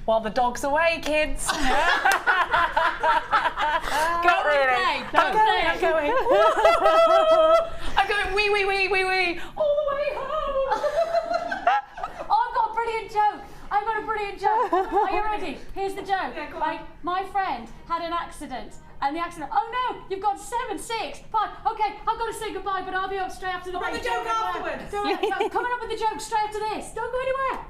while the dog's away, kids. Not really. I'm going. I'm going wee, wee, wee, wee, wee, all the way home. Oh, I've got a brilliant joke. I've got a brilliant joke. Are you ready? Here's the joke. Yeah, go right? on. My friend had an accident. And the accident, oh no, you've got 7, 6, 5. Okay, I've got to say goodbye, but I'll be up straight after the break. The joke afterwards. I'm coming up with the joke straight after this. Don't go anywhere.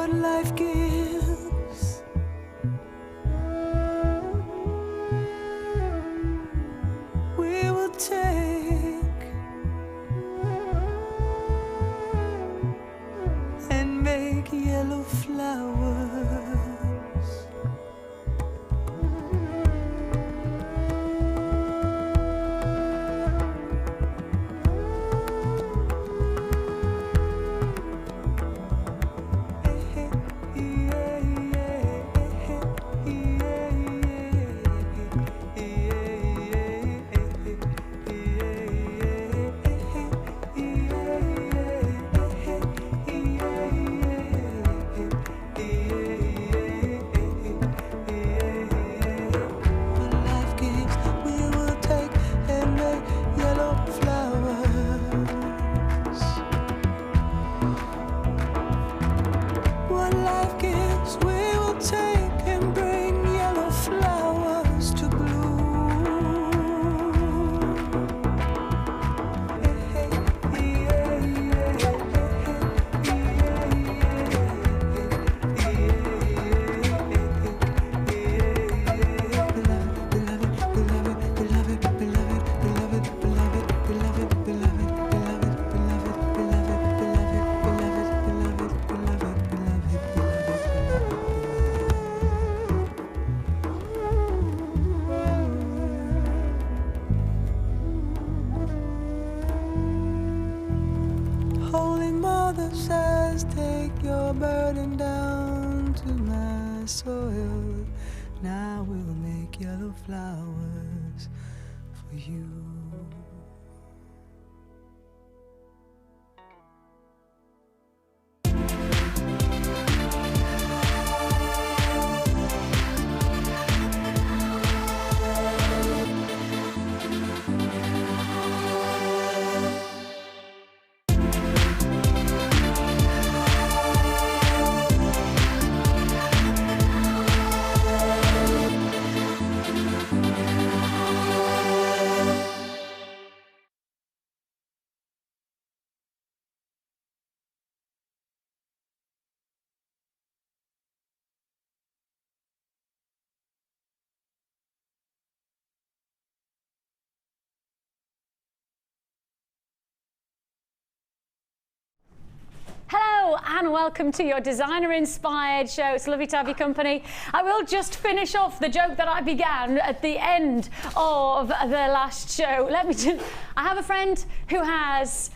Life gives, we will take and make yellow flowers. Says, take your burden down to my soil. Now we'll make yellow flowers for you. Hello and welcome to your designer inspired show. It's lovely to have your company. I will just finish off the joke that I began at the end of the last show. I have a friend who has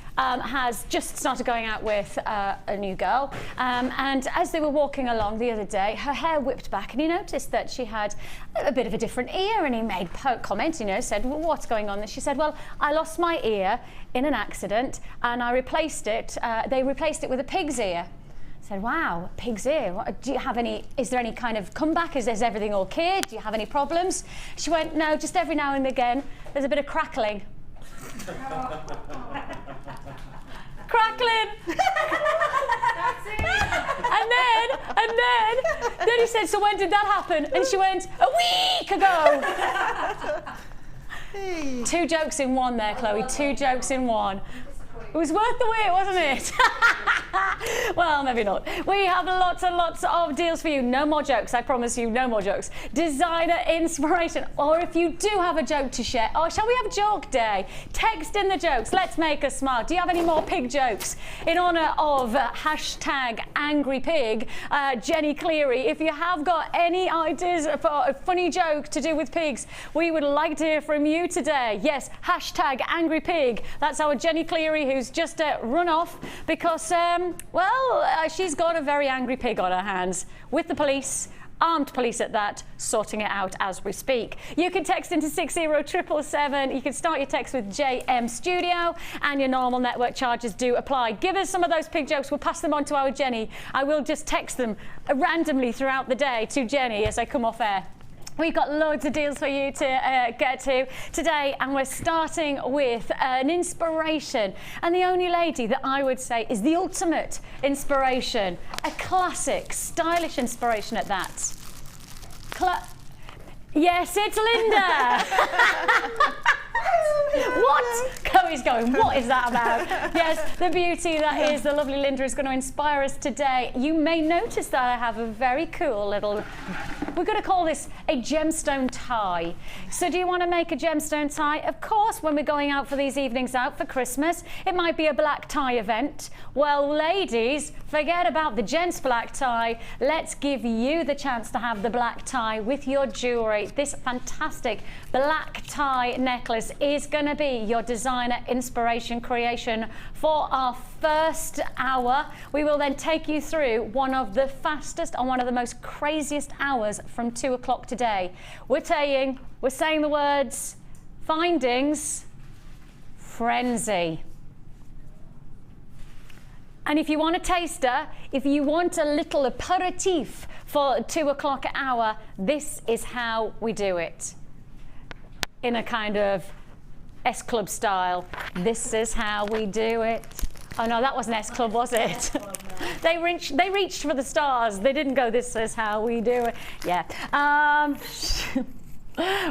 just started going out with a new girl, and as they were walking along the other day, her hair whipped back and he noticed that she had a bit of a different ear, and he made comments, said, well, what's going on? And she said, well, I lost my ear in an accident and I replaced it, they replaced it with a pig's ear. I said, wow, pig's ear, do you have any, is there any kind of comeback? Is everything okay? Do you have any problems? She went, no, just every now and again, there's a bit of crackling. Crackling. That's it. And then he said, so when did that happen? And she went, a week ago. Hey. 2 jokes in one there, Chloe. 2 jokes in one. It was worth the wait, wasn't it? Well, maybe not. We have lots and lots of deals for you. No more jokes, I promise you, no more jokes. Designer inspiration, or if you do have a joke to share, or shall we have joke day? Text in the jokes, let's make us smile. Do you have any more pig jokes? In honour of hashtag angry pig, Jenny Cleary, if you have got any ideas for a funny joke to do with pigs, we would like to hear from you today. Yes, hashtag angry pig. That's our Jenny Cleary, who's just run off because, she's got a very angry pig on her hands with the police. Armed police at that, sorting it out as we speak. You can text into 60777. You can start your text with JM Studio, and your normal network charges do apply. Give us some of those pig jokes. We'll pass them on to our Jenny. I will just text them randomly throughout the day to Jenny as I come off air. We've got loads of deals for you to get to today, and we're starting with an inspiration, and the only lady that I would say is the ultimate inspiration, a classic, stylish inspiration at that. Yes, it's Linda! What? Chloe's going, what is that about? Yes, the beauty that is the lovely Linda is going to inspire us today. You may notice that I have a very cool little, we're going to call this a gemstone tie. So do you want to make a gemstone tie? Of course, when we're going out for these evenings out for Christmas, it might be a black tie event. Well, ladies, forget about the gents black tie. Let's give you the chance to have the black tie with your jewellery. This fantastic black tie necklace is going to be your designer inspiration creation for our first hour. We will then take you through one of the fastest and one of the most craziest hours from 2 o'clock today. We're saying the words findings, frenzy. And if you want a taster, if you want a little aperitif for 2 o'clock hour, this is how we do it. In a kind of S Club style. This is how we do it. Oh no, that wasn't S Club, was it? They reached for the stars. They didn't go, this is how we do it. Yeah.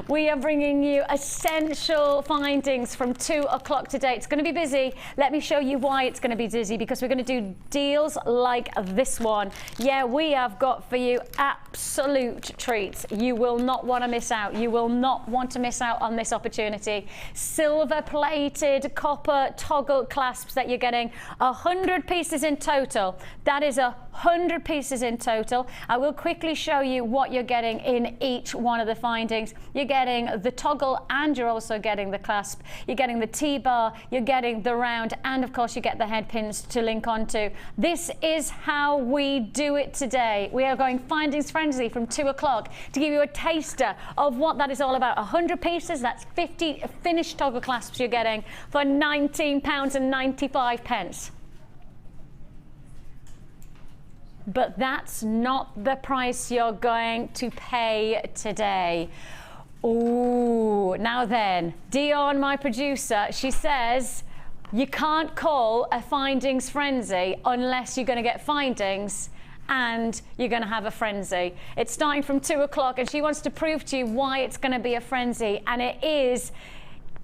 We are bringing you essential findings from 2 o'clock today. It's going to be busy. Let me show you why it's going to be busy, because we're going to do deals like this one. Yeah, we have got for you absolute treats. You will not want to miss out. You will not want to miss out on this opportunity. Silver plated copper toggle clasps that you're getting, 100 pieces in total. That is 100 pieces in total. I will quickly show you what you're getting in each one of the findings. You're getting the toggle, and you're also getting the clasp. You're getting the T-bar, you're getting the round, and of course you get the head pins to link onto. This is how we do it today. We are going findings frenzy from 2 o'clock to give you a taster of what that is all about. 100 pieces, that's 50 finished toggle clasps you're getting for £19.95. But that's not the price you're going to pay today. Ooh, now then, Dion, my producer, she says, you can't call a findings frenzy unless you're going to get findings and you're going to have a frenzy. It's starting from 2 o'clock, and she wants to prove to you why it's going to be a frenzy, and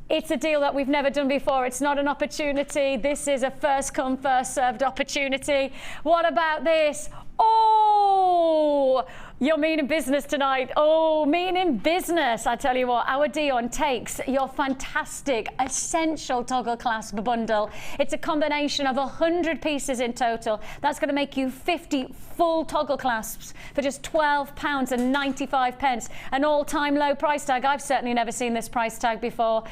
it's a deal that we've never done before. It's not an opportunity. This is a first come, first served opportunity. What about this? Oh, you're meaning business tonight. Oh, meaning business. I tell you what, our Dion takes your fantastic essential toggle clasp bundle. It's a combination of 100 pieces in total. That's going to make you 50 full toggle clasps for just £12.95. An all-time low price tag. I've certainly never seen this price tag before.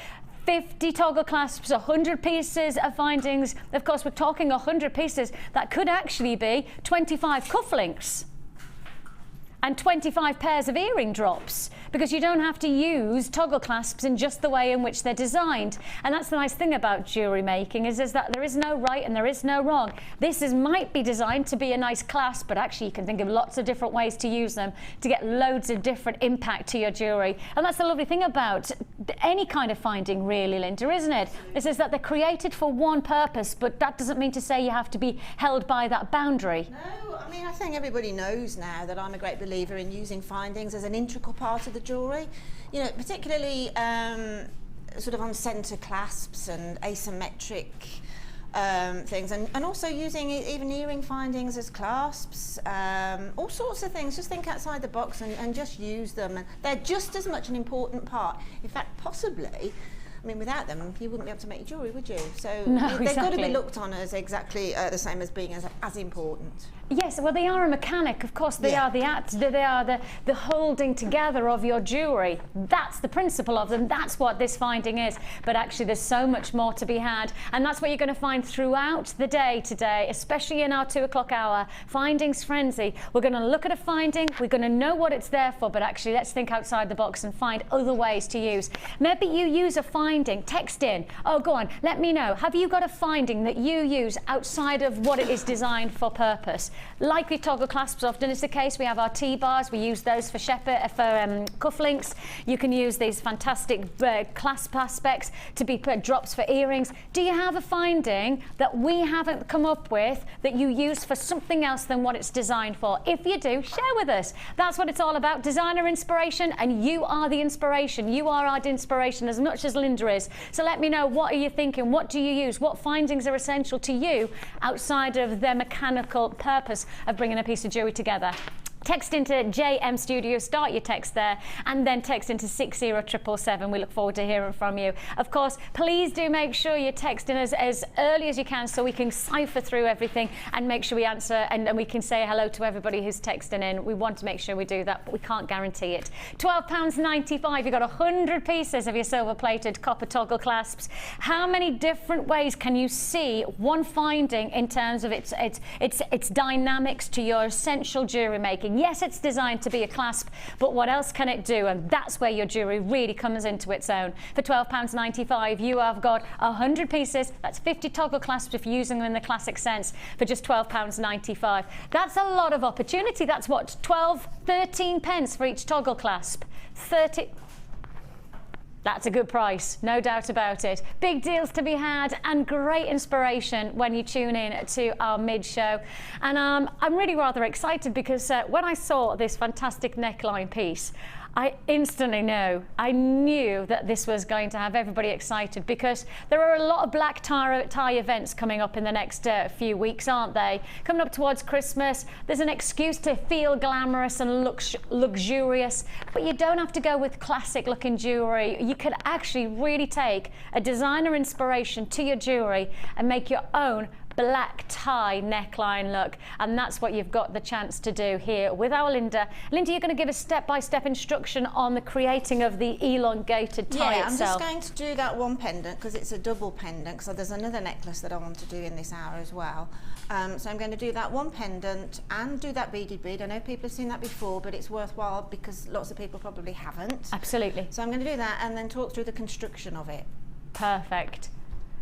50 toggle clasps, 100 pieces of findings. Of course, we're talking 100 pieces. That could actually be 25 cufflinks and 25 pairs of earring drops, because you don't have to use toggle clasps in just the way in which they're designed. And that's the nice thing about jewellery making is that there is no right and there is no wrong. This might be designed to be a nice clasp, but actually you can think of lots of different ways to use them to get loads of different impact to your jewellery. And that's the lovely thing about any kind of finding, really, Linda, isn't it? This is that they're created for one purpose, but that doesn't mean to say you have to be held by that boundary. No, I mean, I think everybody knows now that I'm a great believer in using findings as an integral part of the jewellery. You know, particularly sort of on centre clasps and asymmetric things, and also using even earring findings as clasps, all sorts of things. Just think outside the box and just use them. And they're just as much an important part. In fact, possibly, I mean, without them, you wouldn't be able to make your jewellery, would you? So no, they've got to be exactly. looked on as exactly the same as being as important. Yes, well, they are a mechanic, of course. They Yeah. are the holding together of your jewellery. That's the principle of them. That's what this finding is. But actually, there's so much more to be had, and that's what you're going to find throughout the day today, especially in our 2 o'clock hour findings frenzy. We're going to look at a finding. We're going to know what it's there for, but actually, let's think outside the box and find other ways to use. Maybe you use a finding. Text in. Oh, go on. Let me know. Have you got a finding that you use outside of what it is designed for purpose? Like with toggle clasps often is the case, we have our T-bars, we use those for cufflinks. You can use these fantastic clasp aspects to be drops for earrings. Do you have a finding that we haven't come up with that you use for something else than what it's designed for? If you do, share with us. That's what it's all about, designer inspiration, and you are the inspiration. You are our inspiration as much as Linda is. So let me know, what are you thinking? What do you use? What findings are essential to you outside of their mechanical purpose of bringing a piece of jewellery together? Text into JM Studio, start your text there, and then text into 60777. We look forward to hearing from you. Of course, please do make sure you're texting us as early as you can so we can cipher through everything and make sure we answer and we can say hello to everybody who's texting in. We want to make sure we do that, but we can't guarantee it. £12.95, you've got 100 pieces of your silver-plated copper toggle clasps. How many different ways can you see one finding in terms of its dynamics to your essential jewellery making? Yes, it's designed to be a clasp, but what else can it do? And that's where your jewellery really comes into its own. For £12.95, you have got 100 pieces. That's 50 toggle clasps if you're using them in the classic sense for just £12.95. That's a lot of opportunity. That's what, 13 pence for each toggle clasp. 30. That's a good price, no doubt about it. Big deals to be had and great inspiration when you tune in to our mid-show. And I'm really rather excited because when I saw this fantastic neckline piece, I instantly knew that this was going to have everybody excited, because there are a lot of black tie events coming up in the next few weeks, aren't they? Coming up towards Christmas, there's an excuse to feel glamorous and luxurious, but you don't have to go with classic looking jewellery. You could actually really take a designer inspiration to your jewellery and make your own black tie neckline look, and that's what you've got the chance to do here with our Linda. Linda, you're going to give a step-by-step instruction on the creating of the elongated tie yeah, itself. I'm just going to do that one pendant because it's a double pendant, because there's another necklace that I want to do in this hour as well. So I'm going to do that one pendant and do that beaded bead. I know people have seen that before, but it's worthwhile because lots of people probably haven't. Absolutely. So I'm going to do that and then talk through the construction of it. Perfect.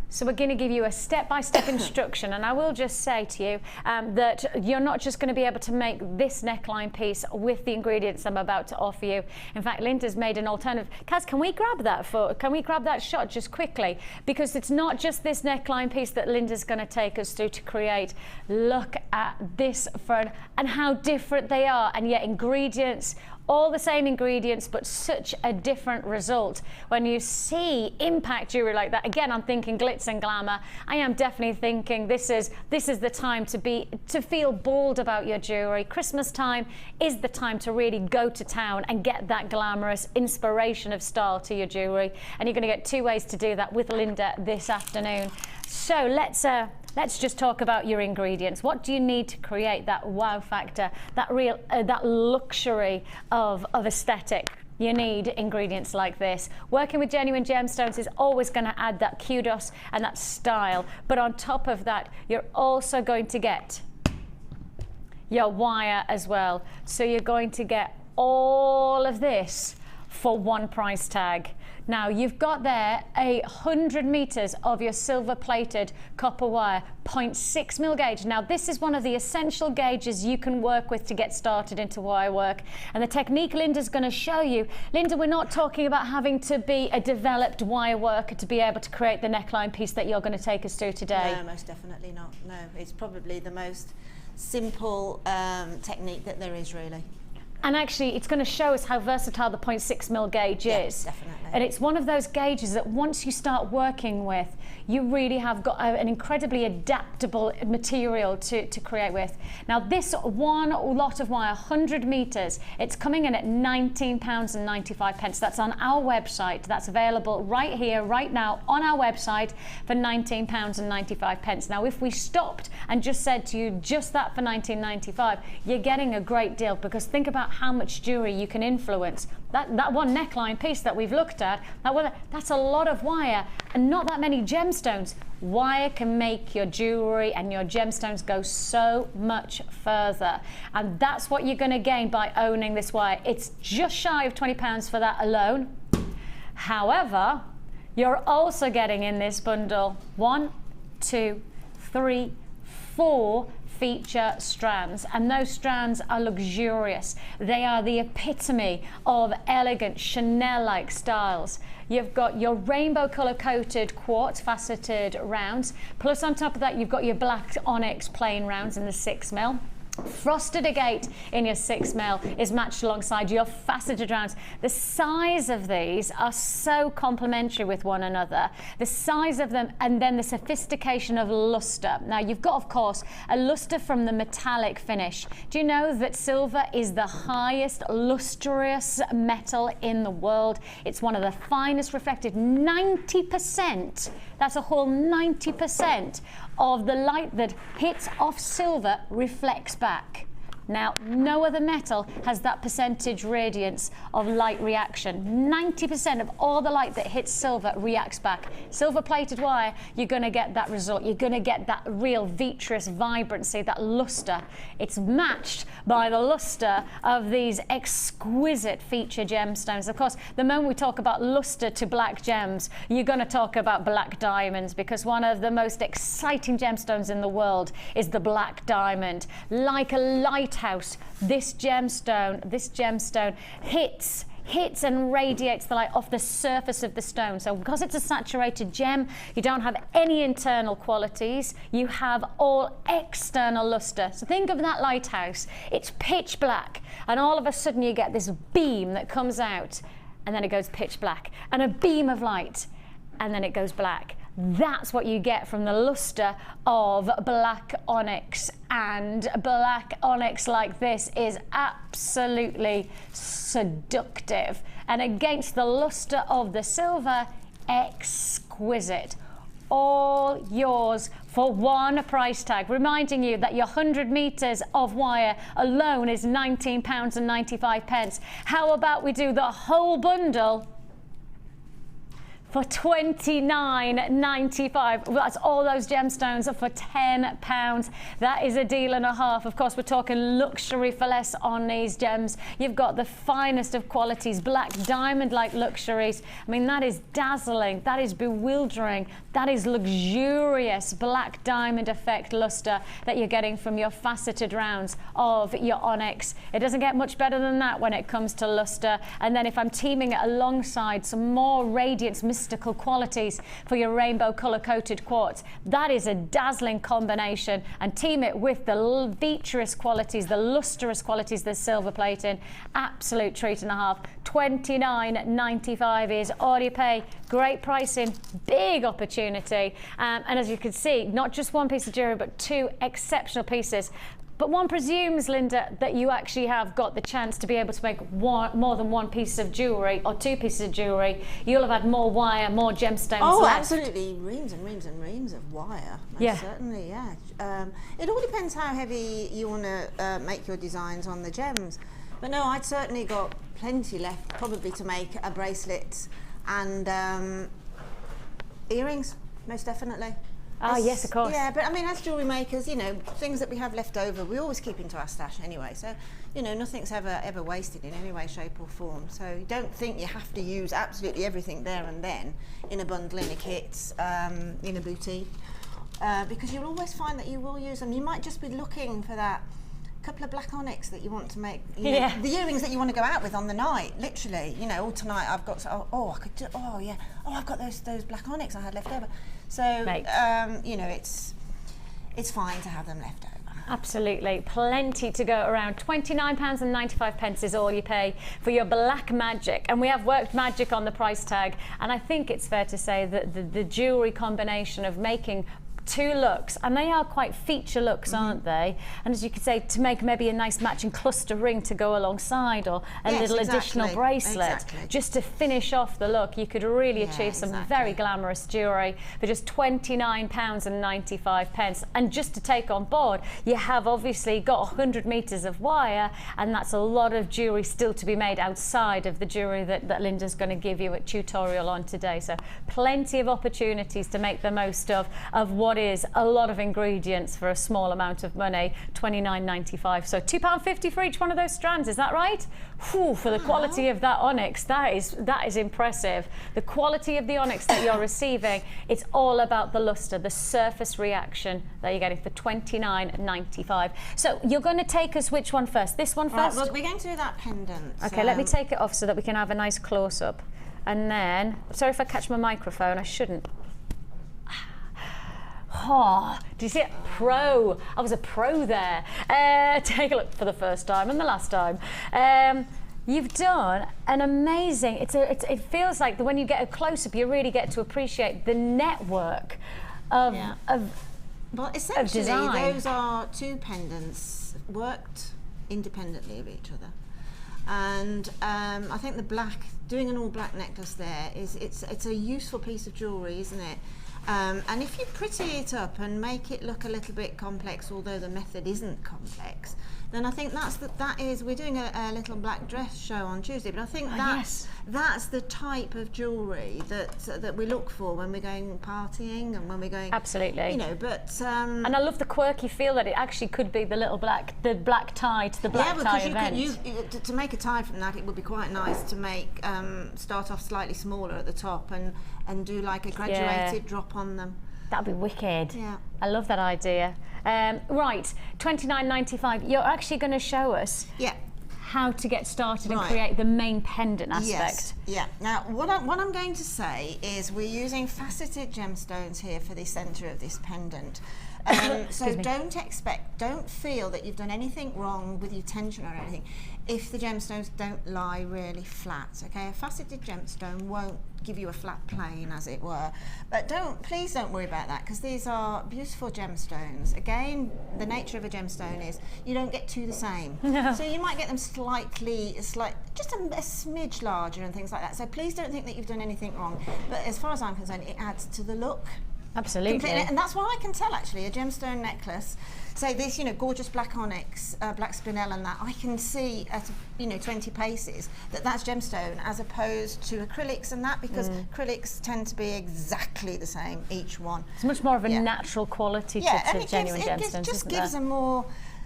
So we're going to give you a step-by-step instruction, and I will just say to you that you're not just going to be able to make this neckline piece with the ingredients I'm about to offer you. In fact, Linda's made an alternative. Kaz, can we grab that shot just quickly? Because it's not just this neckline piece that Linda's going to take us through to create. Look at this front and how different they are, and yet ingredients, all the same ingredients, but such a different result. When you see impact jewelry like that, again, I'm thinking glitz and glamour. I am definitely thinking this is the time to feel bold about your jewelry. Christmas time is the time to really go to town and get that glamorous inspiration of style to your jewelry. And you're going to get 2 ways to do that with Linda this afternoon. So let's just talk about your ingredients. What do you need to create that wow factor, that luxury of aesthetic? You need ingredients like this. Working with genuine gemstones is always going to add that kudos and that style. But on top of that, you're also going to get your wire as well. So you're going to get all of this for one price tag. Now you've got there 100 meters of your silver plated copper wire, 0.6 mil gauge. Now this is one of the essential gauges you can work with to get started into wire work. And the technique Linda's going to show you, Linda, we're not talking about having to be a developed wire worker to be able to create the neckline piece that you're going to take us through today. No, most definitely not. No, it's probably the most simple technique that there is, really. And actually, it's going to show us how versatile the 0.6mm gauge is. Definitely. And it's one of those gauges that once you start working with, you really have got an incredibly adaptable material to create with. Now, this one lot of wire, 100 meters, it's coming in at £19.95. That's on our website. That's available right here, right now, on our website for £19.95. Now, if we stopped and just said to you just that for £19.95, you're getting a great deal, because think about how much jewelry you can influence. That one neckline piece that we've looked at, that's a lot of wire and not that many gemstones. Wire can make your jewelry and your gemstones go so much further. And that's what you're going to gain by owning this wire. It's just shy of £20 for that alone. However, you're also getting in this bundle 1, 2, 3, 4 feature strands, and those strands are luxurious. They are the epitome of elegant Chanel-like styles. You've got your rainbow color coated quartz faceted rounds, plus on top of that you've got your black onyx plain rounds in the 6mm. Frosted agate in your 6mm is matched alongside your faceted rounds. The size of these are so complementary with one another. The size of them, and then the sophistication of luster. Now you've got, of course, a luster from the metallic finish. Do you know that silver is the highest lustrous metal in the world? It's one of the finest reflected. 90%, that's a whole 90% of the light that hits off silver reflects back. Now, no other metal has that percentage radiance of light reaction. 90% of all the light that hits silver reacts back. Silver-plated wire, you're going to get that result. You're going to get that real vitreous vibrancy, that luster. It's matched by the luster of these exquisite feature gemstones. Of course, the moment we talk about luster to black gems, you're going to talk about black diamonds, because one of the most exciting gemstones in the world is the black diamond. Like a lighthouse, this gemstone hits and radiates the light off the surface of the stone. So because it's a saturated gem, you don't have any internal qualities, you have all external luster. So think of that lighthouse, it's pitch black, and all of a sudden you get this beam that comes out, and then it goes pitch black, and a beam of light, and then it goes black. That's what you get from the luster of black onyx, and black onyx like this is absolutely seductive, and against the luster of the silver, exquisite. All yours for one price tag, reminding you that your 100 meters of wire alone is £19.95. How about we do the whole bundle for £29.95. Well, that's all those gemstones for £10. That is a deal and a half. Of course, we're talking luxury for less on these gems. You've got the finest of qualities, black diamond-like luxuries. I mean, that is dazzling. That is bewildering. That is luxurious black diamond effect luster that you're getting from your faceted rounds of your onyx. It doesn't get much better than that when it comes to luster. And then if I'm teaming it alongside some more radiance, mystical qualities for your rainbow color coated quartz, that is a dazzling combination. And team it with the vitreous qualities, the lustrous qualities, the silver plating, absolute treat and a half. £29.95 is all you pay. Great pricing, big opportunity, and as you can see, not just one piece of jewelry but two exceptional pieces. But one presumes, Linda, that you actually have got the chance to be able to make more than one piece of jewellery or two pieces of jewellery. You'll have had more wire, more gemstones left. Absolutely, reams and reams and reams of wire. Most certainly, yeah. It all depends how heavy you want to make your designs on the gems. But no, I'd certainly got plenty left, probably to make a bracelet and earrings, most definitely. Ah, yes, of course. Yeah, but I mean, as jewellery makers, you know, things that we have left over, we always keep into our stash anyway. So, you know, nothing's ever wasted in any way, shape or form. So you don't think you have to use absolutely everything there and then in a bundle, in a kit, in a boutique, because you'll always find that you will use them. You might just be looking for that couple of black onyx that you want to make, you know, the earrings that you want to go out with on the night, literally, you know, tonight I've got, I've got those black onyx I had left over. So, you know, it's fine to have them left over. Absolutely, plenty to go around. £29.95 is all you pay for your black magic, and we have worked magic on the price tag, and I think it's fair to say that the jewellery combination of making two looks, and they are quite feature looks, aren't they? And as you could say, to make maybe a nice matching cluster ring to go alongside, or a little additional bracelet, just to finish off the look, you could really achieve some very glamorous jewellery for just £29.95. And just to take on board, you have obviously got 100 metres of wire, and that's a lot of jewellery still to be made outside of the jewellery that Linda's going to give you a tutorial on today. So plenty of opportunities to make the most of what is a lot of ingredients for a small amount of money. £29.95, so £2.50 for each one of those strands, is that right? Whew, for the quality of that onyx, that is impressive. The quality of the onyx that you're receiving, it's all about the luster, the surface reaction that you're getting for £29.95. So you're going to take us which one first? This one first? Right, well, we're going to do that pendant. Okay, let me take it off so that we can have a nice close-up. And then, sorry if I catch my microphone, I shouldn't. Oh, do you see it? Pro. I was a pro there. Take a look for the first time and the last time. You've done an amazing, it feels like when you get a close-up, you really get to appreciate the network of well, essentially, design. Those are two pendants worked independently of each other. And I think doing an all black necklace there it's a useful piece of jewellery, isn't it? And if you pretty it up and make it look a little bit complex, although the method isn't complex, then I think we're doing a little black dress show on Tuesday, but I think that's the type of jewellery that we look for when we're going partying and when we're going. Absolutely. You know, but and I love the quirky feel that it actually could be the black tie to the black tie event. To make a tie from that, it would be quite nice to make start off slightly smaller at the top and do like a graduated drop on them. That'd be wicked. Yeah. I love that idea. Right, £29.95. You're actually going to show us how to get started and create the main pendant aspect. Yes. Yeah. Now, what I'm going to say is we're using faceted gemstones here for the centre of this pendant. So don't feel that you've done anything wrong with your tension or anything if the gemstones don't lie really flat, okay? A faceted gemstone won't give you a flat plane, as it were, but please don't worry about that, because these are beautiful gemstones. Again, the nature of a gemstone is you don't get two the same. No. So you might get them just a smidge larger and things like that. So please don't think that you've done anything wrong, but as far as I'm concerned, it adds to the look. Absolutely. Completely. And that's what I can tell, actually, a gemstone necklace, say this, gorgeous black onyx, black spinel and that, I can see at, 20 paces that's gemstone as opposed to acrylics and that, because acrylics tend to be exactly the same, each one. It's much more of a natural quality to genuine gemstones, it just gives them more.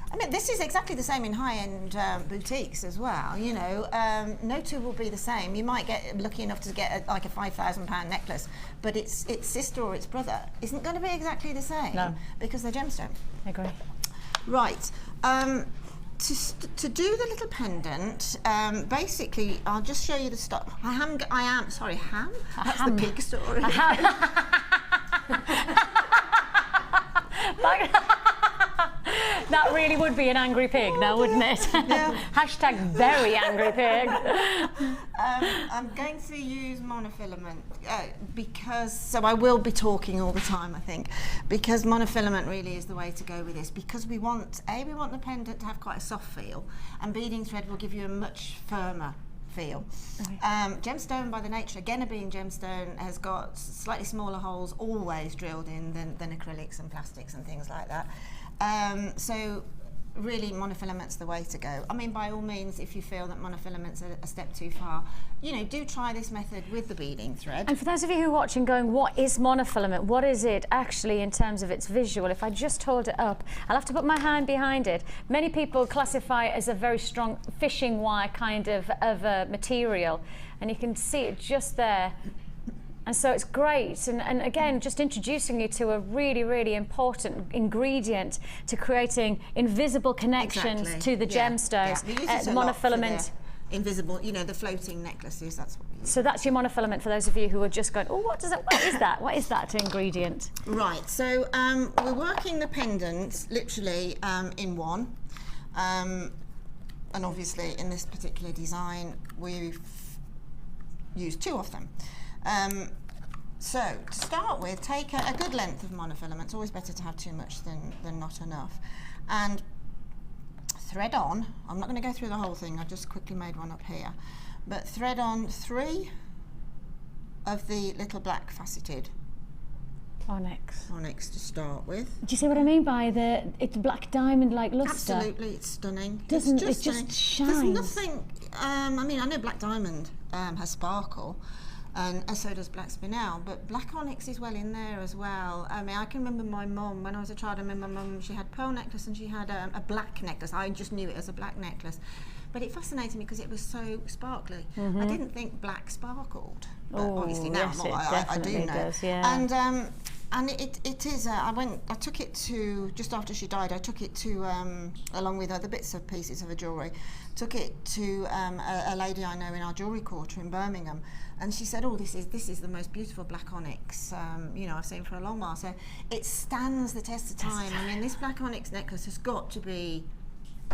I mean, this is exactly the same in high-end boutiques as well. No two will be the same. You might get lucky enough to get a £5,000 necklace, but its sister or its brother isn't going to be exactly the same. No. Because they're gemstone. I agree. Right. To do the little pendant, basically, I'll just show you the stuff. Ham? That's the pig story. That really would be an angry pig now, wouldn't it? Yeah. Hashtag very angry pig. I'm going to use monofilament so I will be talking all the time, I think, because monofilament really is the way to go with this, because we want the pendant to have quite a soft feel, and beading thread will give you a much firmer feel. Okay. Gemstone, by the nature, again, of being gemstone, has got slightly smaller holes always drilled in than acrylics and plastics and things like that. So really, monofilament's the way to go. I mean, by all means, if you feel that monofilament's a step too far, do try this method with the beading thread. And for those of you who are watching going, what is monofilament? What is it actually in terms of its visual? If I just hold it up, I'll have to put my hand behind it. Many people classify it as a very strong fishing wire kind of material, and you can see it just there. And so it's great, and again, just introducing you to a really, really important ingredient to creating invisible connections to the gemstones. Yeah. Monofilament invisible, you know, the floating necklaces. That's what we use. So that's your monofilament for those of you who are just going, oh, what is that? What is that ingredient? Right, so we're working the pendants literally in one. And obviously in this particular design, we've used 2 of them. So to start with, take a good length of monofilament. It's always better to have too much than not enough. And thread on, I'm not going to go through the whole thing, I just quickly made one up here, but thread on 3 of the little black faceted onyx to start with. Do you see what I mean by it's black diamond like luster? Absolutely, it's stunning. Doesn't it's just it just stunning. shines? There's nothing, I mean, I know black diamond has sparkle, and so does black spinel, but black onyx is well in there as well. I mean, I can remember my mum, when I was a child, I remember my mum, she had pearl necklace and she had a black necklace. I just knew it as a black necklace. But it fascinated me because it was so sparkly. I didn't think black sparkled. But obviously now yes, I do know. Does, yeah. And it is, I took it to, just after she died, I took it to, along with other bits of pieces of her jewellery, took it to a lady I know in our jewellery quarter in Birmingham, and she said, oh, this is the most beautiful black onyx, you know, I've seen for a long while. So it stands the test of time. I mean, this black onyx necklace has got to be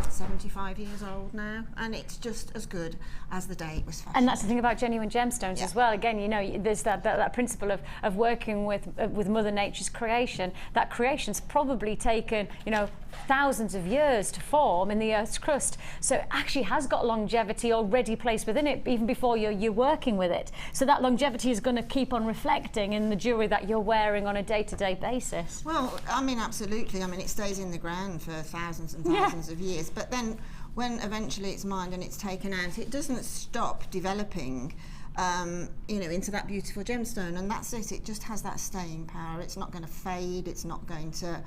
75 years old now, and it's just as good as the day it was fashioned. And that's the thing about genuine gemstones as well. Again, you know, there's that principle of working with Mother Nature's creation. That creation's probably taken, you know, thousands of years to form in the Earth's crust. So it actually has got longevity already placed within it, even before you're working with it. So that longevity is going to keep on reflecting in the jewellery that you're wearing on a day-to-day basis. Well, I mean, absolutely. I mean, it stays in the ground for thousands and thousands of years. But then when eventually it's mined and it's taken out, it doesn't stop developing, you know, into that beautiful gemstone. And that's it. It just has that staying power. It's not going to fade. It's not going to...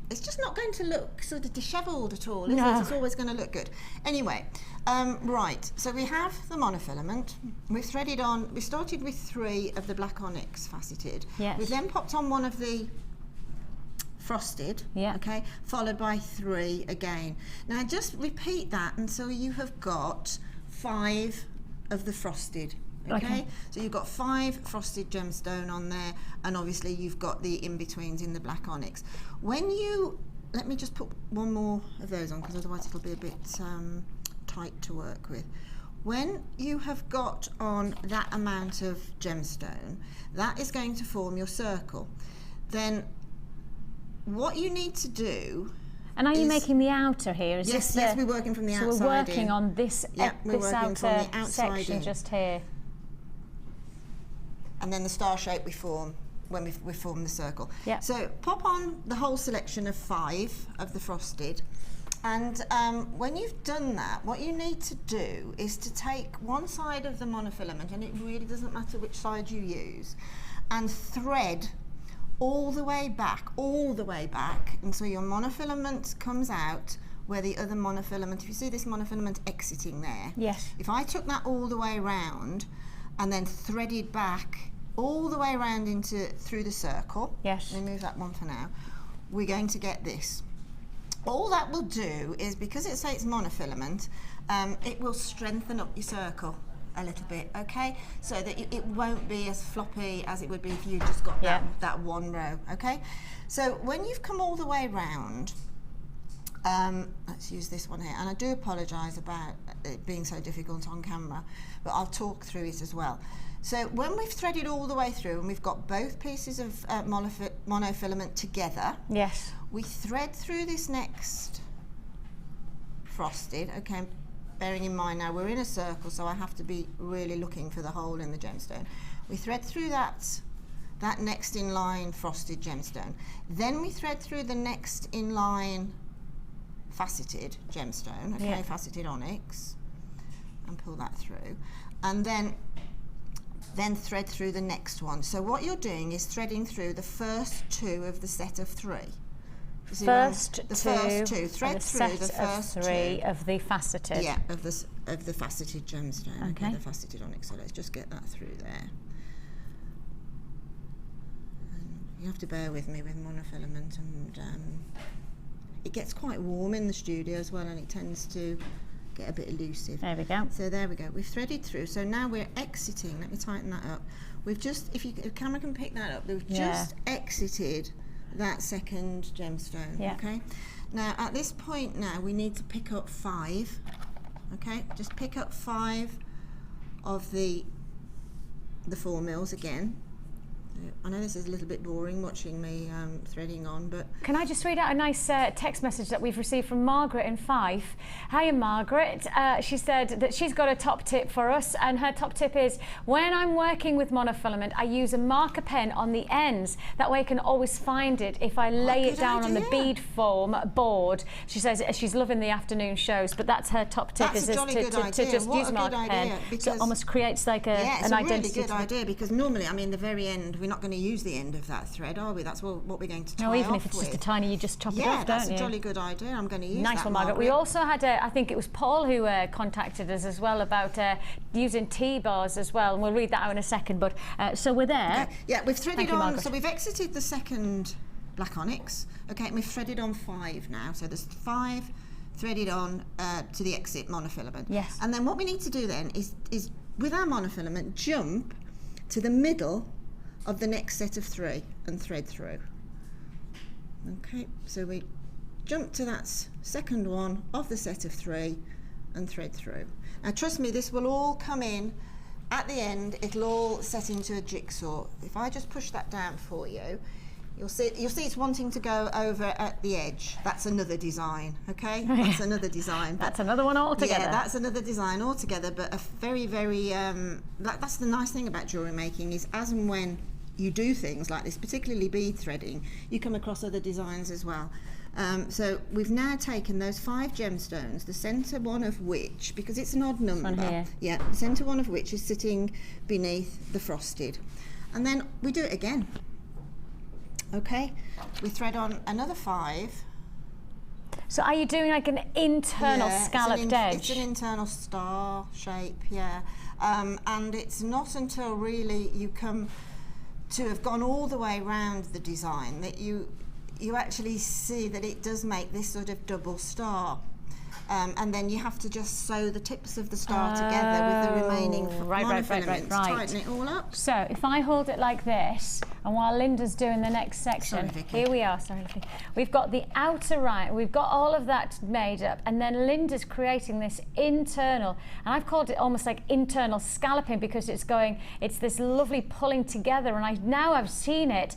it's just not going to look sort of dishevelled at all, is it? It's always going to look good. Anyway, right, so we have the monofilament. We've threaded on, we started with 3 of the black onyx faceted. Yes. We then popped on one of the frosted, okay, followed by 3 again. Now just repeat that until you have got 5 of the frosted. Okay, so you've got 5 frosted gemstone on there, and obviously you've got the in-betweens in the black onyx. When you, let me just put one more of those on because otherwise it'll be a bit tight to work with. When you have got on that amount of gemstone, that is going to form your circle. Then what you need to do... And are you making the outer here? Is yes, yes, we're working from the outside. So we're working on this, this outer section just here. And then the star shape we form when we form the circle. Yeah. So pop on the whole selection of 5 of the frosted, and when you've done that, what you need to do is to take one side of the monofilament, and it really doesn't matter which side you use, and thread all the way back, and so your monofilament comes out where the other monofilament, if you see this monofilament exiting there, yes. If I took that all the way around and then threaded back all the way around through the circle. Yes. Let me move that one for now. We're going to get this. All that will do is, because it's monofilament, it will strengthen up your circle a little bit, okay? So that it won't be as floppy as it would be if you just got that one row, okay? So when you've come all the way around, let's use this one here, and I do apologise about it being so difficult on camera, but I'll talk through it as well. So when we've threaded all the way through and we've got both pieces of monofilament together, yes, we thread through this next frosted, okay, bearing in mind now we're in a circle, so I have to be really looking for the hole in the gemstone. We thread through that next inline frosted gemstone. Then we thread through the next inline faceted gemstone, okay, faceted onyx, and pull that through, and then thread through the next one. So what you're doing is threading through the first 2 of the set of 3. First two. Thread through the first 3 of the faceted. Yeah, of the faceted gemstone. Okay. The faceted onyx. So let's just get that through there. And you have to bear with me with monofilament, and it gets quite warm in the studio as well, and it tends to get a bit elusive. There we go. So there we go. We've threaded through. So now we're exiting. Let me tighten that up. We've just, if the camera can pick that up, we've just exited that second gemstone. Yeah. Okay. Now at this point now we need to pick up 5. Okay. Just pick up 5 of the 4 mils again. I know this is a little bit boring watching me threading on, but... Can I just read out a nice text message that we've received from Margaret in Fife? Hiya, Margaret. She said that she's got a top tip for us, and her top tip is, when I'm working with monofilament, I use a marker pen on the ends. That way I can always find it if I lay it down on the bead foam board. She says she's loving the afternoon shows, but that's her top tip, That's is a jolly good to idea. just What use a marker good pen. idea, So it almost creates like an it's a identity. really good idea, because normally, I mean, the very end, we're not going to use the end of that thread, are we? That's what we're going to tie No, even off if it's with. just a tiny, you just chop it Yeah, off, don't that's you? a jolly good idea. I'm going to use Nice that, one, Margaret. We also had, I think it was Paul who contacted us as well about using T-bars as well, and we'll read that out in a second. But so we're there. Okay. Yeah, we've threaded Thank you, on, Margaret. so we've exited the second black onyx. Okay, and we've threaded on 5 now. So there's 5 threaded on to the exit monofilament. Yes. And then what we need to do then is with our monofilament, jump to the middle of the next set of 3 and thread through. Okay, so we jump to that second one of the set of 3 and thread through. Now trust me, this will all come in at the end. It'll all set into a jigsaw. If I just push that down for you, you'll see it's wanting to go over at the edge. That's another design, okay? That's another design. That's another one altogether. Yeah, that's another design altogether, but a very, very, that's the nice thing about jewellery making, is as and when you do things like this, particularly bead threading, you come across other designs as well. So we've now taken those 5 gemstones, the centre one of which, because it's an odd number, yeah, the centre one of which is sitting beneath the frosted. And then we do it again. Okay, we thread on another 5. So are you doing like an internal scalloped edge? It's an internal star shape, yeah. And it's not until really you come to have gone all the way around the design that you actually see that it does make this sort of double star. And then you have to just sew the tips of the star together with the remaining monofilaments. Tighten it all up. So if I hold it like this, and while Linda's doing the next section, here we are, sorry, Vicky. We've got the outer right, we've got all of that made up, and then Linda's creating this internal, and I've called it almost like internal scalloping, because it's this lovely pulling together, and now I've seen it.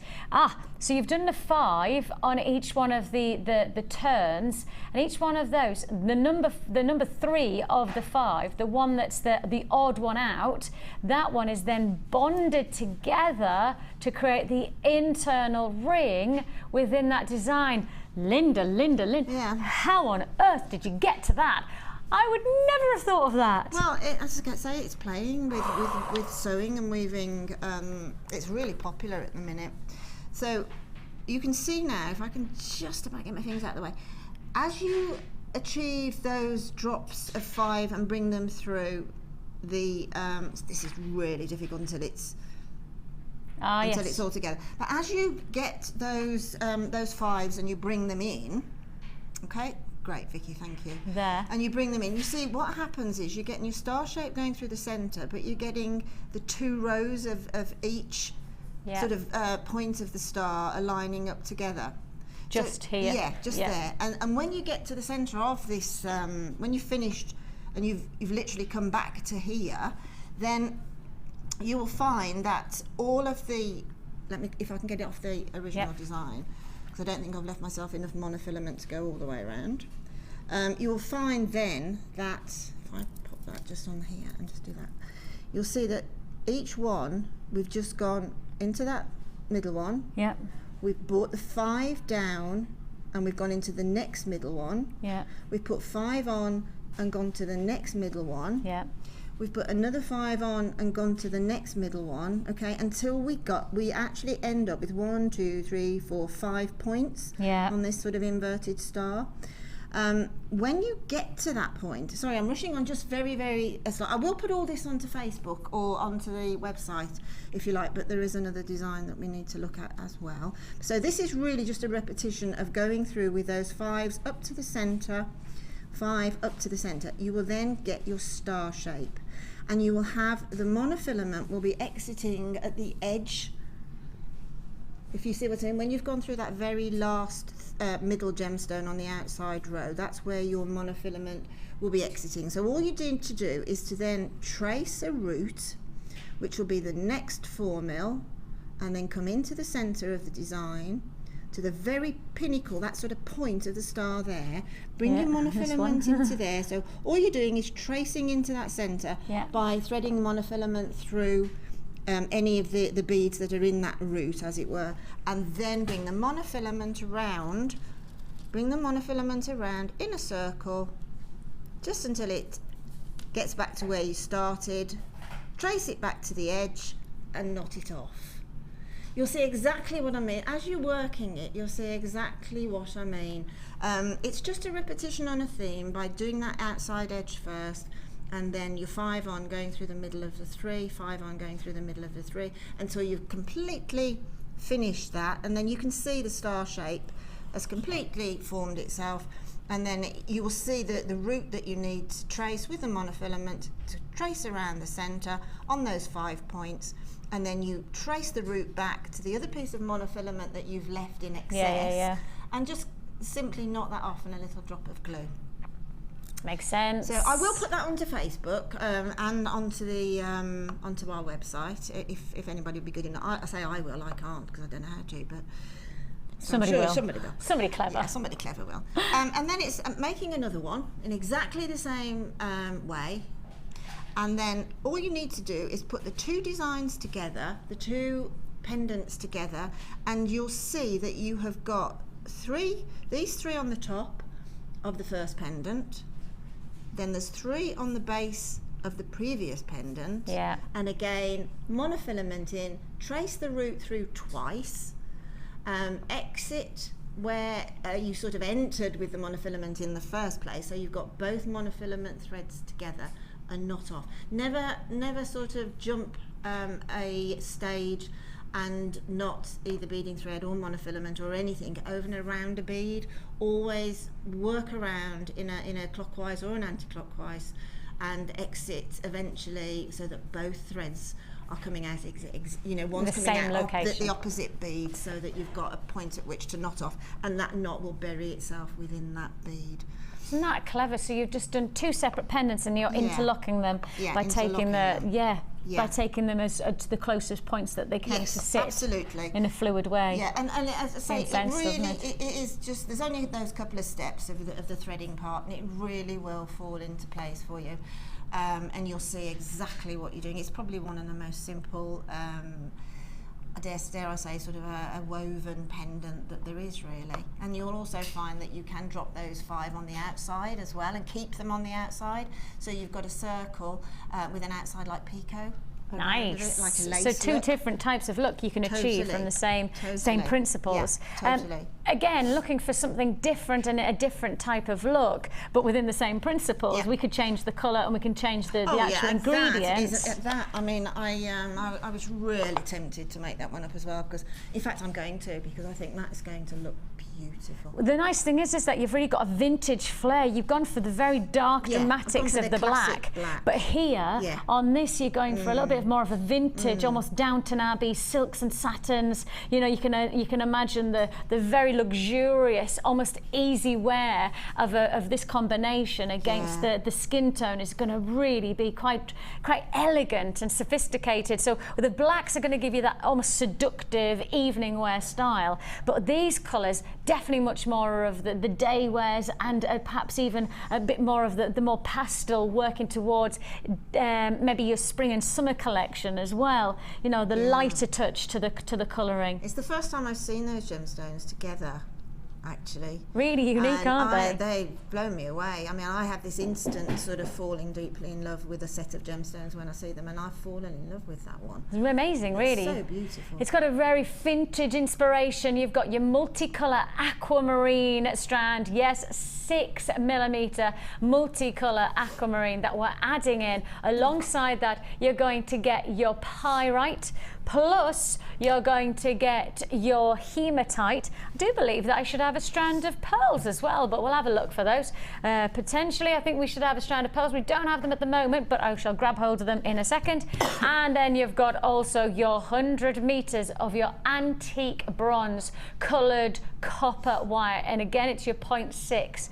So you've done the 5 on each one of the turns, and each one of those, the number 3 of the 5, the one that's the odd one out, that one is then bonded together to create the internal ring within that design. Linda, yeah. How on earth did you get to that? I would never have thought of that. Well, as I say, it's playing with sewing and weaving. It's really popular at the minute. So you can see now, if I can just about get my fingers out of the way, as you achieve those drops of 5 and bring them through the, this is really difficult until it's it's all together. But as you get those 5s and you bring them in, okay, great, Vicky, thank you. There. And you bring them in. You see what happens is you're getting your star shape going through the centre, but you're getting the 2 rows of each sort of point of the star aligning up together. Just here. Yeah, just there. And when you get to the centre of this, when you've finished and you've literally come back to here, then you will find that all of the, if I can get it off the original design, because I don't think I've left myself enough monofilament to go all the way around. You will find then that, if I pop that just on here and just do that, you'll see that each one, we've just gone into that middle one. Yeah. We've brought the 5 down and we've gone into the next middle one. Yeah. We've put 5 on and gone to the next middle one. Yeah. We've put another 5 on and gone to the next middle one, okay, until we actually end up with 1, 2, 3, 4, 5 points on this sort of inverted star. When you get to that point, sorry, I'm rushing on just very, very slow. I will put all this onto Facebook or onto the website if you like, but there is another design that we need to look at as well. So this is really just a repetition of going through with those 5s up to the centre, 5 up to the center, you will then get your star shape, and you will have the monofilament will be exiting at the edge. If you see what I'm saying, when you've gone through that very last middle gemstone on the outside row, that's where your monofilament will be exiting. So all you need to do is to then trace a route, which will be the next 4 mil, and then come into the center of the design to the very pinnacle, that sort of point of the star there. Bring your monofilament into there. So all you're doing is tracing into that center by threading monofilament through any of the beads that are in that route, as it were, and then bring the monofilament around. Bring the monofilament around in a circle, just until it gets back to where you started. Trace it back to the edge and knot it off. You'll see exactly what I mean. As you're working it, you'll see exactly what I mean. It's just a repetition on a theme by doing that outside edge first, and then your 5 on going through the middle of the 3, 5 on going through the middle of the 3, until you've completely finished that, and then you can see the star shape has completely formed itself, and then you will see the route that you need to trace with the monofilament to trace around the center on those 5 points, and then you trace the route back to the other piece of monofilament that you've left in excess, and just simply knot that off in a little drop of glue. Makes sense. So I will put that onto Facebook and onto the onto our website if anybody would be good enough. I say I will. I can't because I don't know how to, but somebody will. Somebody clever. Yeah, somebody clever will. And then it's making another one in exactly the same way. And then all you need to do is put the 2 designs together, the 2 pendants together, and you'll see that you have got these 3 on the top of the first pendant. Then there's 3 on the base of the previous pendant. Yeah. And again, monofilament in, trace the route through twice, exit where you sort of entered with the monofilament in the first place. So you've got both monofilament threads together and knot off. Never sort of jump a stage and knot either beading thread or monofilament or anything over and around a bead. Always work around in a clockwise or an anti-clockwise and exit eventually so that both threads are coming out, one's the coming same out location. of the opposite bead, so that you've got a point at which to knot off, and that knot will bury itself within that bead. Isn't that clever? So you've just done 2 separate pendants and you're interlocking them by taking by taking them as to the closest points that they can to sit absolutely in a fluid way. Yeah, and as I say, Makes sense, it doesn't it is just, there's only those couple of steps of the threading part, and it really will fall into place for you. And you'll see exactly what you're doing. It's probably one of the most simple, dare I say, sort of a woven pendant that there is, really. And you'll also find that you can drop those 5 on the outside as well and keep them on the outside. So you've got a circle with an outside like picot. Nice. Like a lace so 2 look. different types of look you can achieve from the same principles. Yeah, totally. Again, looking for something different and a different type of look, but within the same principles, we could change the colour and we can change the actual ingredients. I mean, I was really tempted to make that one up as well, because in fact I'm going to, because I think that's going to look beautiful. The nice thing is that you've really got a vintage flair. You've gone for the very dark dramatics of the black. But here, on this, you're going for a little bit more of a vintage, almost Downton Abbey, silks and satins. You know, you can imagine the very luxurious, almost easy wear of this combination against the skin tone is going to really be quite elegant and sophisticated. So the blacks are going to give you that almost seductive evening wear style, but these colours definitely much more of the day wears, and perhaps even a bit more of the more pastel, working towards maybe your spring and summer collection as well. You know, the lighter touch to the colouring. It's the first time I've seen those gemstones together, actually. Really unique, aren't they? They've blown me away. I mean, I have this instant sort of falling deeply in love with a set of gemstones when I see them, and I've fallen in love with that one. It's amazing, really. It's so beautiful. It's got a very vintage inspiration. You've got your multicolour aquamarine strand. Yes, 6mm multicolour aquamarine that we're adding in. Alongside that, you're going to get your pyrite. plus you're going to get your hematite. I do believe that I should have a strand of pearls as well, but we'll have a look for those. Potentially, I think we should have a strand of pearls. We don't have them at the moment, but I shall grab hold of them in a second. And then you've got also your 100 meters of your antique bronze coloured copper wire. And again, it's your 0.6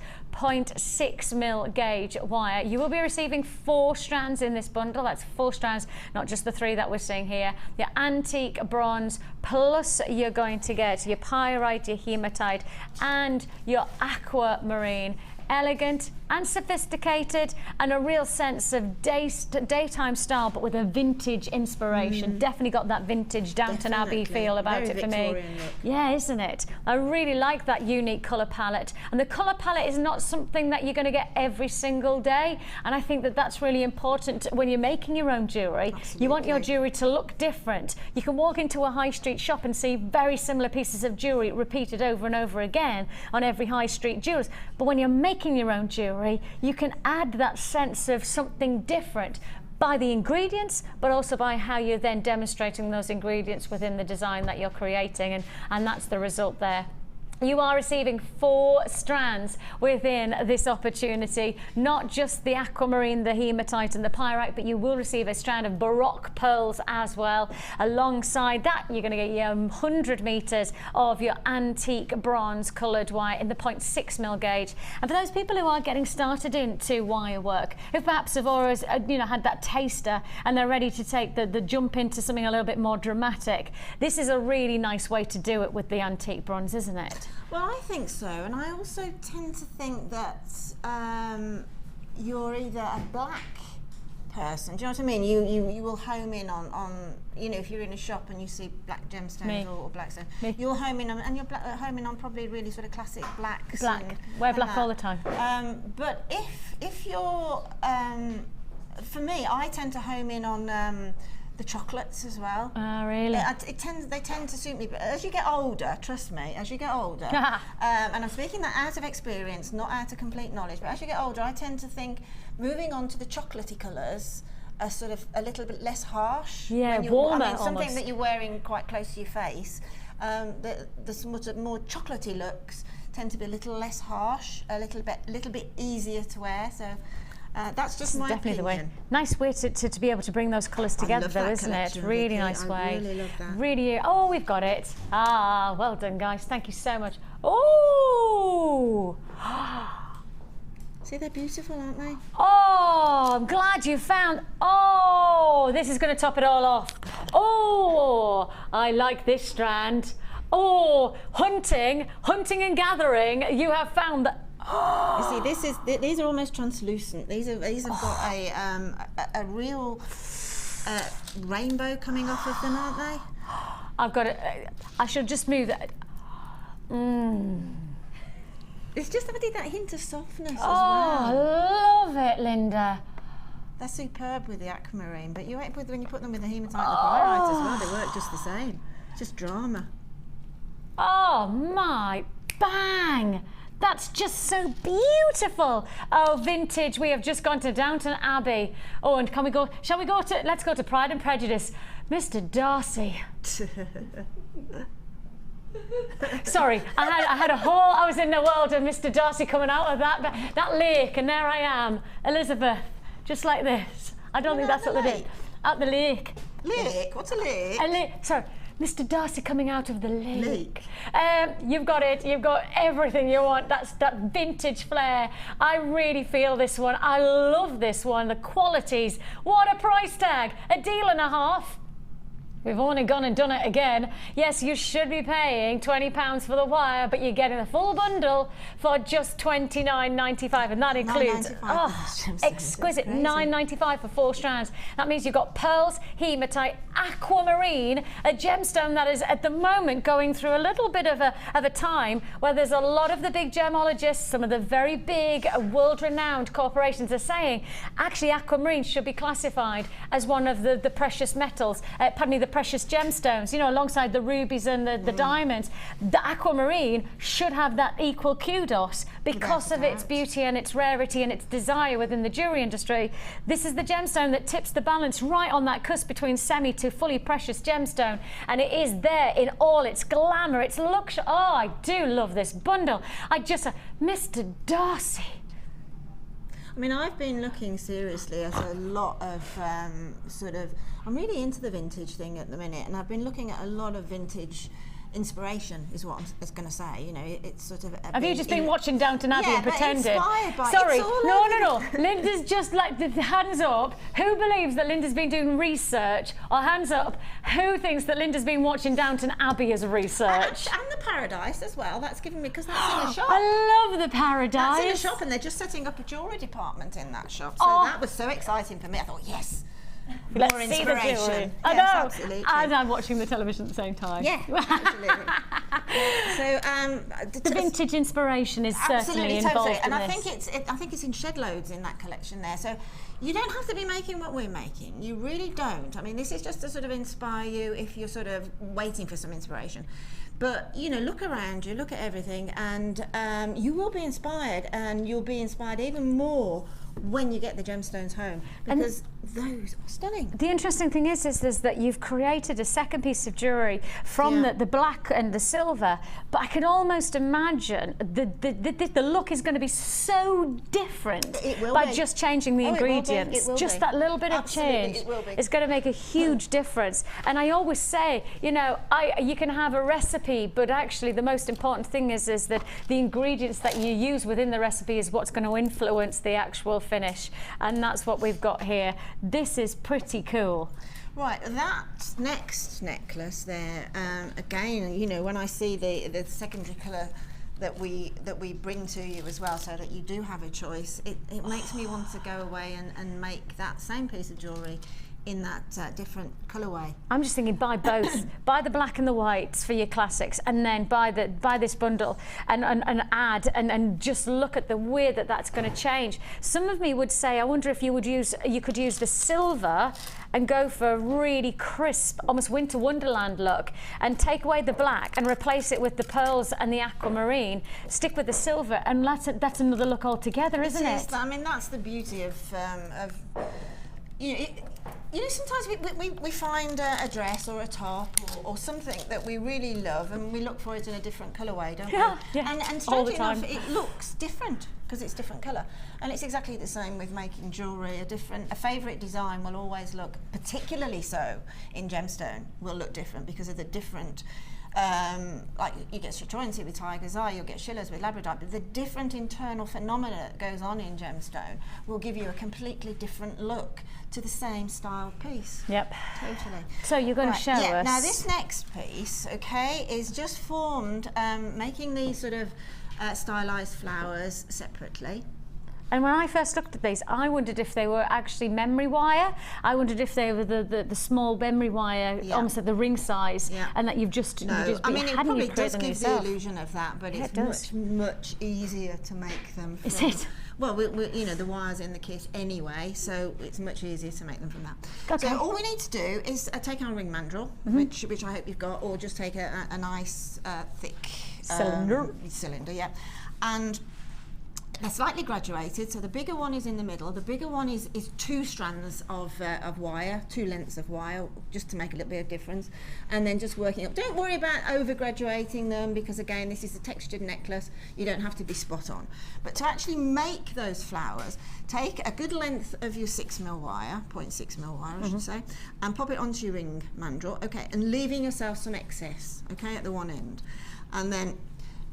mil gauge wire. You will be receiving 4 strands in this bundle. That's 4 strands, not just the 3 that we're seeing here. Your antique bronze, plus you're going to get your pyrite, your hematite, and your aquamarine. Elegant and sophisticated, and a real sense of daytime style, but with a vintage inspiration. Definitely got that vintage Downton Abbey feel about it for me. Look. Yeah, isn't it? I really like that unique colour palette, and the colour palette is not something that you're going to get every single day, and I think that that's really important when you're making your own jewellery. Absolutely. You want your jewellery to look different. You can walk into a high street shop and see very similar pieces of jewellery repeated over and over again on every high street jewellers, but when you're making your own jewellery, you can add that sense of something different by the ingredients, but also by how you're then demonstrating those ingredients within the design that you're creating, and that's the result there. You are receiving 4 strands within this opportunity, not just the aquamarine, the hematite and the pyrite, but you will receive a strand of Baroque pearls as well. Alongside that, you're going to get your 100 meters of your antique bronze coloured wire in the 0.6 mil gauge. And for those people who are getting started into wire work, if perhaps have always had that taster and they're ready to take the jump into something a little bit more dramatic, this is a really nice way to do it with the antique bronze, isn't it? Well, I think so, and I also tend to think that you're either a black person, do you know what I mean? You will home in on if you're in a shop and you see black gemstones or black stones, you'll home in on, and you're homing on probably really sort of classic blacks. Wear black all the time. But if you're, for me, I tend to home in on the chocolates as well. Oh, really? They tend to suit me, but as you get older, trust me, as you get older, and I'm speaking that out of experience, not out of complete knowledge, but as you get older, I tend to think moving on to the chocolatey colours are sort of a little bit less harsh. Yeah, warmer something almost. that you're wearing quite close to your face. The sort of more chocolatey looks tend to be a little less harsh, a little bit easier to wear. So. That's just my definitely opinion. The way. Nice way to be able to bring those colours together, though, isn't it? Really nice way. I really love that. Really. Oh, we've got it. Ah, well done, guys. Thank you so much. Oh. See, they're beautiful, aren't they? Oh, I'm glad you found. Oh, this is going to top it all off. Oh, I like this strand. Oh, hunting and gathering. You have found that. You see, these are almost translucent. These have got a real rainbow coming off of them, aren't they? I've got it. I should just move that. It's just added that hint of softness as well. Oh, love it, Linda. They're superb with the aquamarine, but when you put them with the hematite and the pyrite as well, they work just the same. Just drama. Oh my, bang! That's just so beautiful. Oh, vintage. We have just gone to Downton Abbey. Oh, and shall we go to, let's go to Pride and Prejudice. Mr. Darcy. Sorry, I was in the world of Mr. Darcy coming out of that lake, and there I am, Elizabeth, just like this. I don't think that's what they did. Out the lake. Lake? What's a lake? A lake, sorry. Mr. Darcy coming out of the lake. You've got it. You've got everything you want. That's that vintage flair. I really feel this one. I love this one. The qualities. What a price tag. $1.50. We've only gone and done it again. Yes, you should be paying £20 for the wire, but you're getting the full bundle for just $29.95, and that includes exquisite $9.95 for 4 strands. That means you've got pearls, hematite, aquamarine, a gemstone that is at the moment going through a little bit of a time where there's a lot of the big gemologists, some of the very big world-renowned corporations are saying actually aquamarine should be classified as one of the precious metals, the precious gemstones, you know, alongside the rubies and the diamonds, the aquamarine should have that equal kudos because of its beauty and its rarity and its desire within the jewellery industry. This is the gemstone that tips the balance right on that cusp between semi to fully precious gemstone, and it is there in all its glamour, its luxury. Oh, I do love this bundle. I just, Mr. Darcy. I mean, I've been looking seriously at a lot of I'm really into the vintage thing at the minute, and I've been looking at a lot of vintage inspiration is what I was going to say. You know, it's sort of. Have you just been watching Downton Abbey and pretending? Inspired by, sorry, it's all no. Linda's just like the hands up. Who believes that Linda's been doing research? Or hands up, who thinks that Linda's been watching Downton Abbey as a research? And the Paradise as well. That's given me, because that's in a shop. I love the Paradise. That's in a shop, and they're just setting up a jewellery department in that shop. So that was so exciting for me. I thought, yes. Let's More see the jewellery. inspiration. I Yes, know. absolutely. And I'm watching the television at the same time. Yeah, absolutely. So The vintage inspiration is certainly involved and in I this. think it's in shed loads in that collection there. So you don't have to be making what we're making. You really don't. I mean, this is just to sort of inspire you if you're sort of waiting for some inspiration. But, you know, look around you, look at everything, and you will be inspired, and you'll be inspired even more when you get the gemstones home, because those are stunning. The interesting thing is that you've created a second piece of jewellery from the black and the silver, but I can almost imagine the look is going to be so different by just changing the ingredients. Just that little bit of change is going to make a huge difference. And I always say, you know, you can have a recipe, but actually the most important thing is that the ingredients that you use within the recipe is what's going to influence the actual finish, and that's what we've got here. This is pretty cool. Right, that next necklace there, again, you know, when I see the secondary colour that we bring to you as well, so that you do have a choice, it makes me want to go away and make that same piece of jewellery in that different colourway. I'm just thinking, buy both. Buy the black and the whites for your classics, and then buy this bundle and add and just look at the way that's going to change. Some of me would say, I wonder if you could use the silver and go for a really crisp, almost winter wonderland look, and take away the black and replace it with the pearls and the aquamarine. Stick with the silver, and that's another look altogether, isn't it? I mean, that's the beauty of you know, sometimes we find a dress or a top or something that we really love, and we look for it in a different colourway, don't we? Yeah. And strangely enough, it looks different because it's different colour. And it's exactly the same with making jewellery. A favourite design will always look, particularly so in gemstone, will look different because of the different. Like you get Citroency with Tiger's Eye, you'll get Schiller's with Labradorite, but the different internal phenomena that goes on in gemstone will give you a completely different look to the same style piece. Yep. Totally. So you're going to show us. Now this next piece, okay, is just formed making these sort of stylised flowers separately. And when I first looked at these, I wondered if they were actually memory wire. I wondered if they were the small memory wire, almost at the ring size, and that you've just I mean, it probably does give yourself. the illusion of that, but it's much easier to make them from. Is it? Well, you know, the wire's in the kit anyway, so it's much easier to make them from that. Okay. So all we need to do is take our ring mandrel, which I hope you've got, or just take a nice thick cylinder, yeah, and they're slightly graduated, so the bigger one is in the middle. The bigger one is 2 strands of wire, 2 lengths of wire, just to make a little bit of difference, and then just working up. Don't worry about over graduating them, because again, this is a textured necklace. You don't have to be spot on. But to actually make those flowers, take a good length of your 6mm wire, 0.6mm wire, I should say, and pop it onto your ring mandrel, okay, and leaving yourself some excess, okay, at the one end, and then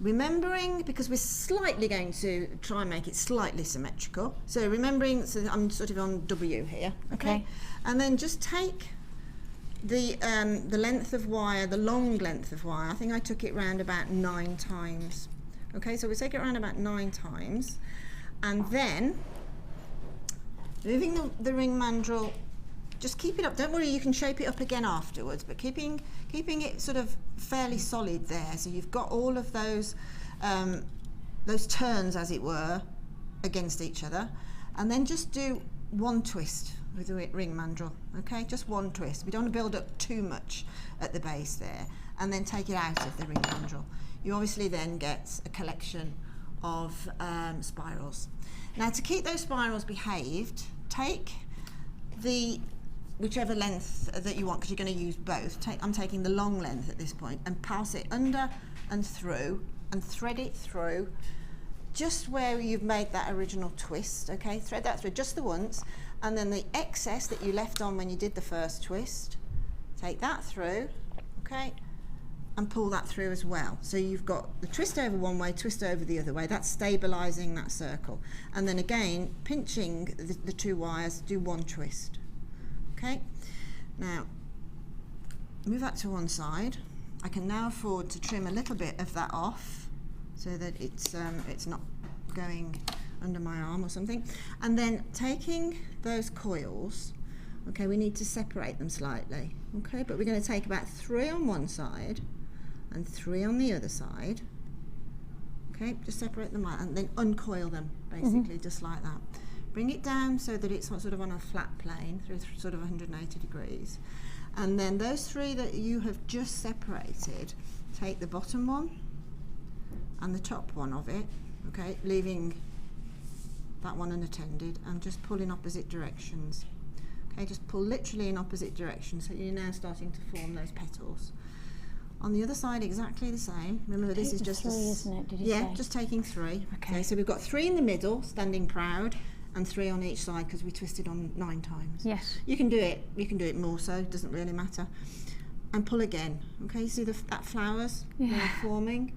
remembering, because we're slightly going to try and make it slightly symmetrical, so remembering, so I'm sort of on W here, okay, and then just take the length of wire, the long length of wire. I think I took it round about 9 times, okay, so we take it around about 9 times, and then moving the ring mandrel, just keep it up, don't worry, you can shape it up again afterwards, but keeping it sort of fairly solid there, so you've got all of those turns, as it were, against each other, and then just do one twist, with the ring mandrel, okay? Just one twist. We don't want to build up too much at the base there, and then take it out of the ring mandrel. You obviously then get a collection of spirals. Now, to keep those spirals behaved, take the whichever length that you want, because you're going to use both. I'm taking the long length at this point and pass it under and through and thread it through just where you've made that original twist, okay? Thread that through just the once, and then the excess that you left on when you did the first twist, take that through, okay, and pull that through as well. So you've got the twist over one way, twist over the other way. That's stabilizing that circle. And then again, pinching the two wires, do one twist. Okay, now move that to one side. I can now afford to trim a little bit of that off so that it's not going under my arm or something. And then taking those coils, okay, we need to separate them slightly, okay, but we're going to take about 3 on one side and 3 on the other side, okay, just separate them out and then uncoil them basically, just like that. Bring it down so that it's sort of on a flat plane through sort of 180 degrees. And then those 3 that you have just separated, take the bottom one and the top one of it, okay, leaving that one unattended, and just pull in opposite directions. Okay, just pull literally in opposite directions, so you're now starting to form those petals. On the other side, exactly the same. Remember, this is just 3, isn't it? Did you say? just taking 3. Okay. So we've got 3 in the middle, standing proud, and 3 on each side because we twisted on 9 times. Yes. You can do it more, so it doesn't really matter. And pull again. Okay, you see that flowers forming.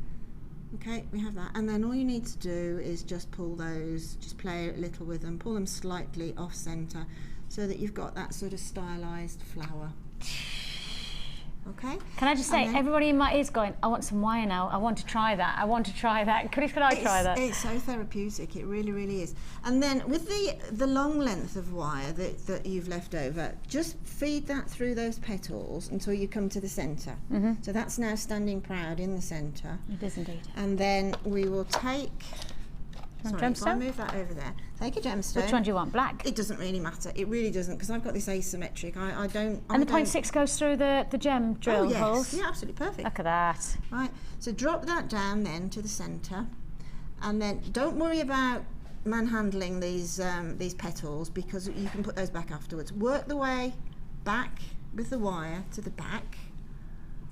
Okay, we have that, and then all you need to do is just pull those, just play a little with them, pull them slightly off center, so that you've got that sort of stylized flower. Okay. Can I just say, everybody in my ears going, I want some wire now. I want to try that. I want to try that. Could I try that? It's so therapeutic. It really, really is. And then with the long length of wire that you've left over, just feed that through those petals until you come to the centre. So that's now standing proud in the centre. It is indeed. And then we will take. Sorry, if I gemstone? move that over there. Take a gemstone. Which one do you want? Black? It doesn't really matter. It really doesn't, because I've got this asymmetric. I don't. And the 0.6 goes through the gem drill holes? Yeah, absolutely perfect. Look at that. Right, so drop that down then to the centre, and then don't worry about manhandling these petals, because you can put those back afterwards. Work the way back with the wire to the back,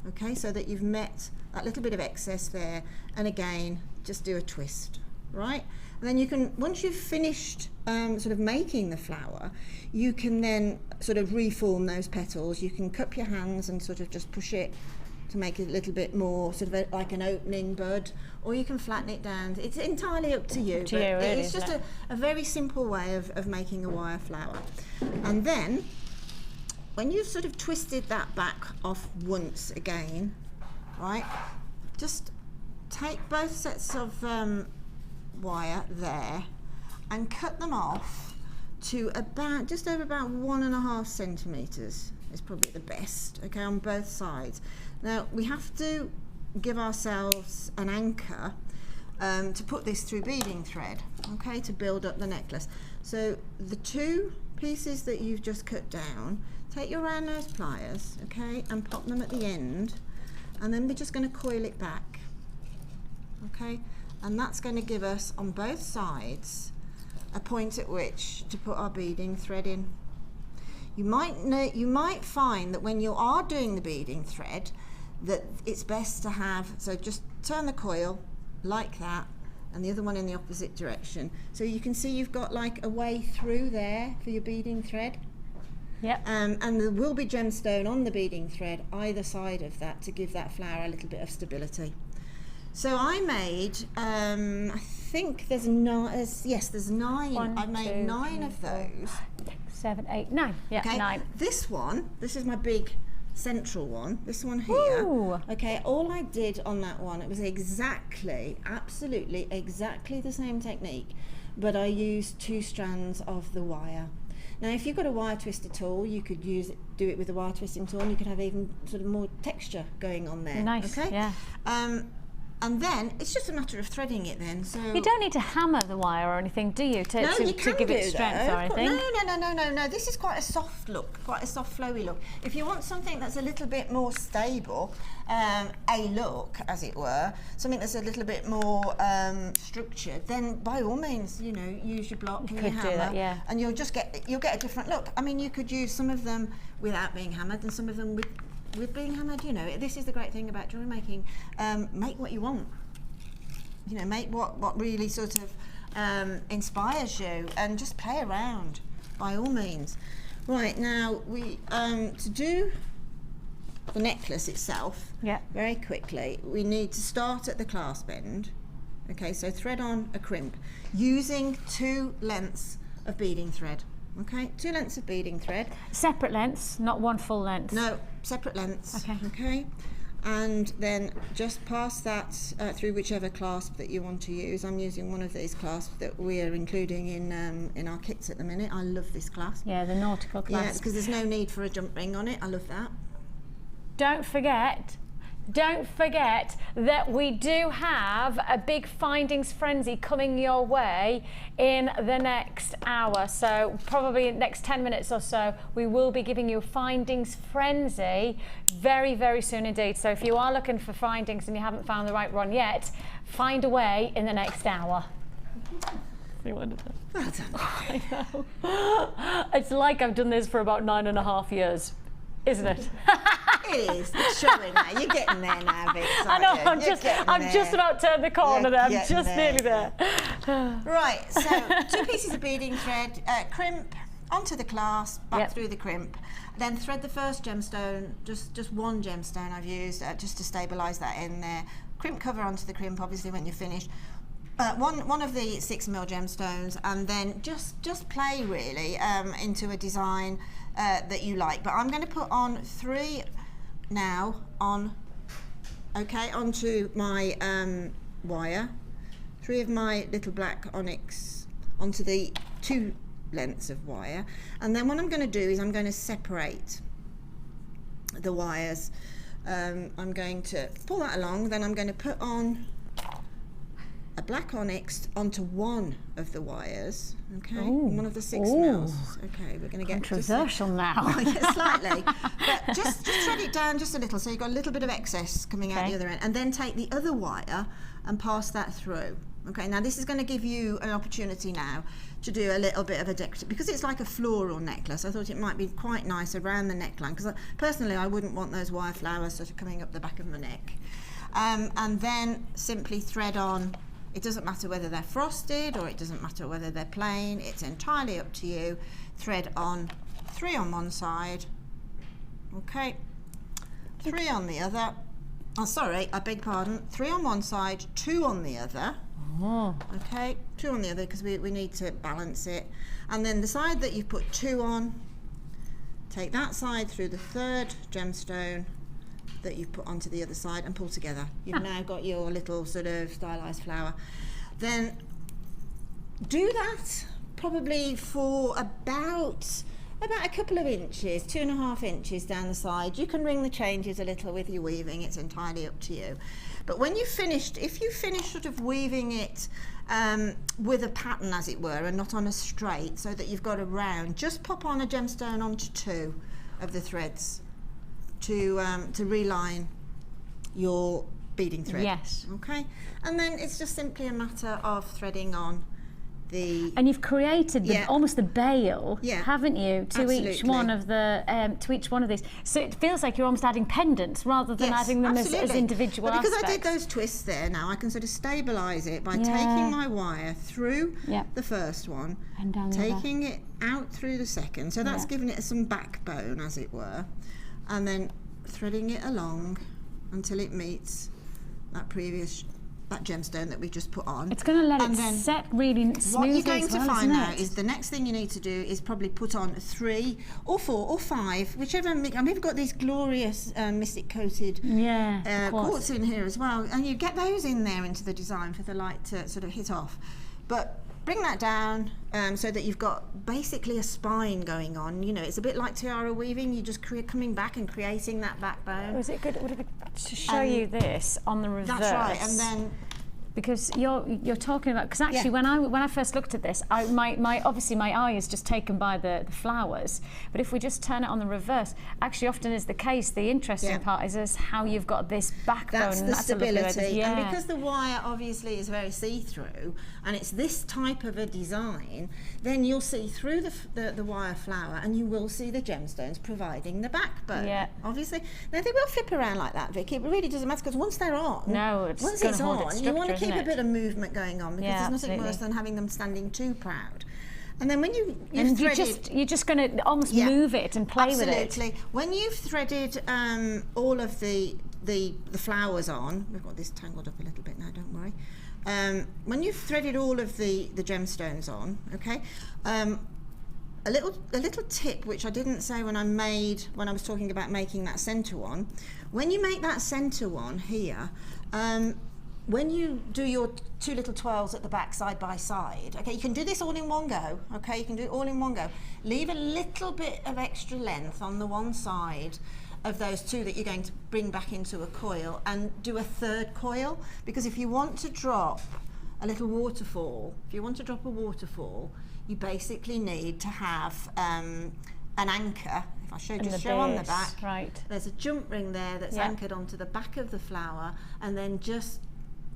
okay, so that you've met that little bit of excess there, and again, just do a twist. Right, and then you can, once you've finished sort of making the flower, you can then sort of reform those petals. You can cup your hands and sort of just push it to make it a little bit more sort of like an opening bud, or you can flatten it down. It's entirely up to you. It's just a very simple way of making a wire flower. And then when you've sort of twisted that back off once again, right, just take both sets of wire there and cut them off to about just over about 1.5 centimeters is probably the best, okay, on both sides. Now we have to give ourselves an anchor to put this through beading thread, okay, to build up the necklace. So the 2 pieces that you've just cut down, take your round nose pliers, okay, and pop them at the end, and then we're just going to coil it back, okay. And that's going to give us on both sides a point at which to put our beading thread in. You might find that when you are doing the beading thread that it's best to have, so just turn the coil like that and the other one in the opposite direction, so you can see you've got like a way through there for your beading thread. Yep. And there will be gemstone on the beading thread either side of that to give that flower a little bit of stability. So I made, I think there's 9. There's 9. I made 9 of those. 7, 8, 9. Yeah, okay. 9. This is my big central one. This one here. Ooh. Okay. All I did on that one, it was absolutely exactly the same technique, but I used 2 strands of the wire. Now, if you've got a wire twister tool, you could do it with a wire twisting tool, and you could have even sort of more texture going on there. Nice. Okay. Yeah. And then it's just a matter of threading it then. So You don't need to hammer the wire or anything, do you, to give it strength or anything? No. This is quite a soft look, quite a soft, flowy look. If you want something that's a little bit more stable, a look, as it were, something that's a little bit more structured, then by all means, you know, use your block and your hammer, do that, yeah. and you'll get a different look. I mean, you could use some of them without being hammered, and some of them with being hammered. You know, this is the great thing about jewellery making. Make what you want. You know, make what really sort of inspires you, and just play around by all means. Right, now we to do the necklace itself, very quickly, we need to start at the clasp end. Okay, so thread on a crimp using 2 lengths of beading thread. Okay, 2 lengths of beading thread. Separate lengths, not one full length. No, separate lengths. Okay. Okay, and then just pass that through whichever clasp that you want to use. I'm using one of these clasps that we are including in our kits at the minute. I love this clasp. Yeah, the nautical clasp. Yeah, because there's no need for a jump ring on it. I love that. Don't forget that we do have a big findings frenzy coming your way in the next hour. So probably in the next 10 minutes or so, we will be giving you a findings frenzy very, very soon indeed. So if you are looking for findings and you haven't found the right one yet, find a way in the next hour. Well done. I know. It's like I've done this for about 9.5 years, isn't it? It is. It's showing now. You're getting there now, Vic. I know. I'm just about to turn the corner. I'm just nearly there. Right. So 2 pieces of beading thread, crimp onto the clasp, back through the crimp, then thread the first gemstone. Just one gemstone I've used just to stabilise that in there. Crimp cover onto the crimp, obviously, when you're finished. One of the 6mm gemstones, and then just play really into a design that you like. But I'm going to put on 3 now onto my wire, 3 of my little black onyx onto the 2 lengths of wire, and then what I'm going to do is I'm going to separate the wires. I'm going to pull that along, then I'm going to put on a black onyx onto one of the wires, okay? Ooh. One of the 6mm. Okay, we're going to get controversial now. Yeah, slightly, but just thread it down just a little, so you've got a little bit of excess coming out the other end, and then take the other wire and pass that through. Okay, now this is going to give you an opportunity now to do a little bit of a decorative, because it's like a floral necklace. I thought it might be quite nice around the neckline, because personally I wouldn't want those wire flowers sort of coming up the back of my neck. And then simply thread on. It doesn't matter whether they're frosted or it doesn't matter whether they're plain, it's entirely up to you. Thread on 3 on one side, okay, 3 on the other. Oh, sorry, I beg pardon. 3 on one side, 2 on the other. Oh. Okay, 2 on the other, because we need to balance it. And then the side that you've put 2 on, take that side through the 3rd gemstone that you've put onto the other side and pull together. You've now got your little sort of stylized flower. Then do that probably for about a couple of inches, 2.5 inches down the side. You can ring the changes a little with your weaving, it's entirely up to you. But when you've finished, if you finish sort of weaving it with a pattern, as it were, and not on a straight, so that you've got a round, just pop on a gemstone onto 2 of the threads to reline your beading thread. Yes. Okay, and then it's just simply a matter of threading on the. And you've created almost the bail, haven't you, to each one of these. So it feels like you're almost adding pendants rather than adding them as individual because aspects. I did those twists there, now I can sort of stabilise it by taking my wire through the first one, and down the taking it out through the second. So that's given it some backbone, as it were, and then threading it along until it meets that gemstone that we just put on. It's going to let it set really smoothly. What you're going to find now is the next thing you need to do is probably put on 3 or 4 or 5, whichever. I mean, we've got these glorious mystic coated quartz in here as well, and you get those in there into the design for the light to sort of hit off. But bring that down so that you've got basically a spine going on. You know, it's a bit like tiara weaving. You just coming back and creating that backbone. Was it good? Would it be to show you this on the reverse? That's right, and then. Because you're talking about, because actually when I first looked at this, obviously my eye is just taken by the flowers, but if we just turn it on the reverse, actually often is the case, the interesting part is how you've got this backbone. That's the stability, yeah. and because the wire obviously is very see-through, and it's this type of a design, then you'll see through the wire flower, and you will see the gemstones providing the backbone. Yeah. Obviously, now they will flip around like that, Vicky. It really doesn't matter, because once they're on, once it's on, you want to keep a bit of movement going on, because there's nothing worse than having them standing too proud. And then when you're just going to almost move it and play with it. Absolutely. When you've threaded all of the flowers on, we've got this tangled up a little bit now, don't worry. When you've threaded all of the gemstones on, okay, a little tip which I didn't say when I was talking about making that centre one. When you make that centre one here, when you do your 2 little twirls at the back side by side, okay, you can do this all in one go, okay, you can do it all in one go. Leave a little bit of extra length on the one side of those 2 that you're going to bring back into a coil, and do a 3rd coil, because if you want to drop a little waterfall, you basically need to have an anchor. If I show on the back, right. There's a jump ring there that's anchored onto the back of the flower, and then just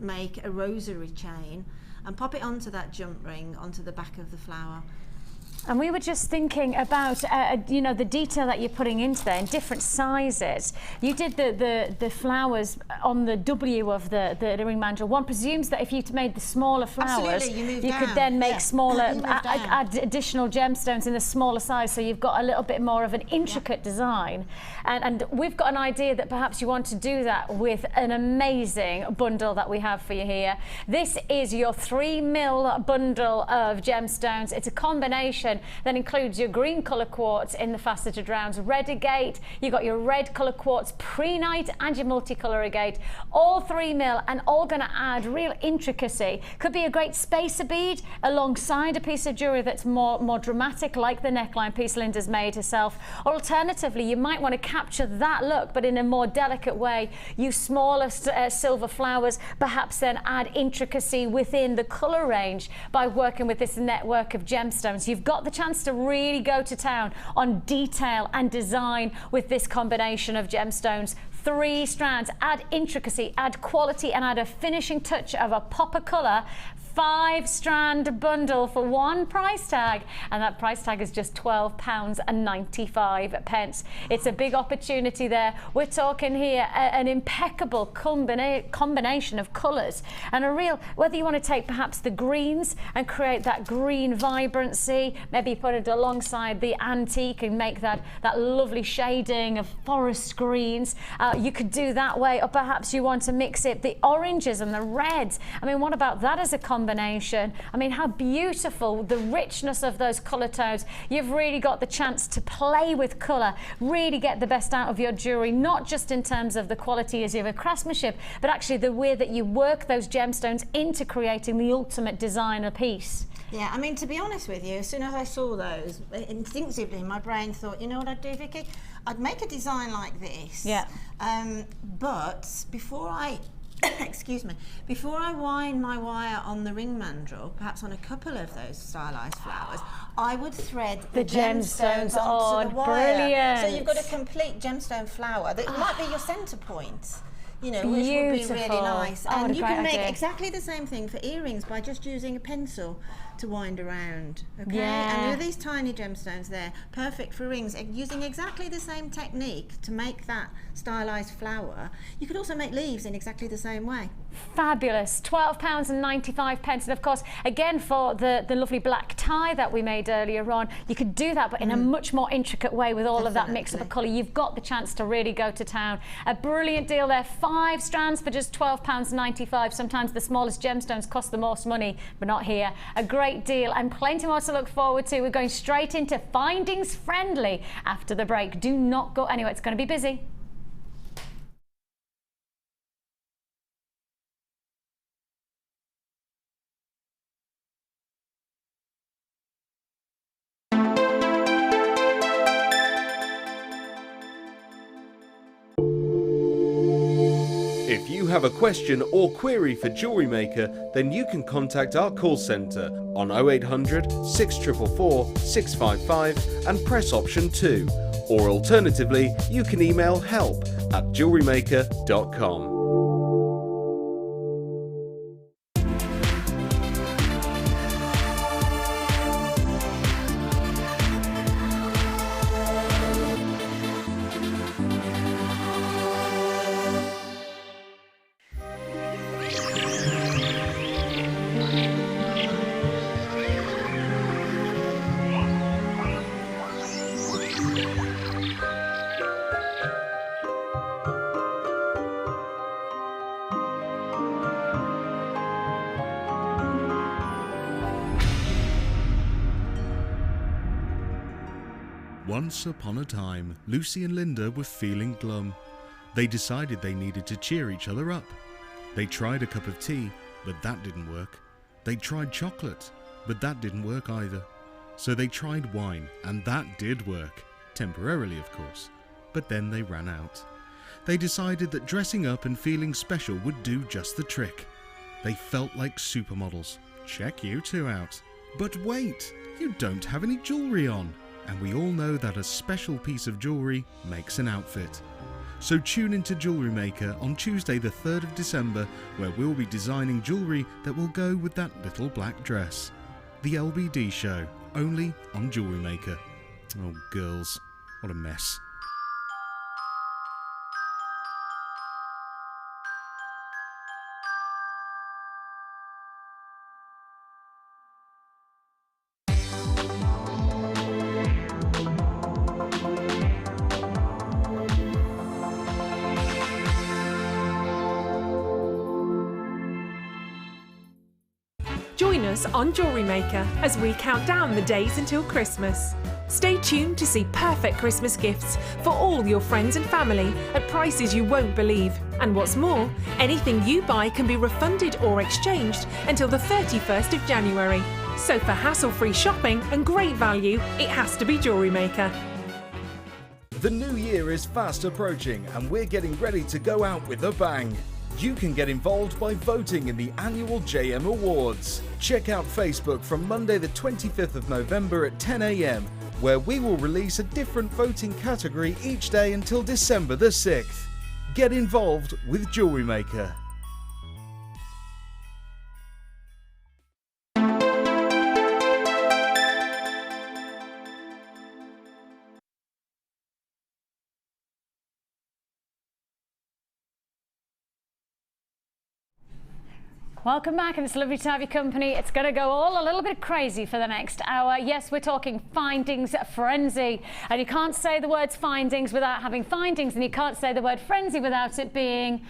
make a rosary chain and pop it onto that jump ring onto the back of the flower. And we were just thinking about, you know, the detail that you're putting into there in different sizes. You did the flowers on the W of the ring mandrel. One presumes that if you made the smaller flowers, you could then make smaller, add additional gemstones in the smaller size, so you've got a little bit more of an intricate design. And we've got an idea that perhaps you want to do that with an amazing bundle that we have for you here. This is your 3mm bundle of gemstones. It's a combination that includes your green colour quartz in the faceted rounds, red agate, you've got your red colour quartz pre-night, and your multicolour agate, all 3mm, and all going to add real intricacy. Could be a great spacer bead alongside a piece of jewellery that's more dramatic, like the neckline piece Linda's made herself. Or alternatively, you might want to capture that look, but in a more delicate way. Use smaller silver flowers, perhaps then add intricacy within the colour range by working with this network of gemstones. You've got the chance to really go to town on detail and design with this combination of gemstones. 3 strands, add intricacy, add quality, and add a finishing touch of a pop of colour. 5-strand bundle for one price tag, and that price tag is just £12.95. It's a big opportunity there. We're talking here an impeccable combination of colours, and a real, whether you want to take perhaps the greens and create that green vibrancy, maybe put it alongside the antique and make that lovely shading of forest greens, you could do that way. Or perhaps you want to mix it, the oranges and the reds. I mean, what about that as a combination? I mean, how beautiful, the richness of those colour tones. You've really got the chance to play with colour, really get the best out of your jewellery, not just in terms of the quality of your craftsmanship, but actually the way that you work those gemstones into creating the ultimate designer piece. Yeah, I mean, to be honest with you, as soon as I saw those, instinctively my brain thought, you know what I'd do, Vicky? I'd make a design like this. Yeah. But before I excuse me, before I wind my wire on the ring mandrel, perhaps on a couple of those stylized flowers, I would thread the gemstones onto the wire. Brilliant. So you've got a complete gemstone flower that might be your centre point. You know, which would be really nice. And you can make exactly the same thing for earrings by just using a pencil to wind around. Okay, and with these tiny gemstones there, perfect for rings, using exactly the same technique to make that stylized flower. You could also make leaves in exactly the same way. Fabulous. £12.95, and of course, again, for the lovely black tie that we made earlier on, you could do that, but in a much more intricate way with all of that mix of a colour. You've got the chance to really go to town. A brilliant deal there. 5 strands for just £12.95. Sometimes the smallest gemstones cost the most money, but not here. A great deal, and plenty more to look forward to. We're going straight into Findings Friendly after the break. Do not go anywhere. It's going to be busy. have a question or query for Jewellery Maker, then you can contact our call centre on 0800 644 655 and press option 2. Or alternatively, you can email help@jewellerymaker.com. Once upon a time, Lucy and Linda were feeling glum. They decided they needed to cheer each other up. They tried a cup of tea, but that didn't work. They tried chocolate, but that didn't work either. So they tried wine, and that did work. Temporarily, of course. But then they ran out. They decided that dressing up and feeling special would do just the trick. They felt like supermodels. Check you two out. But wait, you don't have any jewellery on. And we all know that a special piece of jewellery makes an outfit. So tune into Jewellery Maker on Tuesday the 3rd of December, where we'll be designing jewellery that will go with that little black dress. The LBD show, only on Jewellery Maker. Oh girls, what a mess. Join us on Jewellery Maker as we count down the days until Christmas. Stay tuned to see perfect Christmas gifts for all your friends and family at prices you won't believe. And what's more, anything you buy can be refunded or exchanged until the 31st of January. So for hassle-free shopping and great value, it has to be Jewellery Maker. The new year is fast approaching and we're getting ready to go out with a bang. You can get involved by voting in the annual JM Awards. Check out Facebook from Monday the 25th of November at 10 AM, where we will release a different voting category each day until December the 6th. Get involved with Jewellery Maker. Welcome back, and it's lovely to have your company. It's going to go all a little bit crazy for the next hour. Yes, we're talking findings frenzy, and you can't say the words findings without having findings, and you can't say the word frenzy without it being,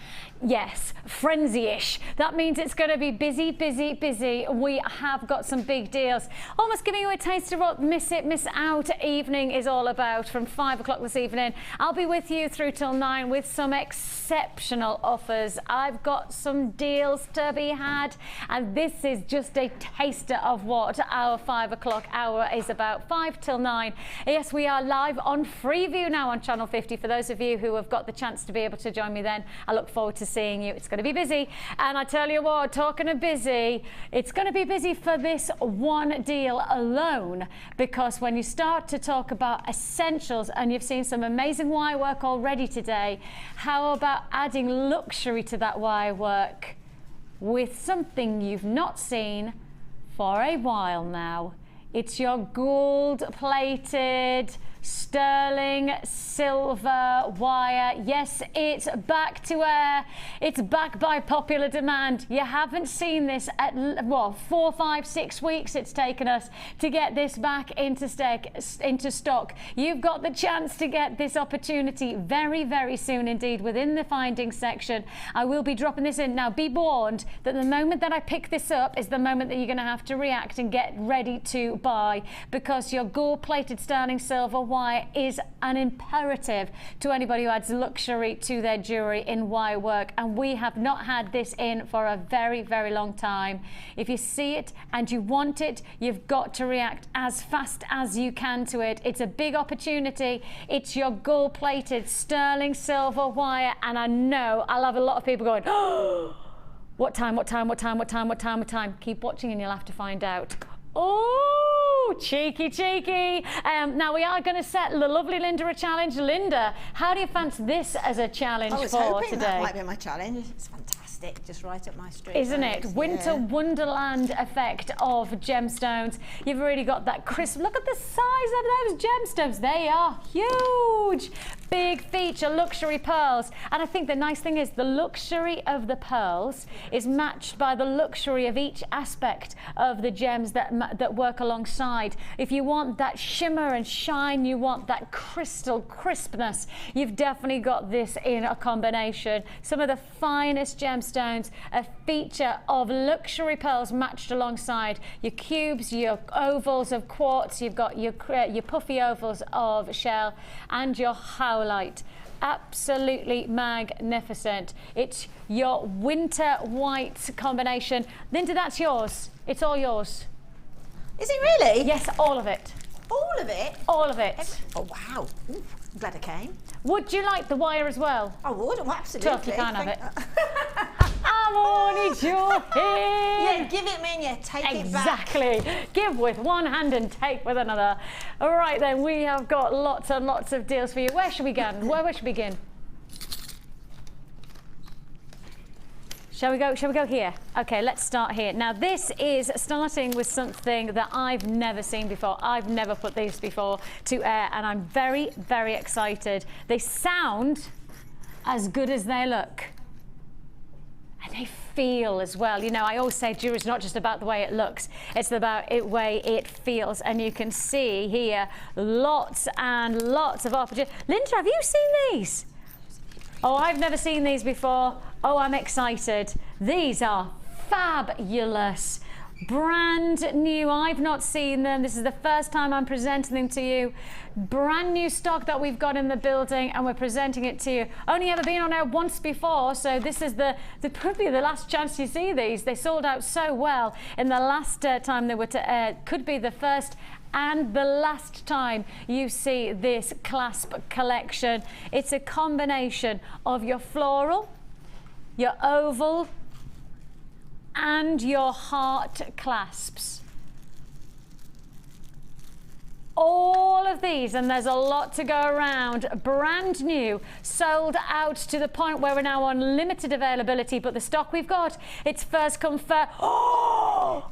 yes, frenzy-ish. That means it's going to be busy, busy, busy. We have got some big deals. Almost giving you a taste of what Miss It, Miss Out evening is all about from 5 o'clock this evening. I'll be with you through till 9 with some exceptional offers. I've got some deals to be had, and this is just a taster of what our 5 o'clock hour is about. 5 till 9. Yes, we are live on Freeview now on Channel 50. For those of you who have got the chance to be able to join me then, I look forward to seeing you. It's going to be busy, and I tell you what, talking of busy, it's going to be busy for this one deal alone, because when you start to talk about essentials, and you've seen some amazing wire work already today, how about adding luxury to that wire work with something you've not seen for a while now? It's your gold-plated sterling silver wire. Yes, it's back to air. It's back by popular demand. You haven't seen this at, well, 4, 5, 6 weeks it's taken us to get this back into stock. You've got the chance to get this opportunity very, very soon indeed within the findings section. I will be dropping this in. Now, be warned that the moment that I pick this up is the moment that you're going to have to react and get ready to buy, because your gold-plated sterling silver wire is an imperative to anybody who adds luxury to their jewellery in wire work, and we have not had this in for a very, very long time. If you see it and you want it, you've got to react as fast as you can to it. It's a big opportunity. It's your gold-plated sterling silver wire, and I know I'll have a lot of people going, oh, what time? Keep watching and you'll have to find out. Oh, cheeky. Now we are going to set the lovely Linda a challenge. Linda, how do you fancy this as a challenge for today? I was hoping that might be my challenge. It's fantastic, just right up my street. Isn't it? Winter wonderland effect of gemstones. You've already got that crisp. Look at the size of those gemstones. They are huge. Big feature luxury pearls. And I think the nice thing is the luxury of the pearls is matched by the luxury of each aspect of the gems that work alongside. If you want that shimmer and shine, you want that crystal crispness, you've definitely got this in a combination. Some of the finest gemstones, a feature of luxury pearls matched alongside your cubes, your ovals of quartz, you've got your puffy ovals of shell, and your howlite. Absolutely magnificent. It's your winter white combination. Linda, that's yours. It's all yours. Is it really? Yes, all of it. All of it? All of it. Oh, wow. Ooh, I'm glad I came. Would you like the wire as well? I would, absolutely. Totally can't have it. I'm on your head. Yeah, give it me and you take it back. Exactly. Give with one hand and take with another. All right then, we have got lots and lots of deals for you. Where should we begin? Where should we begin? Shall we go here? Okay, let's start here. Now this is starting with something that I've never seen before. I've never put these before to air, and I'm very, very excited. They sound as good as they look. And they feel as well. You know, I always say jewelry is not just about the way it looks, it's about the way it feels. And you can see here lots and lots of opportunities. Linda, have you seen these? Oh, I've never seen these before. Oh, I'm excited. These are fabulous. Brand new. I've not seen them. This is the first time I'm presenting them to you. Brand new stock that we've got in the building, and we're presenting it to you. Only ever been on air once before, so this is probably the last chance you see these. They sold out so well in the last time they were to air. Could be the first and the last time you see this clasp collection. It's a combination of your floral, your oval, and your heart clasps. All of these, and there's a lot to go around, brand new, sold out to the point where we're now on limited availability, but the stock we've got, it's first come first. Oh,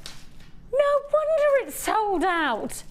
no wonder it's sold out.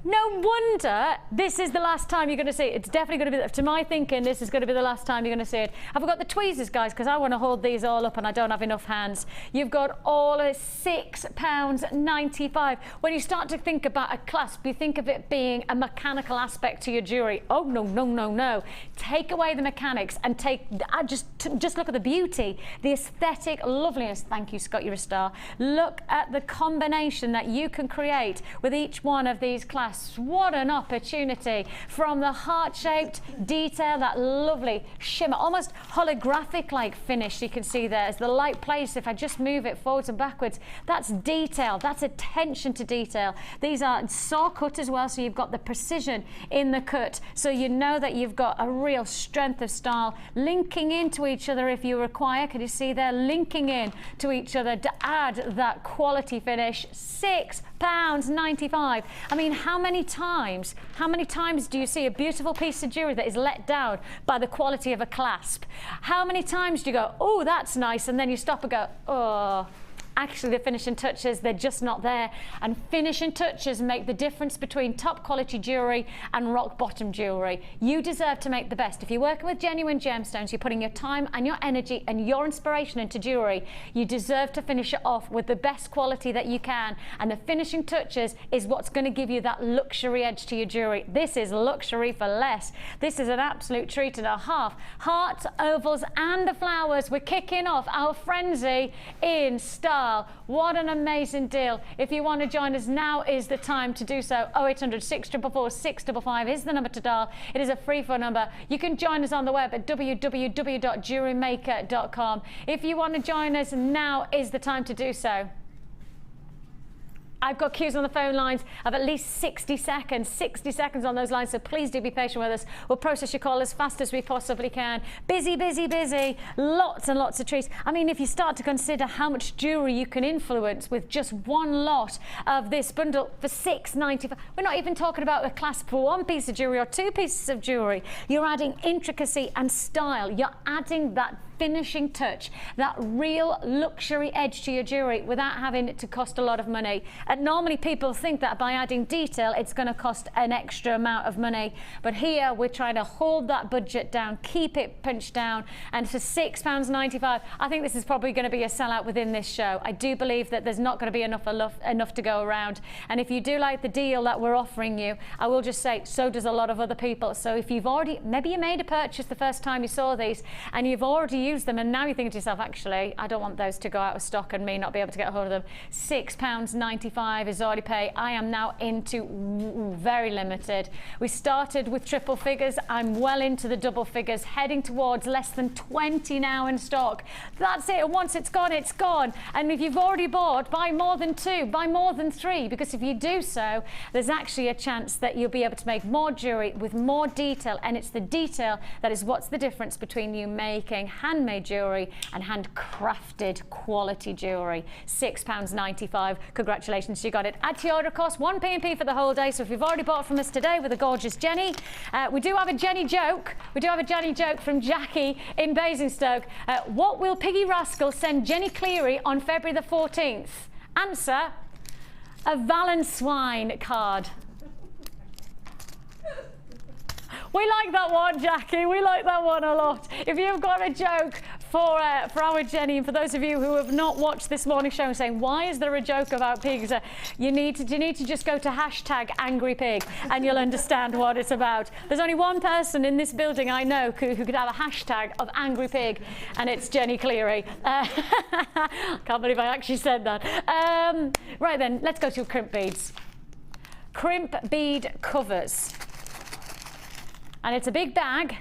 No wonder this is the last time you're going to see it. It's definitely going to be, to my thinking, this is going to be the last time you're going to see it. Have I got the tweezers, guys? Because I want to hold these all up and I don't have enough hands. You've got all of £6.95. When you start to think about a clasp, you think of it being a mechanical aspect to your jewellery. Oh, no. Take away the mechanics and just look at the beauty, the aesthetic loveliness. Thank you, Scott, you're a star. Look at the combination that you can create with each one of these clasps. What an opportunity. From the heart-shaped detail, that lovely shimmer, almost holographic like finish you can see there as the light plays. If I just move it forwards and backwards, that's detail, that's attention to detail. These are saw cut as well, so you've got the precision in the cut, so you know that you've got a real strength of style, linking into each other if you require. Can you see there, linking in to each other to add that quality finish. £6.95. I mean, how many times do you see a beautiful piece of jewellery that is let down by the quality of a clasp? How many times do you go, oh, that's nice, and then you stop and go, oh, actually the finishing touches, they're just not there. And finishing touches make the difference between top quality jewellery and rock bottom jewellery. You deserve to make the best. If you're working with genuine gemstones, you're putting your time and your energy and your inspiration into jewellery, you deserve to finish it off with the best quality that you can. And the finishing touches is what's going to give you that luxury edge to your jewellery. This is luxury for less. This is an absolute treat and a half. Hearts, ovals and the flowers. We're kicking off our frenzy in style. dial. What an amazing deal. If you want to join us, now is the time to do so. 0800 644 655 is the number to dial. It is a free phone number. You can join us on the web at www.JewelleryMaker.com. If you want to join us, now is the time to do so. I've got queues on the phone lines of at least 60 seconds on those lines, so please do be patient with us. We'll process your call as fast as we possibly can. Busy, busy, busy. Lots and lots of treats. I mean, if you start to consider how much jewellery you can influence with just one lot of this bundle for $6.95. We're not even talking about a clasp for one piece of jewellery or two pieces of jewellery. You're adding intricacy and style. You're adding that finishing touch, that real luxury edge to your jewellery without having it to cost a lot of money. And normally people think that by adding detail it's going to cost an extra amount of money, but here we're trying to hold that budget down, keep it pinched down, and for £6.95 I think this is probably going to be a sellout within this show. I do believe that there's not going to be enough to go around, and if you do like the deal that we're offering you, I will just say so does a lot of other people. So if you've already, maybe you made a purchase the first time you saw these and you've already used them and now you're thinking to yourself, actually I don't want those to go out of stock and me not be able to get a hold of them, £6.95 is already paid. I am now into very limited. We started with triple figures, I'm well into the double figures, heading towards less than 20 now in stock. That's it, and once it's gone, it's gone. And if you've already bought, buy more than 2, buy more than 3, because if you do so, there's actually a chance that you'll be able to make more jewellery with more detail, and it's the detail that is what's the difference between you making handmade jewellery and handcrafted quality jewellery. £6.95. Congratulations, you got it. Add to your order cost, 1 P&P for the whole day. So if you've already bought from us today with a gorgeous Jenny, we do have a Jenny joke. We do have a Jenny joke from Jackie in Basingstoke. What will Piggy Rascal send Jenny Cleary on February the 14th? Answer, a Valenswine card. We like that one, Jackie. We like that one a lot. If you've got a joke for our Jenny, and for those of you who have not watched this morning show and saying, why is there a joke about pigs? You need to just go to #AngryPig and you'll understand what it's about. There's only one person in this building I know who could have a hashtag of Angry Pig, and it's Jenny Cleary. Can't believe I actually said that. Right then, let's go to crimp beads. Crimp bead covers. And it's a big bag,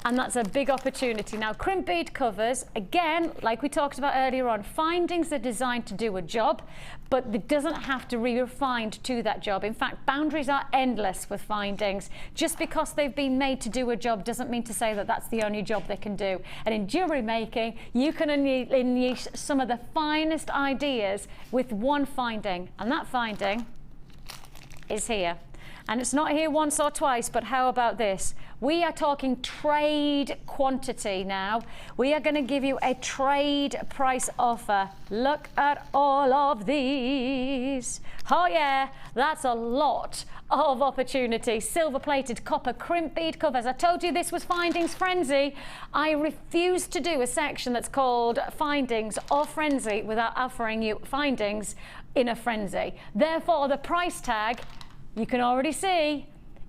and that's a big opportunity. Now, crimp bead covers, again, like we talked about earlier on, findings are designed to do a job, but it doesn't have to be refined to that job. In fact, boundaries are endless with findings. Just because they've been made to do a job doesn't mean to say that that's the only job they can do. And in jewellery making, you can unleash some of the finest ideas with one finding, and that finding is here. And it's not here once or twice, but how about this? We are talking trade quantity now. We are going to give you a trade price offer. Look at all of these. Oh yeah, that's a lot of opportunity. Silver plated copper crimp bead covers. I told you this was Findings Frenzy. I refuse to do a section that's called Findings or Frenzy without offering you findings in a frenzy. Therefore, the price tag, you can already see,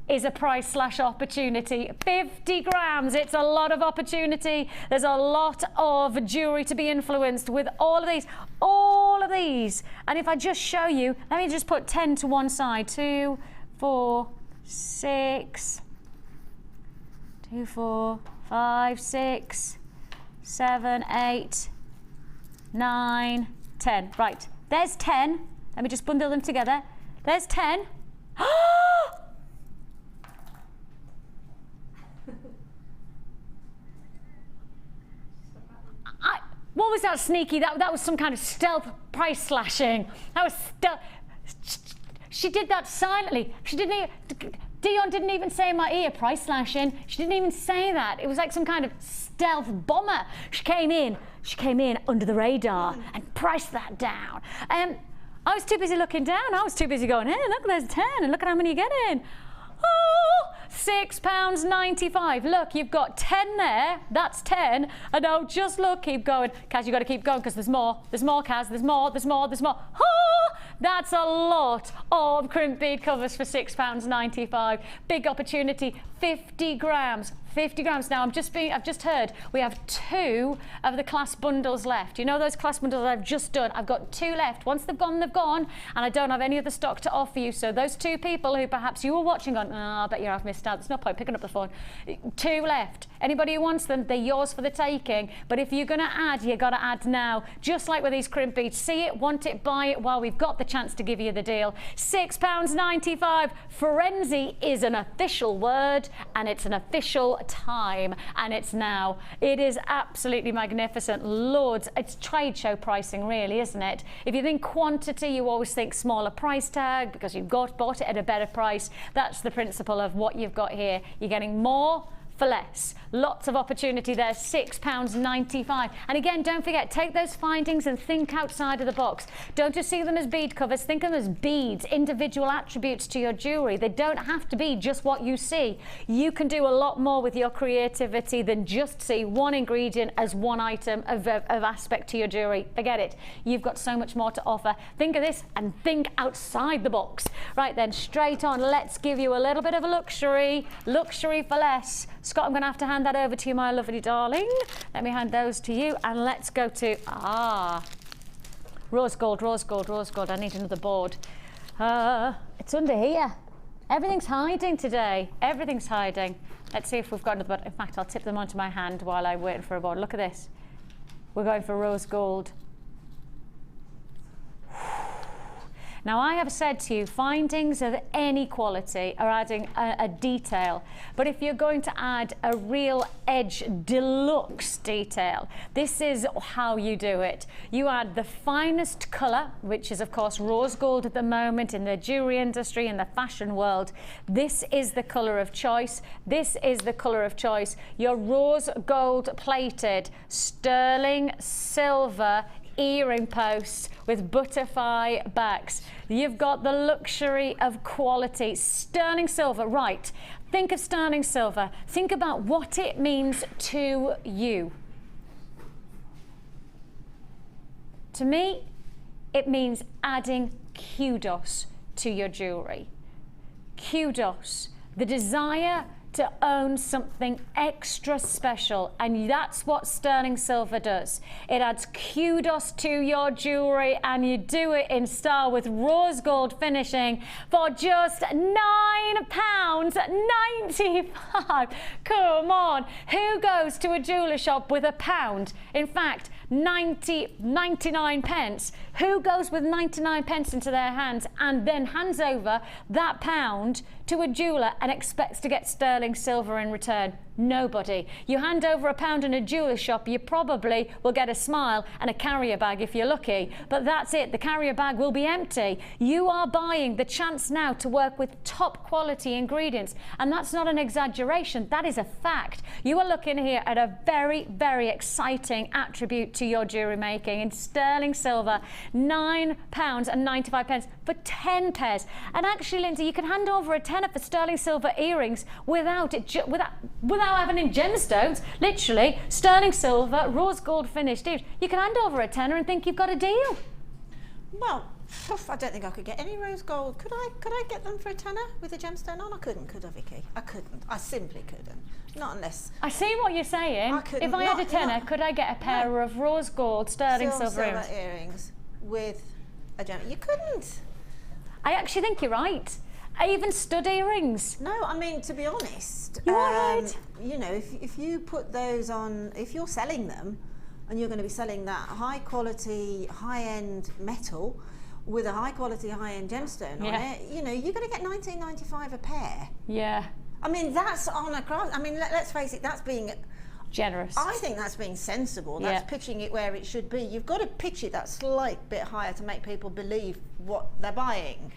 is a price / opportunity. 50 grams, it's a lot of opportunity. There's a lot of jewellery to be influenced with all of these. And if I just show you, let me just put 10 to one side. 2, 4, 6, 2, 4, 5, 6, 7, 8, 9, 10. Right, there's 10. Let me just bundle them together. There's 10. What was that sneaky? That was some kind of stealth price slashing. That was stealth. She did that silently. She didn't even, Dion didn't even say in my ear, price slashing. She didn't even say that. It was like some kind of stealth bomber. She came in under the radar and priced that down. I was too busy looking down. I was too busy going, hey, look, there's 10, and look at how many you're getting. Oh, £6.95. Look, you've got 10 there. That's 10. And now just look, keep going. Kaz, you've got to keep going because there's more. There's more, Kaz. There's more, there's more, there's more. Oh, That's a lot of crimp bead covers for £6.95. Big opportunity, 50 grams. 50 grams. Now, I've just heard we have 2 of the class bundles left. You know those class bundles I've just done? I've got 2 left. Once they've gone, and I don't have any other stock to offer you. So those 2 people who perhaps you were watching on, I bet I've missed out. There's no point picking up the phone. 2 left. Anybody who wants them, they're yours for the taking. But if you're going to add, you got to add now. Just like with these crimp beads. See it, want it, buy it while we've got the chance to give you the deal. £6.95. Frenzy is an official word, and it's an official time, and it's now. It is absolutely magnificent. Lords, it's trade show pricing really, isn't it? If you think quantity, you always think smaller price tag because you've bought it at a better price. That's the principle of what you've got here. You're getting more for less. Lots of opportunity there, £6.95. And again, don't forget, take those findings and think outside of the box. Don't just see them as bead covers, think of them as beads, individual attributes to your jewellery. They don't have to be just what you see. You can do a lot more with your creativity than just see one ingredient as one item of aspect to your jewellery. Forget it. You've got so much more to offer. Think of this and think outside the box. Right then, straight on, let's give you a little bit of a luxury for less. Scott, I'm going to have to hand that over to you, my lovely darling. Let me hand those to you, and let's go to, rose gold, rose gold, rose gold. I need another board. It's under here. Everything's hiding today. Everything's hiding. Let's see if we've got another board. In fact, I'll tip them onto my hand while I'm waiting for a board. Look at this. We're going for rose gold. Now, I have said to you, findings of any quality are adding a detail. But if you're going to add a real edge deluxe detail, this is how you do it. You add the finest colour, which is, of course, rose gold at the moment in the jewellery industry, in the fashion world. This is the colour of choice. This is the colour of choice. Your rose gold plated sterling silver earring posts with butterfly backs. You've got the luxury of quality. Sterling silver, right. Think of sterling silver. Think about what it means to you. To me, it means adding kudos to your jewellery. Kudos. The desire to own something extra special, and that's what sterling silver does. It adds kudos to your jewellery, and you do it in style with rose gold finishing for just £9.95. Come on, who goes to a jeweller shop with £1? In fact, 99 pence. Who goes with 99 pence into their hands and then hands over that £1 to a jeweller and expects to get sterling silver in return? Nobody. You hand over £1 in a jeweller shop, you probably will get a smile and a carrier bag if you're lucky, but that's it. The carrier bag will be empty. You are buying the chance now to work with top quality ingredients, and that's not an exaggeration, that is a fact. You are looking here at a very, very exciting attribute to your jewellery making in sterling silver, £9.95 for 10 pairs. And actually, Lindsay, you can hand over a tenner for sterling silver earrings without having in gemstones, literally sterling silver, rose gold finished earrings. You can hand over a tenner and think you've got a deal. Well, I don't think I could get any rose gold. Could I get them for a tenner with a gemstone on? I couldn't, could I, Vicky? I couldn't. I simply couldn't. Not unless... I see what you're saying. If I had a tenner, could I get a pair of rose gold sterling silver earrings with a gem? You couldn't. I actually think you're right. Even stud earrings. No, I mean, to be honest, you are right. You know, if you put those on, if you're selling them and you're going to be selling that high quality, high end metal with a high quality, high end gemstone on it, you know, you're going to get $19.95 a pair. Yeah. I mean, that's on a craft. I mean, let's face it, that's being generous. I think that's being sensible. That's pitching it where it should be. You've got to pitch it that slight bit higher to make people believe what they're buying.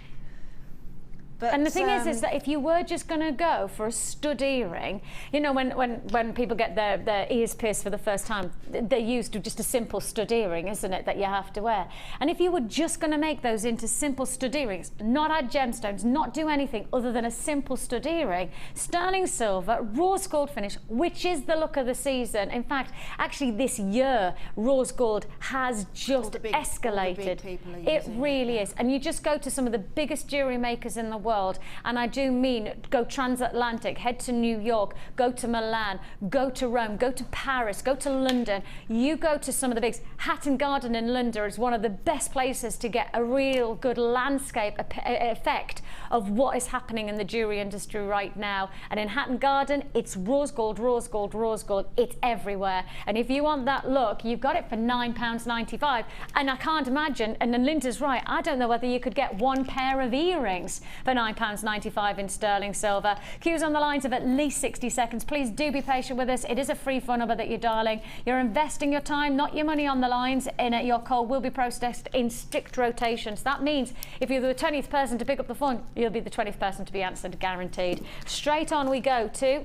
But, and the thing is that if you were just going to go for a stud earring, you know, when people get their ears pierced for the first time, they're used to just a simple stud earring, isn't it, that you have to wear? And if you were just going to make those into simple stud earrings, not add gemstones, not do anything other than a simple stud earring, sterling silver, rose gold finish, which is the look of the season. In fact, actually this year, rose gold has just escalated. It really is. And you just go to some of the biggest jewellery makers in the world, and I do mean go transatlantic, head to New York, go to Milan, go to Rome, go to Paris, go to London. You go to some of the bigs. Hatton Garden in London is one of the best places to get a real good landscape effect of what is happening in the jewellery industry right now. And in Hatton Garden, it's rose gold, rose gold, rose gold. It's everywhere. And if you want that look, you've got it for £9.95. And I can't imagine, and then Linda's right, I don't know whether you could get one pair of earrings for £9.95 in sterling silver. Queues on the lines of at least 60 seconds. Please do be patient with us. It is a free phone number that you're dialing. You're investing your time, not your money, on the lines. And your call will be processed in strict rotations. That means if you're the 20th person to pick up the phone, you'll be the 20th person to be answered, guaranteed. Straight on we go to...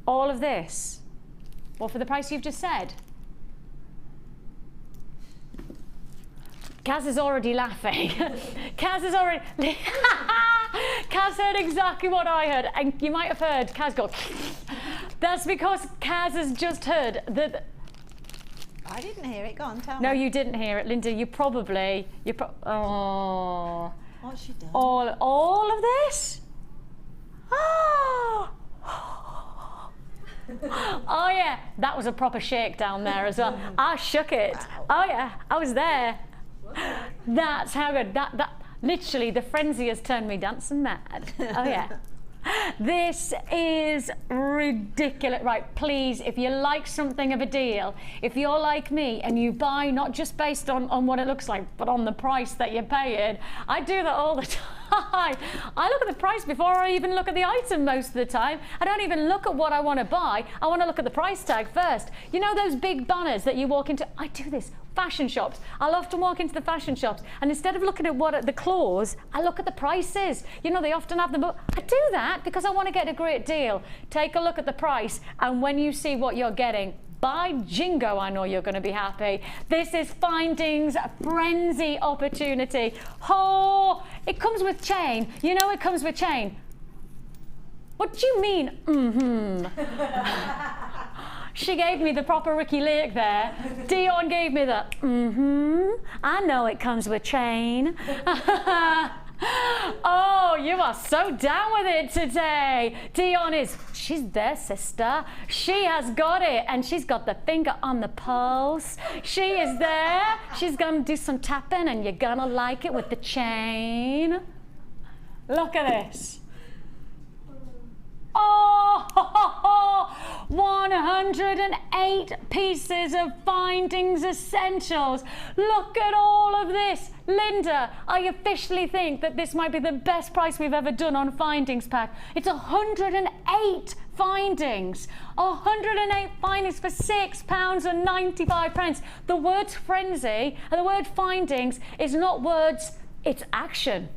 all of this. Well, for the price you've just said. Kaz is already laughing. Kaz is already... Kaz heard exactly what I heard, and you might have heard Kaz go... That's because Kaz has just heard that... I didn't hear it. Go on, tell me. No, you didn't hear it, Linda. You probably... oh. What's she done? All of this? Oh. Oh yeah, that was a proper shake down there as well. I shook it. Wow. Oh yeah, I was there. That's how good. That literally, the frenzy has turned me dancing mad. Oh yeah. This is ridiculous. Right, please, if you like something of a deal, if you're like me and you buy not just based on what it looks like, but on the price that you're paying, I do that all the time. I look at the price before I even look at the item most of the time. I don't even look at what I want to buy. I want to look at the price tag first. You know those big banners that you walk into? I do this. Fashion shops. I'll often walk into the fashion shops, and instead of looking at what the clause, I look at the prices. You know, they often have the... I do that because I want to get a great deal. Take a look at the price, and when you see what you're getting, by jingo, I know you're going to be happy. This is Findings Frenzy Opportunity. Oh, it comes with chain. You know it comes with chain. What do you mean, She gave me the proper Ricky Lake there. Dion gave me the I know it comes with chain. Oh, you are so down with it today. Dion is, she's there, sister. She has got it, and she's got the finger on the pulse. She is there. She's gonna do some tapping, and you're gonna like it with the chain. Look at this. Oh, 108 pieces of Findings Essentials. Look at all of this. Linda, I officially think that this might be the best price we've ever done on Findings pack. It's 108 findings. 108 findings for £6.95. The word frenzy and the word findings is not words, it's action.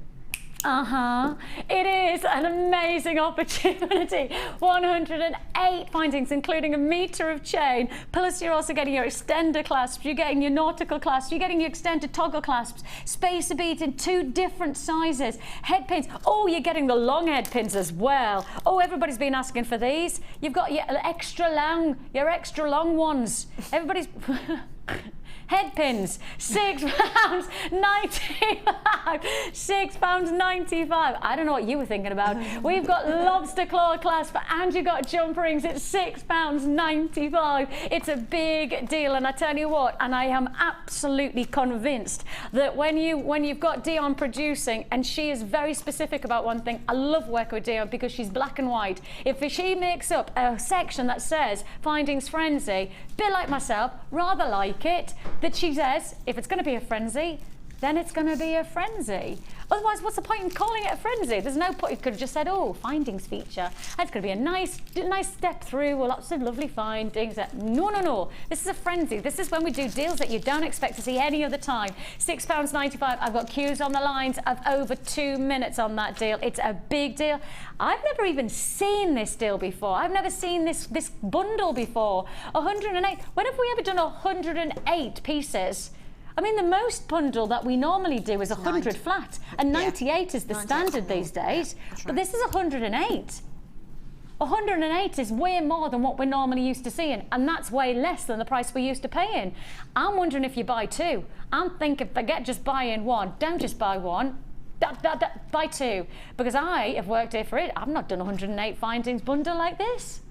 It is an amazing opportunity. 108 findings, including a metre of chain, plus you're also getting your extender clasps, you're getting your nautical clasps, you're getting your extended toggle clasps, spacer beads in 2 different sizes, head pins. Oh, you're getting the long head pins as well. Oh, everybody's been asking for these. You've got your extra long ones. Everybody's... Head pins, £6.95. £6.95. I don't know what you were thinking about. We've got lobster claw clasp and you've got jump rings. It's £6.95. It's a big deal, and I tell you what, and I am absolutely convinced that when you've got Dion producing, and she is very specific about one thing. I love working with Dion because she's black and white. If she makes up a section that says Findings Frenzy, bit like myself, rather like it, that she says, if it's going to be a frenzy, then it's going to be a frenzy. Otherwise, what's the point in calling it a frenzy? There's no point. You could have just said, oh, findings feature. That's going to be a nice step through with lots of lovely findings. No, no, no. This is a frenzy. This is when we do deals that you don't expect to see any other time. £6.95. I've got queues on the lines of over 2 minutes on that deal. It's a big deal. I've never even seen this deal before. I've never seen this bundle before. 108. When have we ever done 108 pieces? I mean, the most bundle that we normally do is 100 flat, and 98 is the standard these days. Yeah, but this is 108. 108 is way more than what we're normally used to seeing, and that's way less than the price we're used to paying. I'm wondering if you buy two. I'm thinking, forget just buying one. Don't just buy one. Buy two. Because I have worked here for it. I've not done 108 findings bundle like this.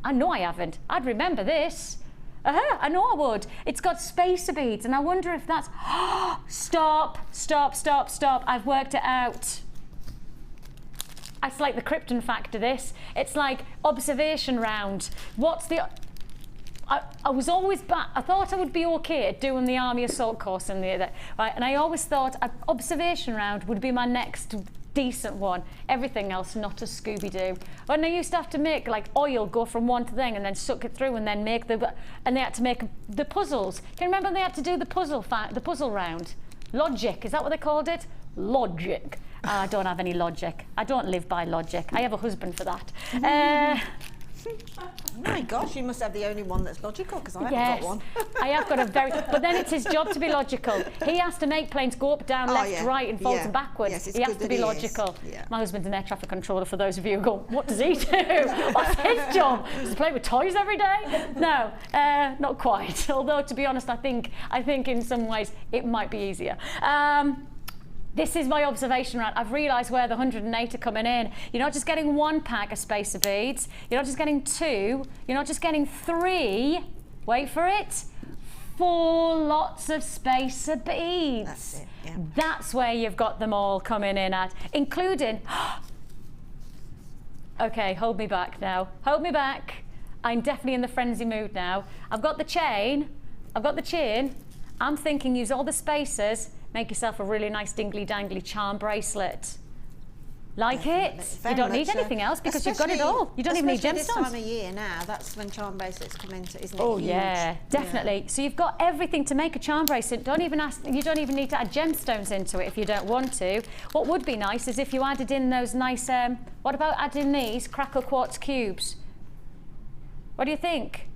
I know I haven't. I'd remember this. I know I would. It's got spacer beads, and I wonder if that's... Stop. I've worked it out. It's like the Krypton factor, this. It's like observation round. What's the... I was always I thought I would be okay at doing the Army Assault course in the right, and I always thought observation round would be my next decent one. Everything else not a Scooby-Doo. When I used to have to make like oil go from one thing and then suck it through and then make they had to make the puzzles. Can you remember they had to do the puzzle round? Logic, is that what they called it? Logic. I don't have any logic. I don't live by logic. I have a husband for that. My gosh, you must have the only one that's logical, because I haven't got one. I have got a very... But then it's his job to be logical. He has to make planes go up, down, left, right, and forwards and backwards. Yes, he has to be logical. Yeah. My husband's an air traffic controller, for those of you who go, what does he do? What's his job? Does he play with toys every day? No, not quite. Although, to be honest, I think in some ways it might be easier. This is my observation round. I've realised where the 108 are coming in. You're not just getting one pack of spacer beads. You're not just getting two. You're not just getting three. Wait for it. 4 lots of spacer beads. That's it, yeah. That's where you've got them all coming in at, including... Okay, hold me back now. Hold me back. I'm definitely in the frenzy mood now. I've got the chain. I've got the chain. I'm thinking use all the spacers. Make yourself a really nice dingly dangly charm bracelet. Like Definitely. it. Very You don't need much so. anything else because you've got it all. You don't even need Especially this time gemstones. of year now, that's when charm bracelets come into, isn't it? Oh Huge. yeah, definitely. So you've got everything to make a charm bracelet. You don't even need to add gemstones into it if you don't want to. What would be nice is if you added in those nice, what about adding these crackle quartz cubes? What do you think?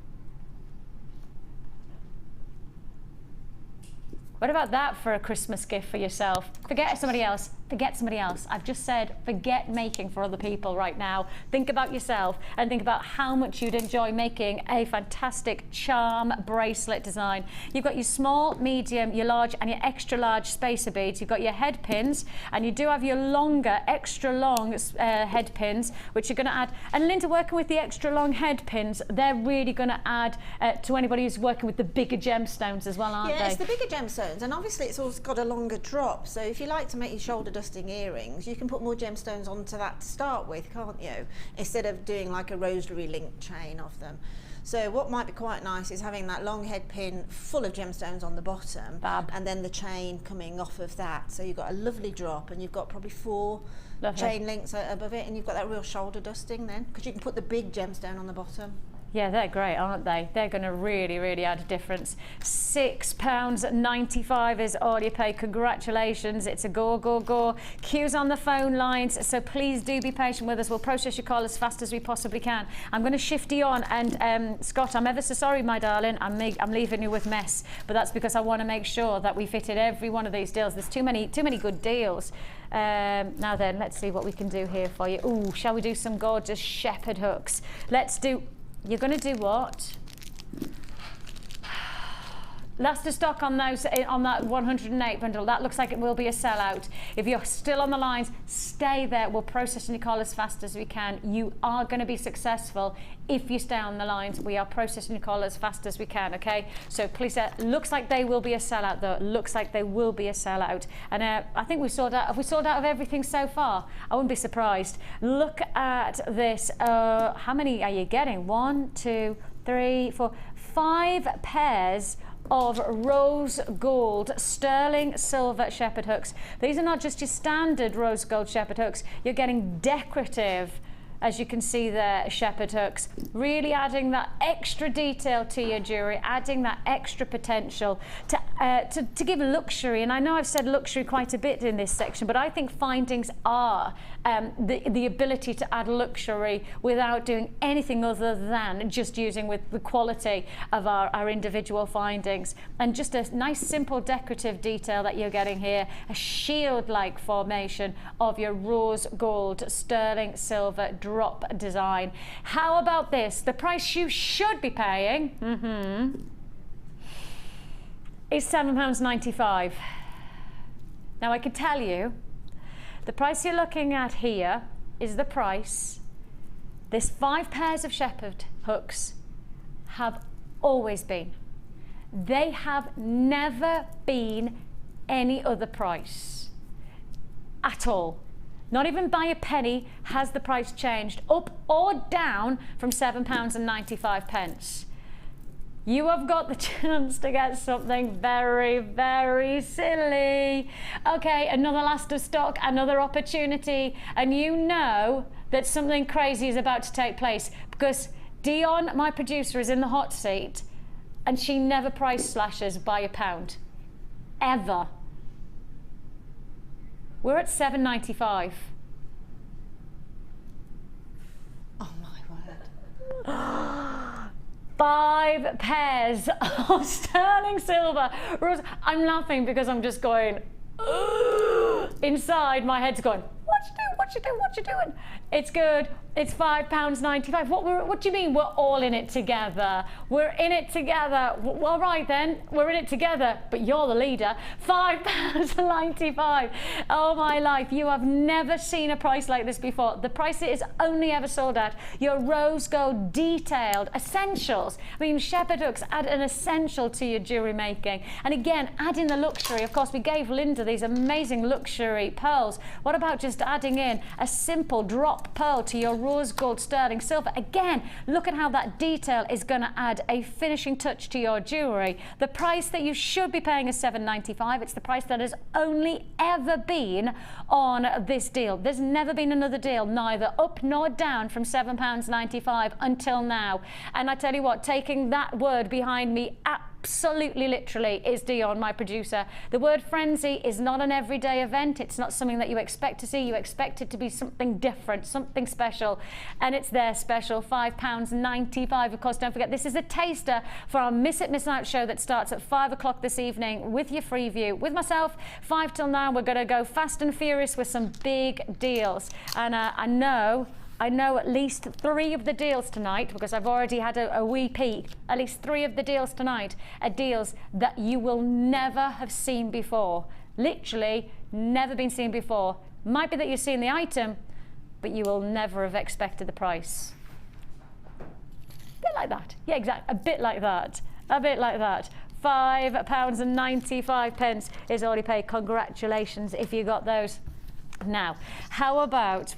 What about that for a Christmas gift for yourself? Forget somebody else. Forget somebody else. I've just said forget making for other people right now. Think about yourself and think about how much you'd enjoy making a fantastic charm bracelet design. You've got your small, medium, your large and your extra large spacer beads. You've got your head pins and you do have your longer, extra long head pins, which you're going to add. And Linda, working with the extra long head pins, they're really going to add to anybody who's working with the bigger gemstones as well, aren't they? Yeah, it's the bigger gemstones, and obviously it's also got a longer drop. So if you like to make your shoulder dusting earrings, you can put more gemstones onto that to start with, can't you? Instead of doing like a rosary link chain of them. So what might be quite nice is having that long head pin full of gemstones on the bottom, and then the chain coming off of that. So you've got a lovely drop, and you've got probably 4 chain links above it, and you've got that real shoulder dusting then, because you can put the big gemstone on the bottom. Yeah, they're great, aren't they? They're going to really, really add a difference. £6.95 is all you pay. Congratulations. It's a go, go, go. Queues on the phone lines, so please do be patient with us. We'll process your call as fast as we possibly can. I'm going to shift you on, and Scott, I'm ever so sorry, my darling. I'm leaving you with mess, but that's because I want to make sure that we fitted every one of these deals. There's too many good deals. Now then, let's see what we can do here for you. Ooh, shall we do some gorgeous shepherd hooks? Let's do... You're going to do what? Last of stock on those, on that 108 bundle. That looks like it will be a sellout. If you're still on the lines, stay there. We'll process your call as fast as we can. You are going to be successful if you stay on the lines. We are processing your call as fast as we can, okay? So please, looks like they will be a sellout though. Looks like they will be a sellout. And I think we've sold out. Have we sold out of everything so far? I wouldn't be surprised. Look at this. How many are you getting? 1, 2, 3, 4, 5 pairs of rose gold sterling silver shepherd hooks. These are not just your standard rose gold shepherd hooks, you're getting decorative, as you can see there, shepherd hooks, really adding that extra detail to your jewellery, adding that extra potential to give luxury. And I know I've said luxury quite a bit in this section, but I think findings are the ability to add luxury without doing anything other than just using with the quality of our individual findings. And just a nice simple decorative detail that you're getting here, a shield-like formation of your rose gold sterling silver drop design. How about this? The price you should be paying is £7.95. Now I can tell you, the price you're looking at here is the price this 5 pairs of shepherd hooks have always been. They have never been any other price at all. Not even by a penny has the price changed up or down from £7.95. You have got the chance to get something very, very silly. Okay, another last of stock, another opportunity, and you know that something crazy is about to take place because Dion, my producer, is in the hot seat and she never price slashes by a pound. Ever. We're at £7.95. Oh my word. 5 pairs of sterling silver rose. I'm laughing because I'm just going, inside my head's going, what you doing, what you doing, what you doing? It's good. It's £5.95. What do you mean we're all in it together? We're in it together. Well, right then, we're in it together, but you're the leader. £5.95. Oh my life, you have never seen a price like this before. The price it is only ever sold at your rose gold detailed essentials. I mean, shepherd hooks add an essential to your jewellery making. And again, add in the luxury. Of course, we gave Linda these amazing luxury pearls. What about just adding in a simple drop pearl to your rose gold sterling silver? Again, look at how that detail is going to add a finishing touch to your jewellery. The price that you should be paying is £7.95. It's the price that has only ever been on this deal. There's never been another deal, neither up nor down, from £7.95 until now. And I tell you what, taking that word behind me, absolutely literally, is Dion, my producer. The word frenzy is not an everyday event. It's not something that you expect to see. You expect it to be something different, something special, and it's their special £5.95. Of course, don't forget, this is a taster for our Miss It Miss Out show that starts at 5 o'clock this evening with your free view. With myself, 5 till 9, we're going to go fast and furious with some big deals. And I know at least 3 of the deals tonight, because I've already had a wee peek. At least 3 of the deals tonight are deals that you will never have seen before. Literally never been seen before. Might be that you've seen the item, but you will never have expected the price. A bit like that. Yeah, exactly. A bit like that. A bit like that. £5.95 is all you pay. Congratulations if you got those. Now, how about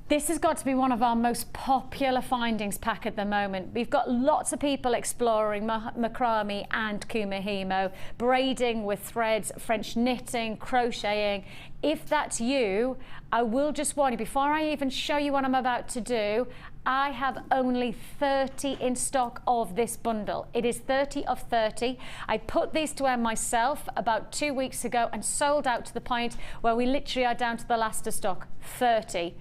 this has got to be one of our most popular findings pack at the moment. We've got lots of people exploring macrame and kumihimo, braiding with threads, French knitting, crocheting. If that's you, I will just warn you, before I even show you what I'm about to do, I have only 30 in stock of this bundle. It is 30 of 30. I put these to wear myself about 2 weeks ago and sold out to the point where we literally are down to the last of stock. 30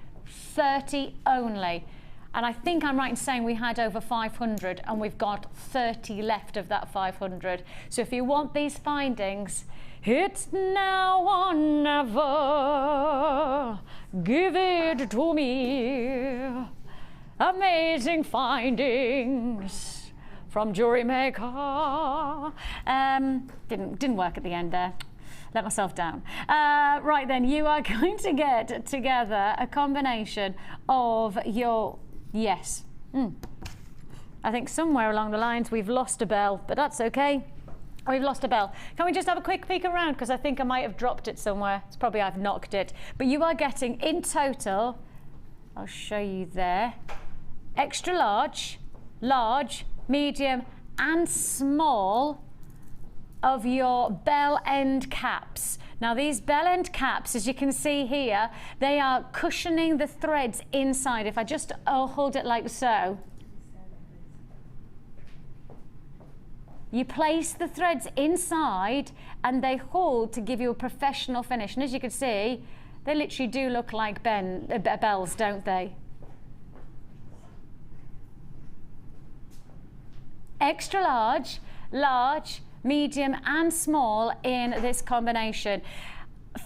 only. And I think I'm right in saying we had over 500 and we've got 30 left of that 500. So if you want these findings, it's now or never. Give it to me. Amazing findings from JewelleryMaker. Didn't work at the end there. Let myself down. Right then, you are going to get together a combination of your, yes. I think somewhere along the lines we've lost a bell, but that's okay. We've lost a bell. Can we just have a quick peek around? Because I think I might have dropped it somewhere. It's probably I've knocked it. But you are getting in total, I'll show you there, extra large, large, medium, and small of your bell end caps. Now these bell end caps, as you can see here, they are cushioning the threads inside. If I just hold it like so, you place the threads inside and they hold to give you a professional finish. And as you can see, they literally do look like bells, don't they? Extra large, large, medium and small in this combination.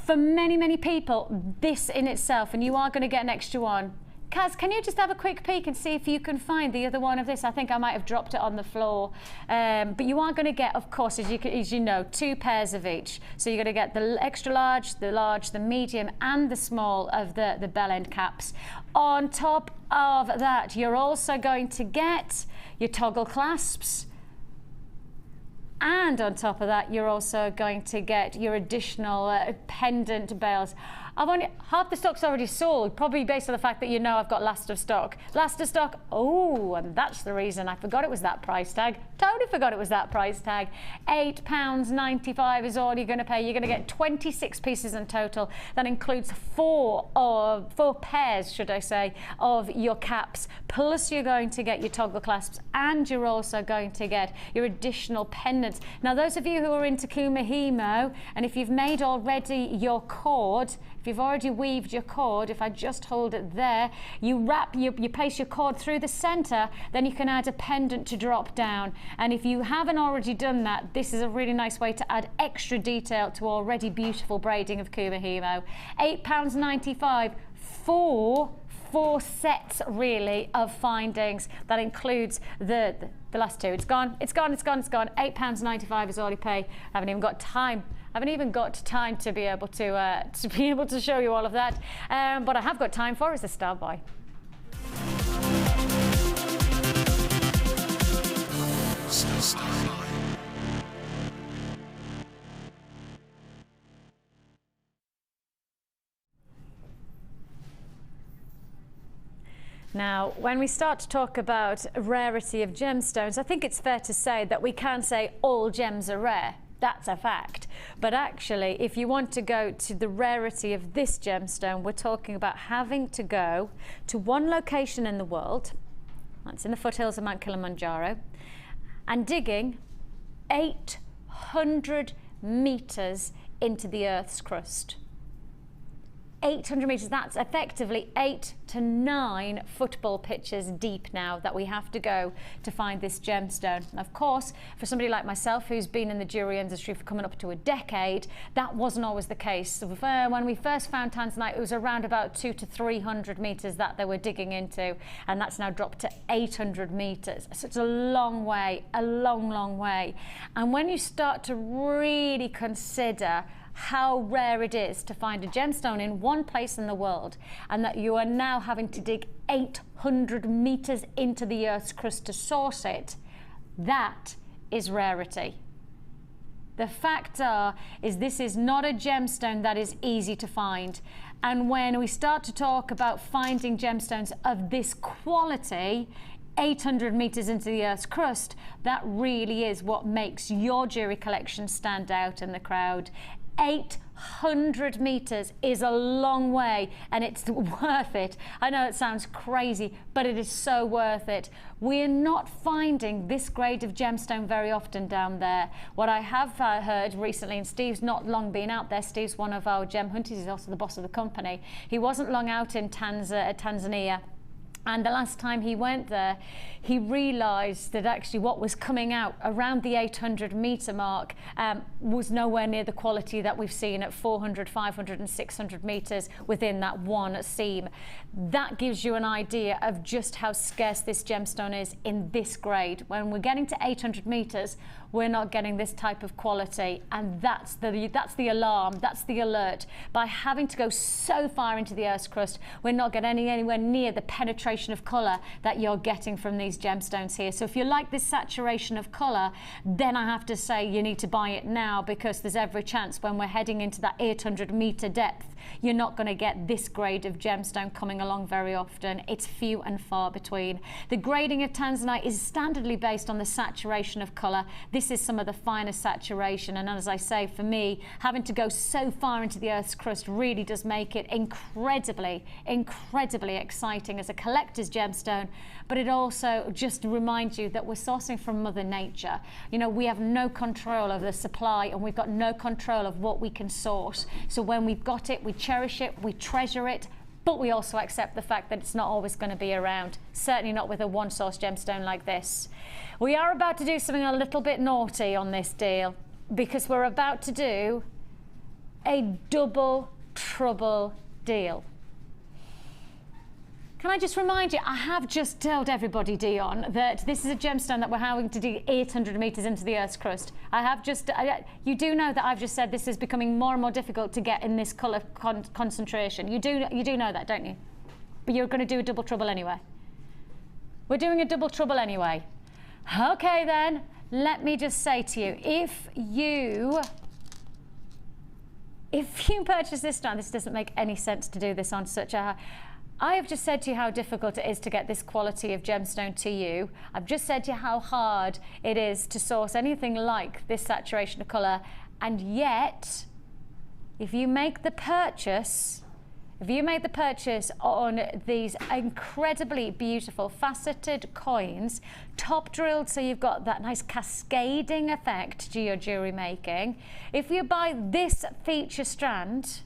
For many, many people, this in itself, and you are going to get an extra one. Kaz, can you just have a quick peek and see if you can find the other one of this? I think I might have dropped it on the floor. But you are going to get, of course, as you know, 2 pairs of each. So you're going to get the extra large, the medium and the small of the bell end caps. On top of that, you're also going to get your toggle clasps. And on top of that, you're also going to get your additional pendant bells. Half the stock's already sold, probably based on the fact that you know I've got last of stock. Last of stock, oh, and that's the reason I forgot it was that price tag. Totally forgot it was that price tag. £8.95 is all you're going to pay. You're going to get 26 pieces in total. That includes 4 pairs, should I say, of your caps. Plus you're going to get your toggle clasps and you're also going to get your additional pendants. Now those of you who are into kumihimo, and if you've made already your cord, if you've already weaved your cord, if I just hold it there, you place your cord through the center, then you can add a pendant to drop down. And if you haven't already done that, this is a really nice way to add extra detail to already beautiful braiding of kumihimo. £8.95 for 4 sets really of findings. That includes the last 2. It's gone. £8.95 is all you pay. I haven't even got time to be able to show you all of that. But I have got time for is the Star Boy. Now, when we start to talk about rarity of gemstones, I think it's fair to say that we can say all gems are rare. That's a fact. But actually, if you want to go to the rarity of this gemstone, we're talking about having to go to one location in the world, that's in the foothills of Mount Kilimanjaro, and digging 800 meters into the Earth's crust. 800 meters, that's effectively 8 to 9 football pitches deep now that we have to go to find this gemstone. And of course, for somebody like myself who's been in the jewelry industry for coming up to a decade, that wasn't always the case. So when we first found Tanzanite, it was around about 200 to 300 meters that they were digging into, and that's now dropped to 800 meters. So it's a long way, a long, long way. And when you start to really consider how rare it is to find a gemstone in one place in the world, and that you are now having to dig 800 meters into the Earth's crust to source it, that is rarity. The fact is this is not a gemstone that is easy to find. And when we start to talk about finding gemstones of this quality, 800 meters into the Earth's crust, that really is what makes your jewelry collection stand out in the crowd. 800 meters is a long way, and it's worth it. I know it sounds crazy, but it is so worth it. We're not finding this grade of gemstone very often down there. What I have heard recently, and Steve's not long been out there, Steve's one of our gem hunters, he's also the boss of the company. He wasn't long out in Tanzania. And the last time he went there, he realised that actually what was coming out around the 800 metre mark was nowhere near the quality that we've seen at 400, 500 and 600 metres within that one seam. That gives you an idea of just how scarce this gemstone is in this grade. When we're getting to 800 metres, we're not getting this type of quality, and that's the alarm, that's the alert. By having to go so far into the Earth's crust, we're not getting anywhere near the penetration saturation of colour that you're getting from these gemstones here. So if you like this saturation of colour, then I have to say you need to buy it now, because there's every chance when we're heading into that 800 metre depth, you're not going to get this grade of gemstone coming along very often. It's few and far between. The grading of Tanzanite is standardly based on the saturation of colour. This is some of the finest saturation, and as I say, for me, having to go so far into the Earth's crust really does make it incredibly exciting as a collector's gemstone. But it also just reminds you that we're sourcing from Mother Nature. You know, we have no control of the supply, and we've got no control of what we can source. So when we've got it, we cherish it, we treasure it, but we also accept the fact that it's not always going to be around. Certainly not with a one-source gemstone like this. We are about to do something a little bit naughty on this deal, because we're about to do a double trouble deal. Can I just remind you, I have just told everybody, Dion, that this is a gemstone that we're having to dig 800 metres into the Earth's crust. You do know that I've just said this is becoming more and more difficult to get in this colour concentration. You do know that, don't you? But you're going to do a double trouble anyway. We're doing a double trouble anyway. Okay then, let me just say to you, if you purchase this stone, this doesn't make any sense to do this on such a... I have just said to you how difficult it is to get this quality of gemstone to you. I've just said to you how hard it is to source anything like this saturation of colour, and yet, if you make the purchase on these incredibly beautiful faceted coins, top drilled so you've got that nice cascading effect to your jewellery making, if you buy this feature strand,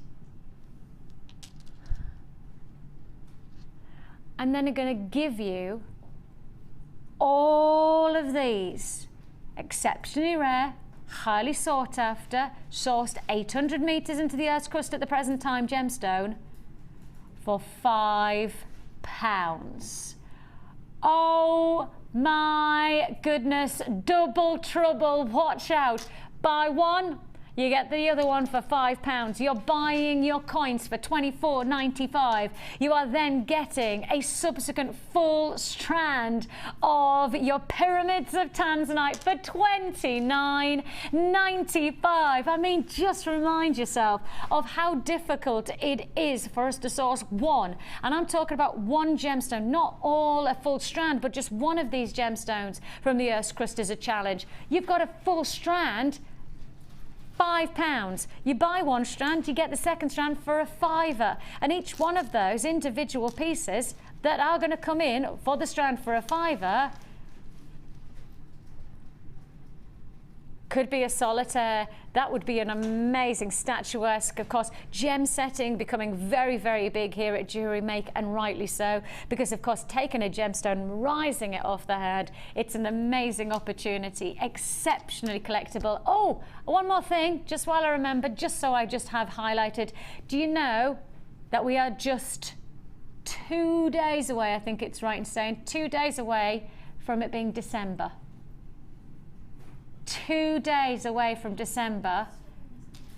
and then I'm going to give you all of these exceptionally rare, highly sought after, sourced 800 metres into the Earth's crust at the present time gemstone for £5. Oh my goodness, double trouble, watch out. Buy one, you get the other one for £5. You're buying your coins for $24.95. You are then getting a subsequent full strand of your pyramids of Tanzanite for $29.95. I mean, just remind yourself of how difficult it is for us to source one. And I'm talking about one gemstone, not all a full strand, but just one of these gemstones from the Earth's crust is a challenge. You've got a full strand, £5. You buy one strand, you get the second strand for £5. And each one of those individual pieces that are going to come in for the strand for £5 could be a solitaire. That would be an amazing statuesque. Of course, gem setting becoming very, very big here at Jewellery Make, and rightly so, because of course taking a gemstone, rising it off the head, it's an amazing opportunity, exceptionally collectible. Oh, one more thing, just while I remember, just so I just have highlighted, do you know that we are just 2 days away, I think it's right in saying, 2 days away from it being December. 2 days away from December,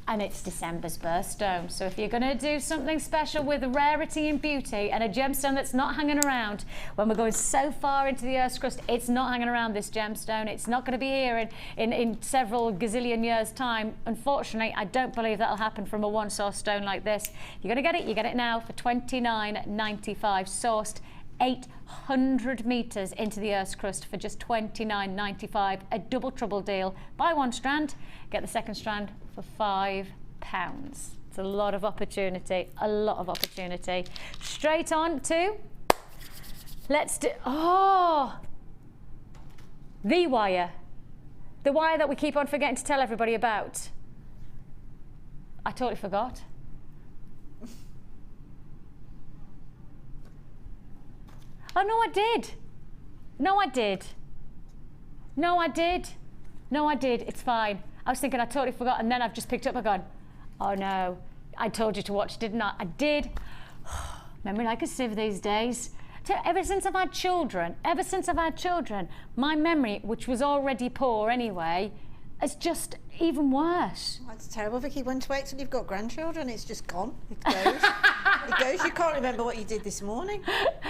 and it's December's birthstone. So if you're going to do something special with rarity and beauty and a gemstone that's not hanging around, when we're going so far into the Earth's crust, it's not hanging around, this gemstone. It's not going to be here in several gazillion years' time. Unfortunately, I don't believe that'll happen from a one-source stone like this. If you're going to get it, you get it now for $29.95, sourced 800 metres into the Earth's crust for just $29.95, a double trouble deal. Buy one strand, get the second strand for £5. It's a lot of opportunity, a lot of opportunity. Straight on to, let's do, the wire that we keep on forgetting to tell everybody about. I totally forgot. Oh, no, I did. No, I did. No, I did. No, I did. It's fine. I was thinking I totally forgot, and then I've just picked up and gone, oh no, I told you to watch, didn't I? I did. Memory like a sieve these days. Ever since I've had children, my memory, which was already poor anyway, is just even worse. That's terrible, Vicky. When to wait till you've got grandchildren, it's just gone. It goes. It goes. You can't remember what you did this morning.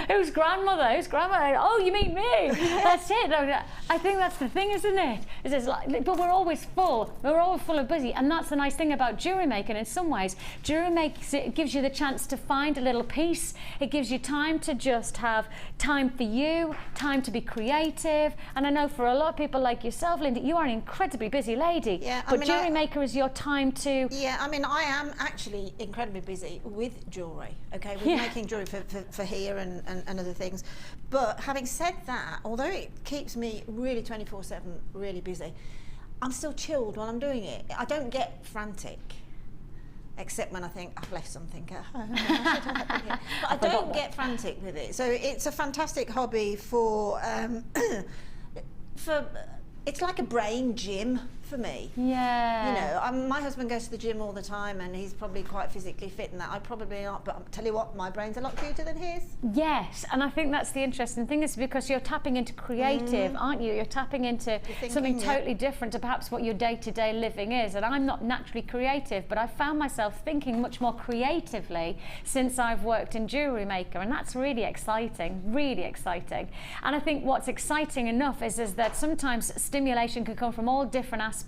Whose grandmother? Whose grandmother? Oh, you mean me? That's it. I think that's the thing, isn't it? It's like, but we're always full. We're always full of busy, and that's the nice thing about jewellery making. In some ways, jewellery makes it gives you the chance to find a little peace. It gives you time to just have time for you, time to be creative. And I know for a lot of people like yourself, Linda, you are an incredibly busy lady. Yeah, but jewellery maker is your time to. Yeah, I mean, I am actually incredibly busy with jewellery. Okay, with making jewellery for here and other things. But having said that, although it keeps me really 24/7 really busy, I'm still chilled while I'm doing it. I don't get frantic, except when I think I've left something at home. But I don't get frantic with it. So it's a fantastic hobby for it's like a brain gym for me. Yeah. You know, my husband goes to the gym all the time, and he's probably quite physically fit and that. I probably aren't, but I'll tell you what, my brain's a lot cuter than his. Yes, and I think that's the interesting thing, is because you're tapping into creative, aren't you? You're tapping into something totally different to perhaps what your day-to-day living is. And I'm not naturally creative, but I've found myself thinking much more creatively since I've worked in Jewellery Maker, and that's really exciting, really exciting. And I think what's exciting enough is that sometimes stimulation can come from all different aspects.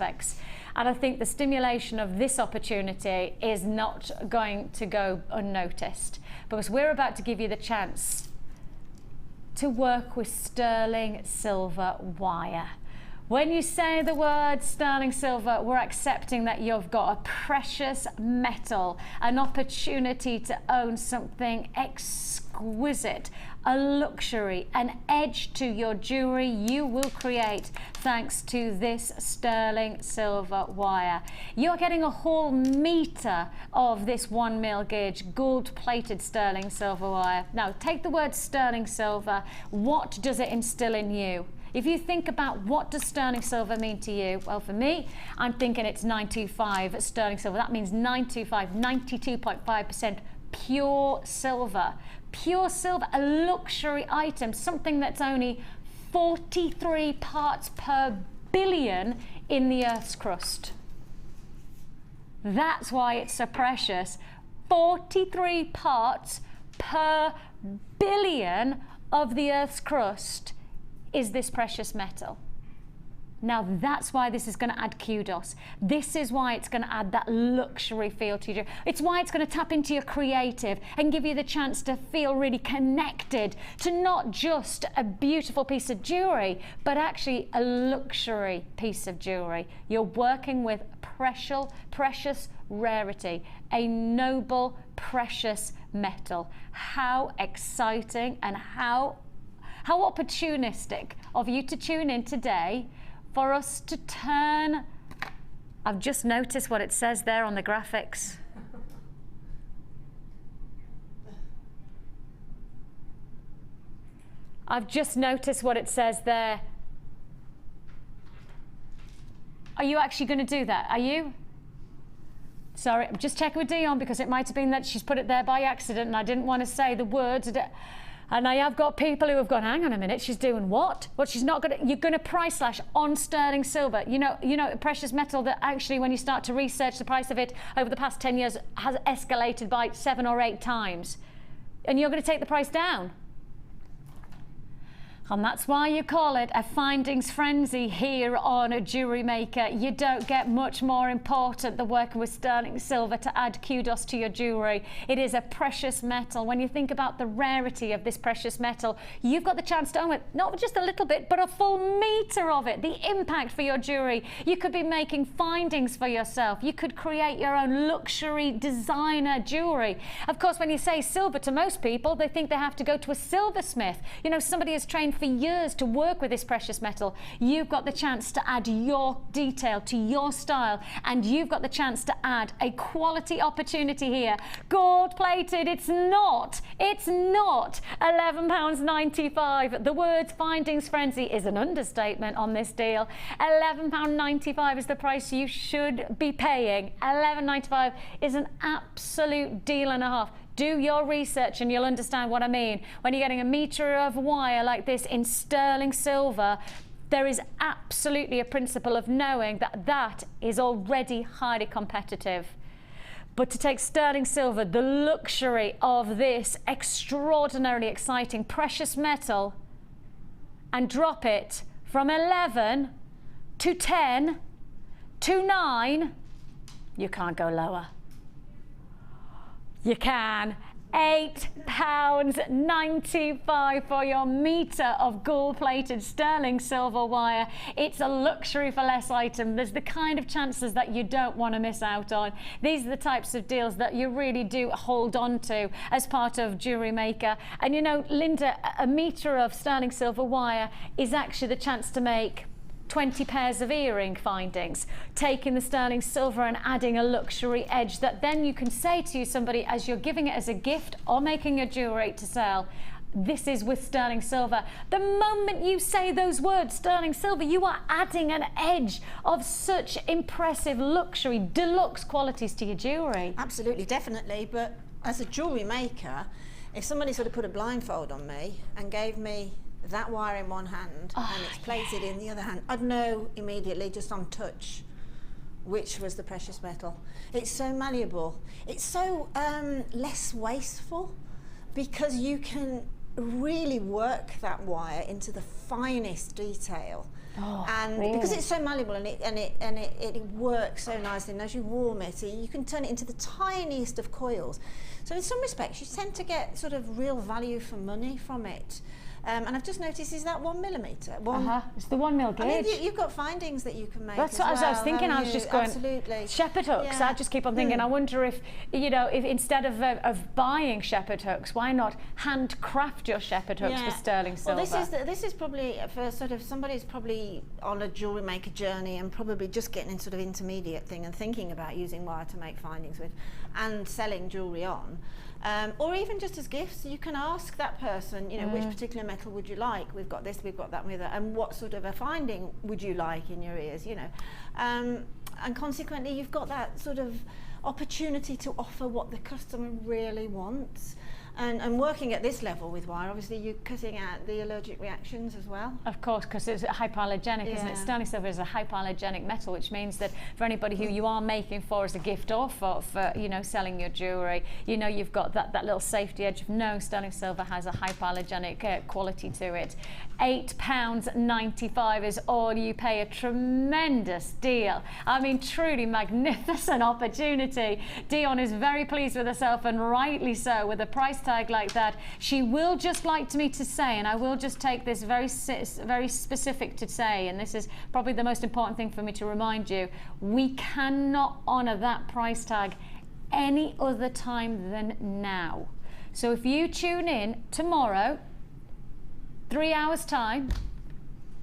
And I think the stimulation of this opportunity is not going to go unnoticed, because we're about to give you the chance to work with sterling silver wire. When you say the word sterling silver, we're accepting that you've got a precious metal, an opportunity to own something exquisite, a luxury, an edge to your jewellery you will create thanks to this sterling silver wire. You're getting a whole metre of this 1mm gauge gold-plated sterling silver wire. Now, take the word sterling silver. What does it instill in you? If you think about what does sterling silver mean to you, well, for me, I'm thinking it's 925 sterling silver. That means 925, 92.5% pure silver. Pure silver, a luxury item, something that's only 43 parts per billion in the Earth's crust. That's why it's so precious. 43 parts per billion of the Earth's crust is this precious metal. Now that's why this is going to add kudos. This is why it's going to add that luxury feel to you. It's why it's going to tap into your creative and give you the chance to feel really connected to not just a beautiful piece of jewellery, but actually a luxury piece of jewellery. You're working with precious rarity, a noble, precious metal. How exciting and how opportunistic of you to tune in today for us to turn. I've just noticed what it says there on the graphics. I've just noticed what it says there. Are you actually going to do that? Are you? Sorry, I'm just checking with Dion, because it might have been that she's put it there by accident and I didn't want to say the words. And I have got people who have gone, hang on a minute, she's doing what? What she's not going to, you're going to price slash on sterling silver. You know, precious metal that actually when you start to research the price of it over the past 10 years has escalated by 7 or 8 times. And you're going to take the price down. And that's why you call it a findings frenzy here on a Jewellery Maker. You don't get much more important than working with sterling silver to add kudos to your jewellery. It is a precious metal. When you think about the rarity of this precious metal, you've got the chance to own it, not just a little bit, but a full metre of it. The impact for your jewellery. You could be making findings for yourself. You could create your own luxury designer jewellery. Of course, when you say silver, to most people, they think they have to go to a silversmith. You know, somebody has trained for years to work with this precious metal. You've got the chance to add your detail to your style, and you've got the chance to add a quality opportunity here. Gold plated, it's not £11.95. The word findings frenzy is an understatement on this deal. £11.95 is the price you should be paying. £11.95 is an absolute deal and a half. Do your research and you'll understand what I mean. When you're getting a metre of wire like this in sterling silver, there is absolutely a principle of knowing that that is already highly competitive. But to take sterling silver, the luxury of this extraordinarily exciting precious metal, and drop it from 11 to 10 to 9, you can't go lower. You can. £8.95 for your metre of gold-plated sterling silver wire. It's a luxury for less item. There's the kind of chances that you don't want to miss out on. These are the types of deals that you really do hold on to as part of Jewellery Maker. And you know, Linda, a metre of sterling silver wire is actually the chance to make 20 pairs of earring findings, taking the sterling silver and adding a luxury edge that then you can say to somebody as you're giving it as a gift or making a jewellery to sell, this is with sterling silver. The moment you say those words, sterling silver, you are adding an edge of such impressive luxury, deluxe qualities to your jewellery. Absolutely, definitely. But as a jewellery maker, if somebody sort of put a blindfold on me and gave me that wire in one hand and it's plated in the other hand, I'd know immediately just on touch which was the precious metal. It's so malleable. It's so less wasteful, because you can really work that wire into the finest detail. And because it's so malleable and it works so nicely, and as you warm it, you can turn it into the tiniest of coils. So in some respects, you tend to get sort of real value for money from it. And I've just noticed, is that 1 millimetre? It's the 1 mil gauge. I mean, you've got findings that you can make. That's what I was thinking. I was just going, absolutely. Shepherd hooks. I just keep on thinking, I wonder if, you know, if instead of buying shepherd hooks, why not handcraft your shepherd hooks with sterling silver? Well, this is probably for sort of somebody who's probably on a jewellery maker journey and probably just getting in sort of intermediate thing and thinking about using wire to make findings with and selling jewellery on. Or even just as gifts, you can ask that person, you know, which particular metal would you like? We've got this, we've got that, and what sort of a finding would you like in your ears, you know? And consequently, you've got that sort of opportunity to offer what the customer really wants. And working at this level with wire, obviously you're cutting out the allergic reactions as well. Of course, because it's hypoallergenic, isn't it? Sterling silver is a hypoallergenic metal, which means that for anybody who you are making for as a gift or for you know, selling your jewellery, you know, you've got that little safety edge of knowing sterling silver has a hypoallergenic quality to it. £8.95 is all you pay. A tremendous deal. I mean, truly magnificent opportunity. Dion is very pleased with herself, and rightly so, with a price tag like that. She will just like me to say, and I will just take this very specific to say, and this is probably the most important thing for me to remind you, we cannot honour that price tag any other time than now. So if you tune in tomorrow, 3 hours time,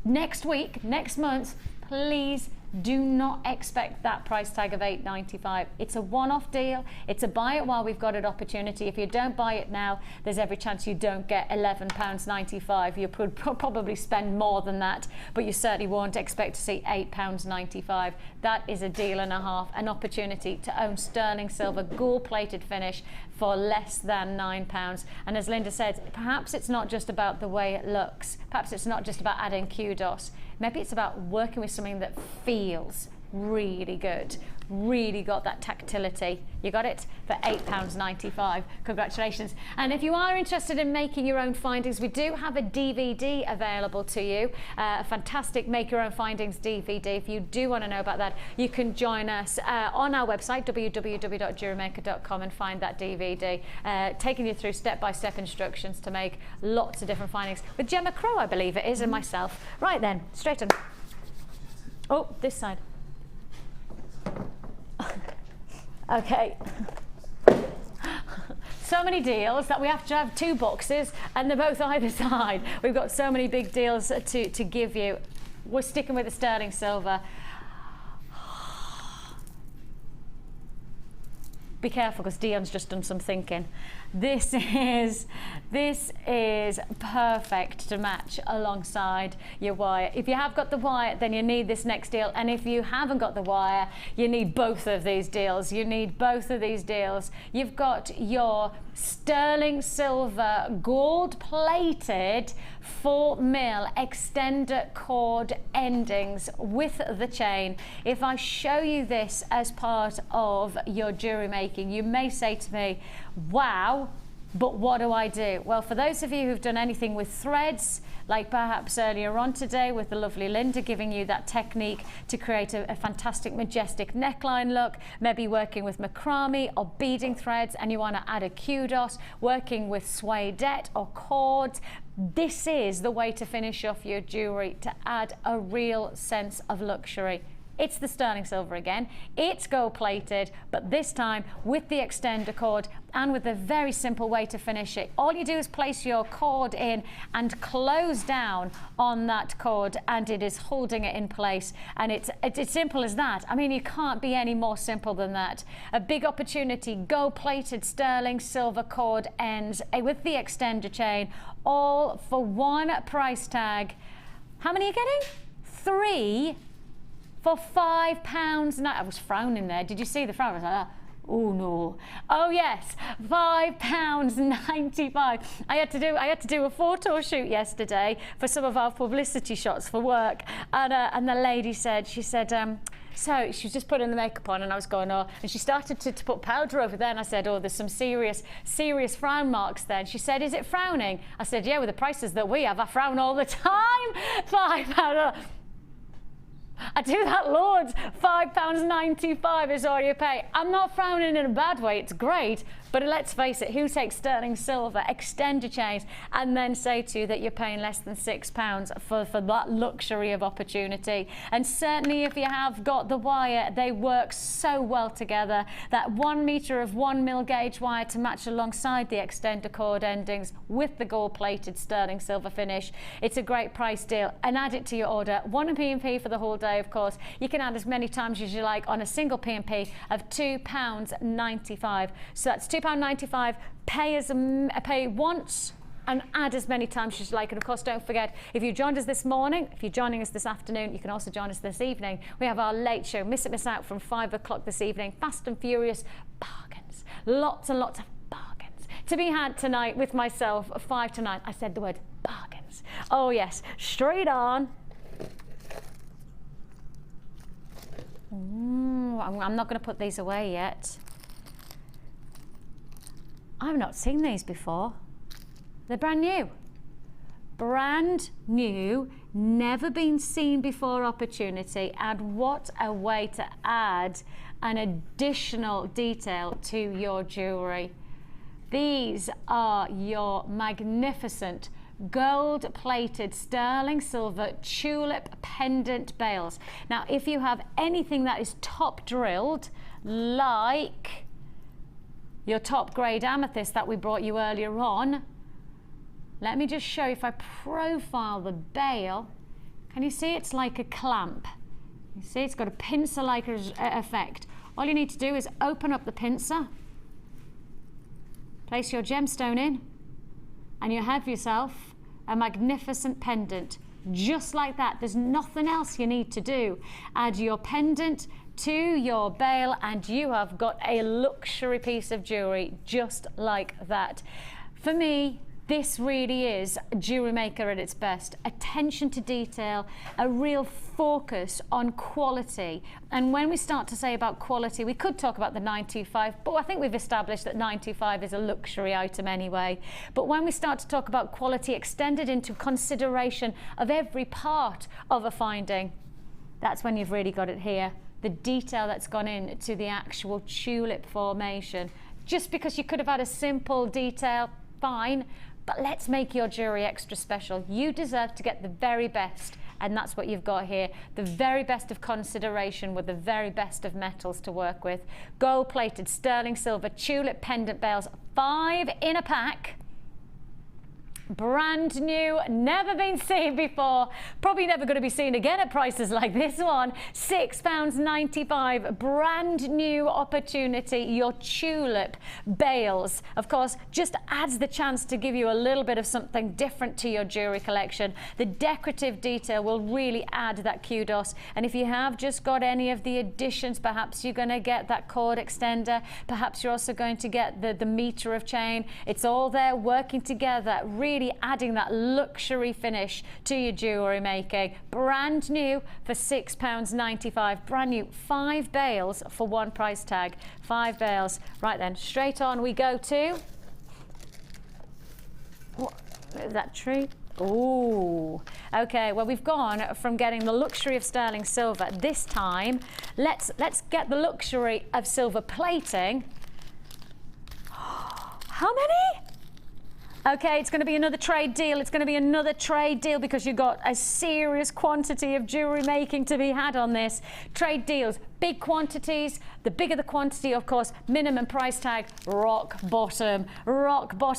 next week, next month, please do not expect that price tag of $8.95. It's a one-off deal. It's a buy it while we've got it opportunity. If you don't buy it now, there's every chance you don't get £11.95. You could probably spend more than that, but you certainly won't expect to see £8.95. That is a deal and a half, an opportunity to own sterling silver gold-plated finish for less than £9. And as Linda said, perhaps it's not just about the way it looks. Perhaps it's not just about adding kudos. Maybe it's about working with something that feels really good, really got that tactility. You got it for £8.95. Congratulations. And if you are interested in making your own findings, we do have a DVD available to you, a fantastic Make Your Own Findings DVD. If you do want to know about that, you can join us on our website, www.jewellerymaker.com, and find that DVD, taking you through step-by-step instructions to make lots of different findings. With Gemma Crow, I believe it is, and myself. Right then, straight on. Oh, this side. Okay. So many deals that we have to have 2 boxes, and they're both either side. We've got so many big deals to give you. We're sticking with the sterling silver. Be careful, because Dion's just done some thinking. This is perfect to match alongside your wire. If you have got the wire, then you need this next deal, and if you haven't got the wire, you need both of these deals. You need both of these deals. You've got your sterling silver gold-plated 4mm extender cord endings with the chain. If I show you this as part of your Jewellery Maker making. You may say to me, wow, but what do I do? Well, for those of you who've done anything with threads, like perhaps earlier on today with the lovely Linda giving you that technique to create a fantastic majestic neckline look, maybe working with macrame or beading threads and you want to add a kudos, working with suedette or cords, this is the way to finish off your jewellery to add a real sense of luxury. It's the sterling silver again, it's gold plated, but this time with the extender cord and with a very simple way to finish it. All you do is place your cord in and close down on that cord and it is holding it in place, and it's simple as that. I mean, you can't be any more simple than that. A big opportunity, gold plated sterling silver cord ends with the extender chain, all for one price tag. How many are you getting? 3 for £5. I was frowning there. Did you see the frown? I was like, oh no. Oh yes, £5.95. I had to do a photo shoot yesterday for some of our publicity shots for work, and the lady said, so she was just putting the makeup on and I was going, oh, and she started to put powder over there and I said, oh, there's some serious frown marks there. And she said, is it frowning? I said, yeah, with the prices that we have, I frown all the time. £5. I do that loads. £5.95 is all you pay. I'm not frowning in a bad way, it's great, but let's face it, who takes sterling silver, extender chains, and then say to you that you're paying less than £6 for that luxury of opportunity? And certainly if you have got the wire, they work so well together. That 1 metre of 1mm gauge wire to match alongside the extender cord endings with the gold plated sterling silver finish. It's a great price deal, and add it to your order. 1 P&P for the whole day, of course. You can add as many times as you like on a single P&P of £2.95. So that's £2.95. Pay once and add as many times as you like. And of course, don't forget, if you joined us this morning, if you're joining us this afternoon, you can also join us this evening. We have our late show, miss out from 5 o'clock this evening. Fast and furious bargains, lots and lots of bargains to be had tonight with myself, 5 to 9. I said the word bargains. Oh yes, straight on. I'm not going to put these away yet. I've not seen these before. They're brand new. Brand new, never been seen before opportunity, and what a way to add an additional detail to your jewellery. These are your magnificent gold-plated sterling silver tulip pendant bails. Now, if you have anything that is top drilled, like your top grade amethyst that we brought you earlier on, let me just show you. If I profile the bail, can you see it's like a clamp? You see it's got a pincer-like effect. All you need to do is open up the pincer, place your gemstone in, and you have yourself a magnificent pendant. Just like that. There's nothing else you need to do. Add your pendant to your bail and you have got a luxury piece of jewellery just like that. For me, this really is Jewellery Maker at its best. Attention to detail, a real focus on quality. And when we start to say about quality, we could talk about the 925, but I think we've established that 925 is a luxury item anyway. But when we start to talk about quality extended into consideration of every part of a finding, that's when you've really got it here. The detail that's gone into the actual tulip formation. Just because you could have had a simple detail, fine, but let's make your jewellery extra special. You deserve to get the very best, and that's what you've got here. The very best of consideration with the very best of metals to work with. Gold-plated sterling silver tulip pendant bails, 5 in a pack. Brand new, never been seen before, probably never going to be seen again at prices like this one. £6.95, brand new opportunity. Your tulip bails, of course, just adds the chance to give you a little bit of something different to your jewellery collection. The decorative detail will really add that kudos, and if you have just got any of the additions, perhaps you're going to get that cord extender, perhaps you're also going to get the metre of chain. It's all there working together, really really adding that luxury finish to your jewellery making. Brand new for £6.95. Brand new, 5 bales for one price tag. 5 bales. Right then, straight on we go to... What is that tree? Oh, okay. Well, we've gone from getting the luxury of sterling silver. This time, let's get the luxury of silver plating. How many? Okay, it's going to be another trade deal. It's going to be another trade deal because you've got a serious quantity of jewellery making to be had on this. Trade deals, big quantities. The bigger the quantity, of course, minimum price tag, rock bottom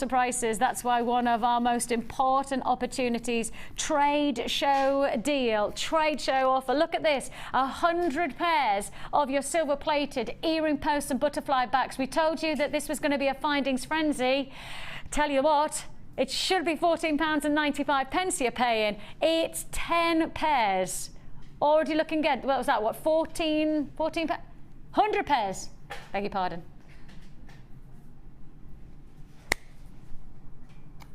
prices. That's why one of our most important opportunities, trade show deal, trade show offer. Look at this, 100 pairs of your silver plated earring posts and butterfly backs. We told you that this was going to be a findings frenzy. Tell you what, it should be £14.95 you're paying. It's 10 pairs. Already looking good. What was that? What, 14 100 pairs. Beg your pardon.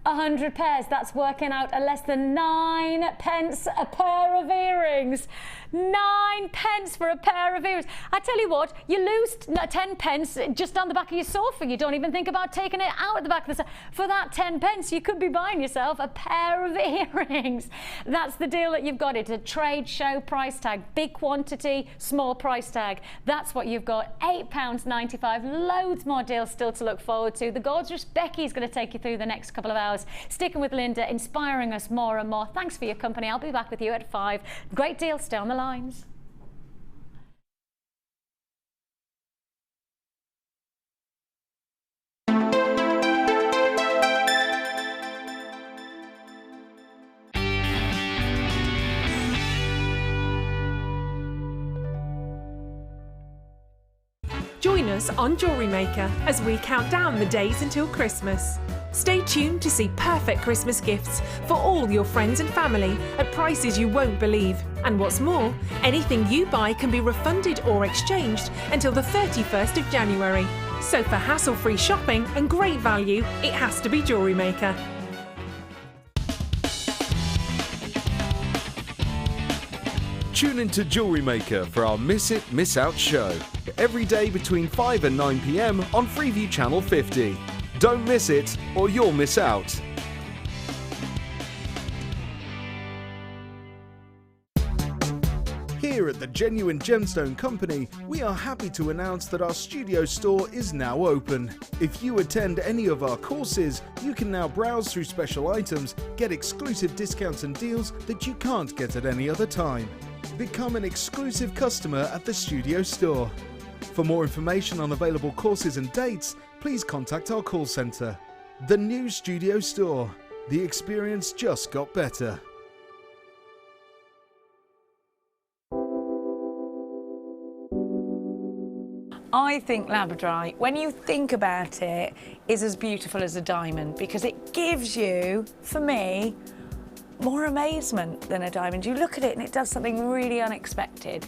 100 pairs. That's working out at less than 9 pence a pair of earrings. 9 pence for a pair of earrings. I tell you what, you lose 10 pence just on the back of your sofa. You don't even think about taking it out at the back of the sofa. For that 10 pence, you could be buying yourself a pair of earrings. That's the deal that you've got. It's a trade show price tag. Big quantity, small price tag. That's what you've got. £8.95. Loads more deals still to look forward to. The gorgeous Becky is going to take you through the next couple of hours. Sticking with Linda, inspiring us more and more. Thanks for your company. I'll be back with you at 5. Great deal. Stay on the lines. Join us on Jewellery Maker as we count down the days until Christmas. Stay tuned to see perfect Christmas gifts for all your friends and family at prices you won't believe. And what's more, anything you buy can be refunded or exchanged until the 31st of January. So for hassle-free shopping and great value, it has to be Jewellery Maker. Tune into Jewellery Maker for our Miss It, Miss Out show. Every day between 5 and 9 p.m. on Freeview Channel 50. Don't miss it, or you'll miss out. Here at the Genuine Gemstone Company, we are happy to announce that our studio store is now open. If you attend any of our courses, you can now browse through special items, get exclusive discounts and deals that you can't get at any other time. Become an exclusive customer at the studio store. For more information on available courses and dates, please contact our call centre. The new studio store. The experience just got better. I think Labradorite, when you think about it, is as beautiful as a diamond because it gives you, for me, more amazement than a diamond. You look at it and it does something really unexpected,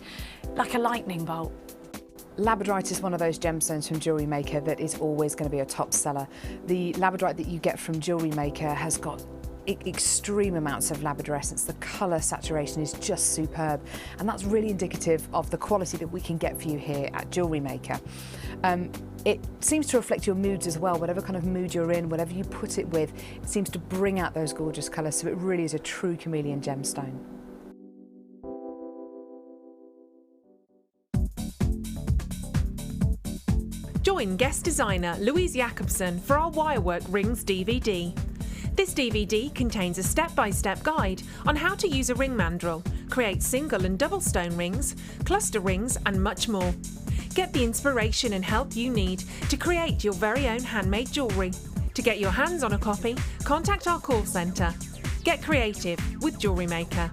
like a lightning bolt. Labradorite is one of those gemstones from Jewellery Maker that is always going to be a top seller. The Labradorite that you get from Jewellery Maker has got extreme amounts of labradorescence. The colour saturation is just superb, and that's really indicative of the quality that we can get for you here at Jewellery Maker. It seems to reflect your moods as well. Whatever kind of mood you're in, whatever you put it with, it seems to bring out those gorgeous colours, so it really is a true chameleon gemstone. Join guest designer Louise Jacobson for our Wirework Rings DVD. This DVD contains a step-by-step guide on how to use a ring mandrel, create single and double stone rings, cluster rings and much more. Get the inspiration and help you need to create your very own handmade jewellery. To get your hands on a copy, contact our call centre. Get creative with Jewellery Maker.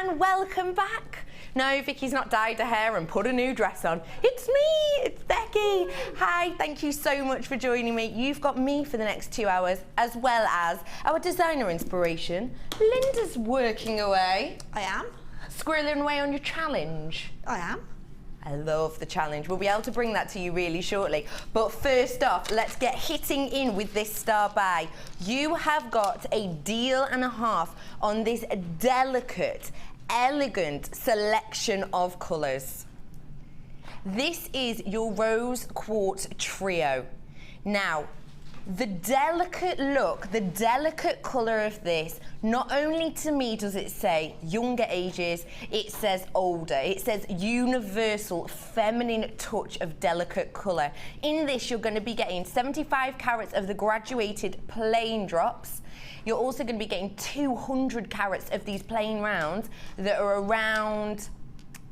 and welcome back. No, Vicky's not dyed her hair and put a new dress on. It's me, it's Becky. Hi, thank you so much for joining me. You've got me for the next 2 hours, as well as our designer inspiration. Linda's working away. I am. Squirreling away on your challenge. I am. I love the challenge. We'll be able to bring that to you really shortly. But first off, let's get hitting in with this star buy. You have got a deal and a half on this delicate, elegant selection of colours. This is your rose quartz trio. Now, the delicate look, the delicate colour of this, not only to me does it say younger ages, it says older. It says universal feminine touch of delicate colour. In this, you're going to be getting 75 carats of the graduated plain drops. You're also going to be getting 200 carats of these plain rounds that are around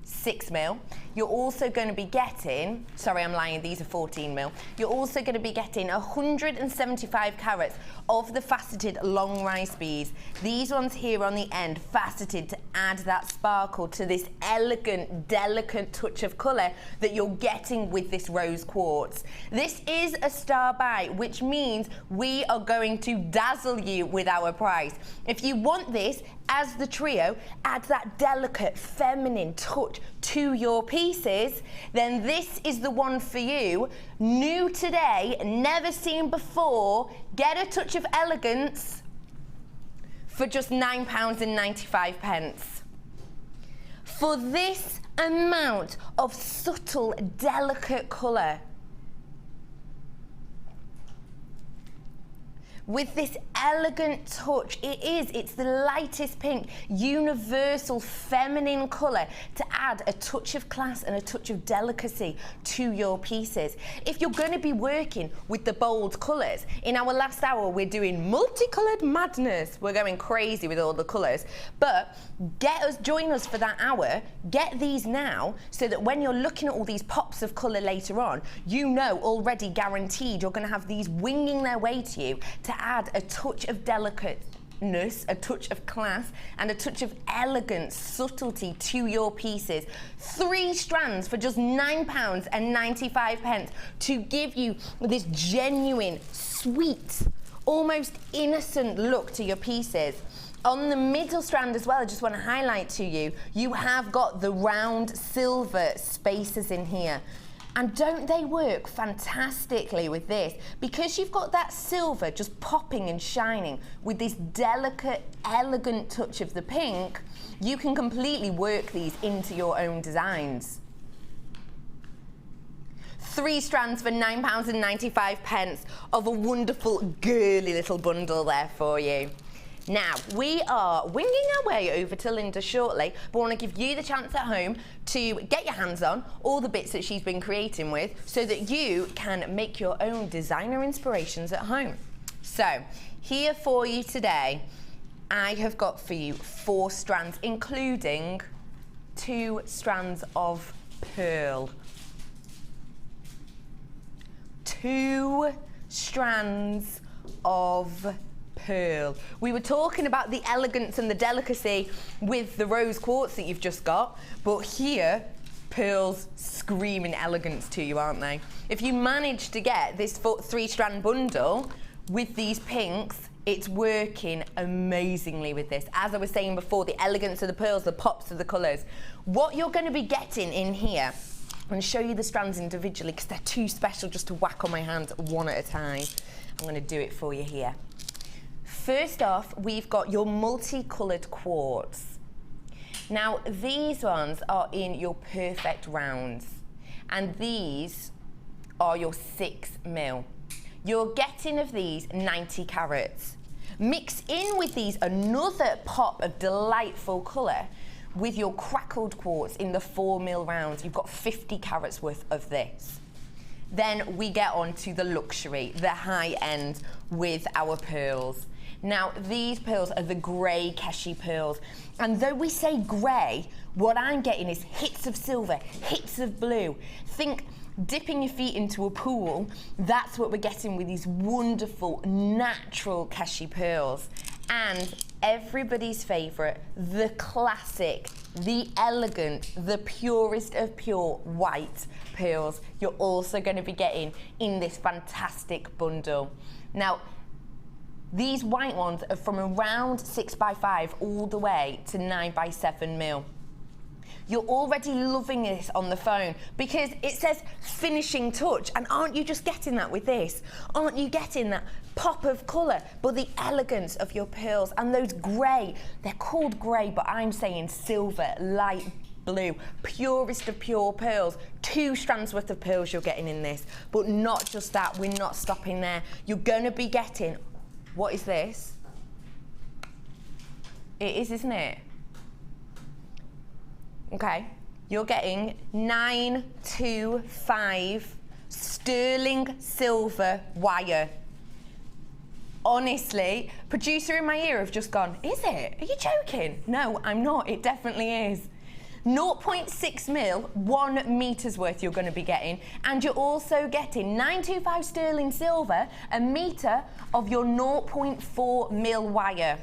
6 mil. You're also going to be getting, sorry I'm lying, these are 14 mil. You're also going to be getting 175 carats of the faceted long rise beads. These ones here on the end, faceted to add that sparkle to this elegant, delicate touch of colour that you're getting with this rose quartz. This is a star buy, which means we are going to dazzle you with our price. If you want this as the trio, add that delicate, feminine touch to your pieces, then this is the one for you. New today, never seen before. Get a touch of elegance for just £9.95. For this amount of subtle, delicate colour, with this elegant touch, it's the lightest pink, universal feminine colour to add a touch of class and a touch of delicacy to your pieces. If you're going to be working with the bold colours, in our last hour we're doing multicoloured madness. We're going crazy with all the colours, but join us for that hour, get these now, so that when you're looking at all these pops of colour later on, you know already guaranteed you're going to have these winging their way to you to add a touch of delicateness, a touch of class, and a touch of elegance, subtlety to your pieces. 3 strands for just £9.95 to give you this genuine, sweet, almost innocent look to your pieces. On the middle strand as well, I just want to highlight to you, you have got the round silver spaces in here. And don't they work fantastically with this? Because you've got that silver just popping and shining with this delicate, elegant touch of the pink, you can completely work these into your own designs. 3 strands for £9.95 of a wonderful, girly little bundle there for you. Now, we are winging our way over to Linda shortly, but I want to give you the chance at home to get your hands on all the bits that she's been creating with so that you can make your own designer inspirations at home. So, here for you today, I have got for you 4 strands, including 2 strands of pearl. 2 strands of pearl. We were talking about the elegance and the delicacy with the rose quartz that you've just got, but here, pearls screaming elegance to you, aren't they? If you manage to get this 3-strand bundle with these pinks, it's working amazingly with this. As I was saying before, the elegance of the pearls, the pops of the colours. What you're going to be getting in here, I'm going to show you the strands individually because they're too special just to whack on my hand one at a time. I'm going to do it for you here. First off, we've got your multicoloured quartz. Now, these ones are in your perfect rounds, and these are your 6 mil. You're getting of these 90 carats. Mix in with these another pop of delightful colour with your crackled quartz in the 4 mil rounds. You've got 50 carats worth of this. Then we get on to the luxury, the high end with our pearls. Now, these pearls are the grey Keshi pearls. And though we say grey, what I'm getting is hits of silver, hits of blue. Think dipping your feet into a pool. That's what we're getting with these wonderful, natural Keshi pearls. and everybody's favourite, the classic, the elegant, the purest of pure white pearls you're also going to be getting in this fantastic bundle. Now, these white ones are from around 6x5 all the way to 9x7 mil. You're already loving this on the phone because it says finishing touch, and aren't you just getting that with this? Aren't you getting that pop of colour, but the elegance of your pearls and those grey, they're called grey, but I'm saying silver, light blue, purest of pure pearls. 2 strands worth of pearls you're getting in this, but not just that, we're not stopping there. You're going to be getting, what is this? It is, isn't it? Okay, you're getting 925 sterling silver wire. Honestly, producer in my ear have just gone, is it? Are you joking? No, I'm not, it definitely is. 0.6 mil, 1 meter's worth you're going to be getting, and you're also getting 925 sterling silver, a meter of your 0.4 mil wire.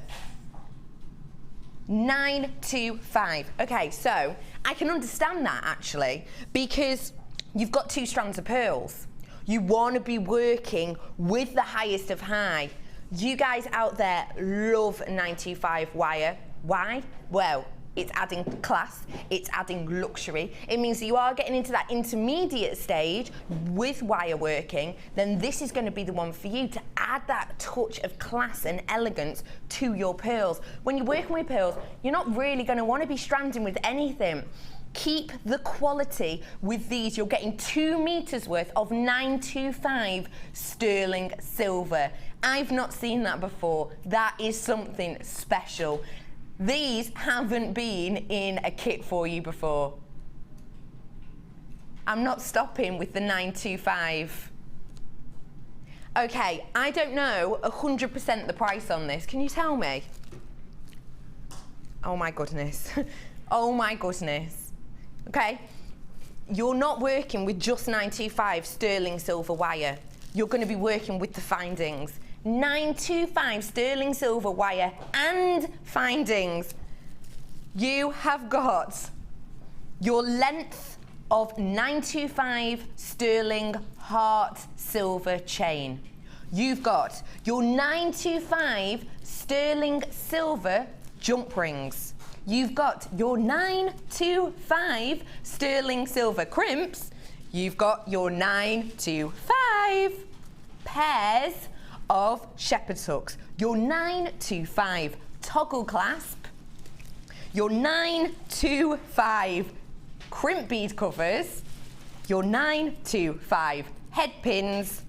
925. Okay, so I can understand that actually, because you've got 2 strands of pearls. You want to be working with the highest of high. You guys out there love 925 wire. Why? Well, it's adding class, it's adding luxury. It means that you are getting into that intermediate stage with wire working, then this is going to be the one for you to add that touch of class and elegance to your pearls. When you're working with pearls, you're not really going to want to be stranding with anything. Keep the quality with these. You're getting 2 meters worth of 925 sterling silver. I've not seen that before. That is something special. These haven't been in a kit for you before. I'm not stopping with the 925. Okay, I don't know 100% the price on this. Can you tell me? Oh my goodness. Oh my goodness. Okay, you're not working with just 925 sterling silver wire. You're going to be working with the findings. 925 sterling silver wire and findings. You have got your length of 925 sterling heart silver chain. You've got your 925 sterling silver jump rings. You've got your 925 sterling silver crimps. You've got your 925 pairs of shepherd's hooks, your 925 toggle clasp, your 925 crimp bead covers, your 925 head pins,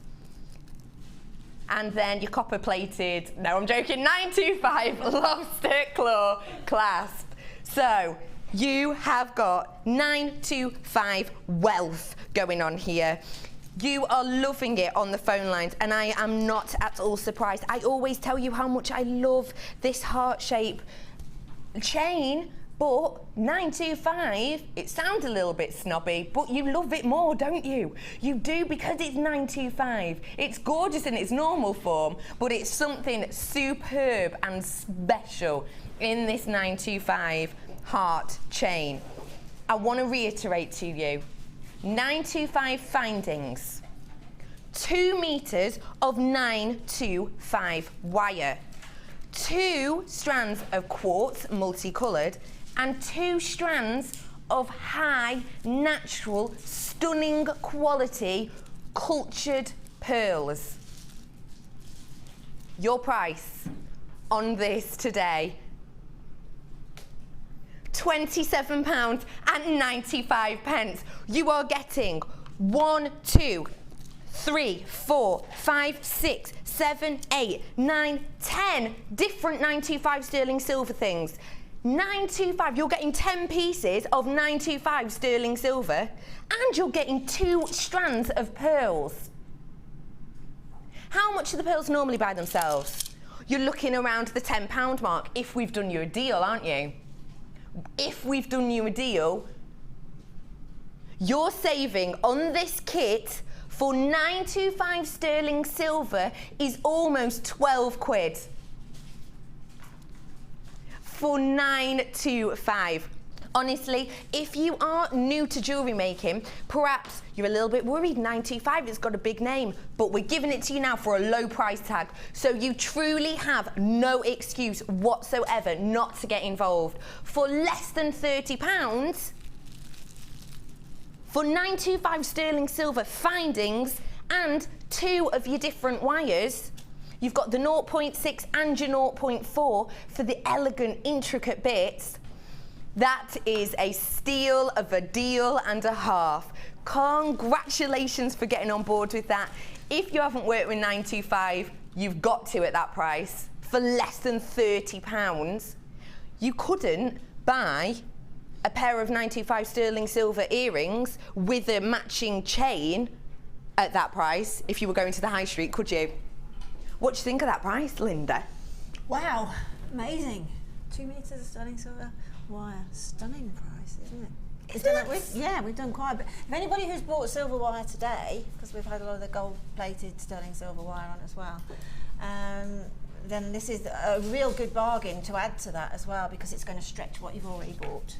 and then your copper plated, no I'm joking, 925 lobster claw clasp. So you have got 925 wealth going on here. You are loving it on the phone lines, and I am not at all surprised. I always tell you how much I love this heart shape chain, but 925, it sounds a little bit snobby, but you love it more, don't you? You do, because it's 925. It's gorgeous in its normal form, but it's something superb and special in this 925 heart chain. I want to reiterate to you, 925 findings, 2 meters of 925 wire, 2 strands of quartz multicolored, and 2 strands of high, natural, stunning quality cultured pearls. Your price on this today, £27.95. You are getting 1, 2, 3, 4, 5, 6, 7, 8, 9, 10 different 925 sterling silver things. 925, you're getting 10 pieces of 925 sterling silver, and you're getting 2 strands of pearls. How much are the pearls normally by themselves? You're looking around the £10 mark if we've done you a deal, aren't you? If we've done you a deal, you're saving on this kit for 925 sterling silver is almost 12 quid. for $925. Honestly, if you are new to jewellery making, perhaps you're a little bit worried. $925, it's got a big name, but we're giving it to you now for a low price tag. So you truly have no excuse whatsoever not to get involved. For less than £30, for $925 sterling silver findings and 2 of your different wires, you've got the 0.6 and your 0.4 for the elegant, intricate bits. That is a steal of a deal and a half. Congratulations for getting on board with that. If you haven't worked with 925, you've got to at that price. For less than £30, you couldn't buy a pair of 925 sterling silver earrings with a matching chain at that price if you were going to the high street, could you? What do you think of that price, Linda? Wow, amazing. 2 meters of sterling silver wire, stunning price, isn't it? We've done quite a bit. If anybody who's bought silver wire today, because we've had a lot of the gold-plated sterling silver wire on as well, then this is a real good bargain to add to that as well, because it's going to stretch what you've already bought.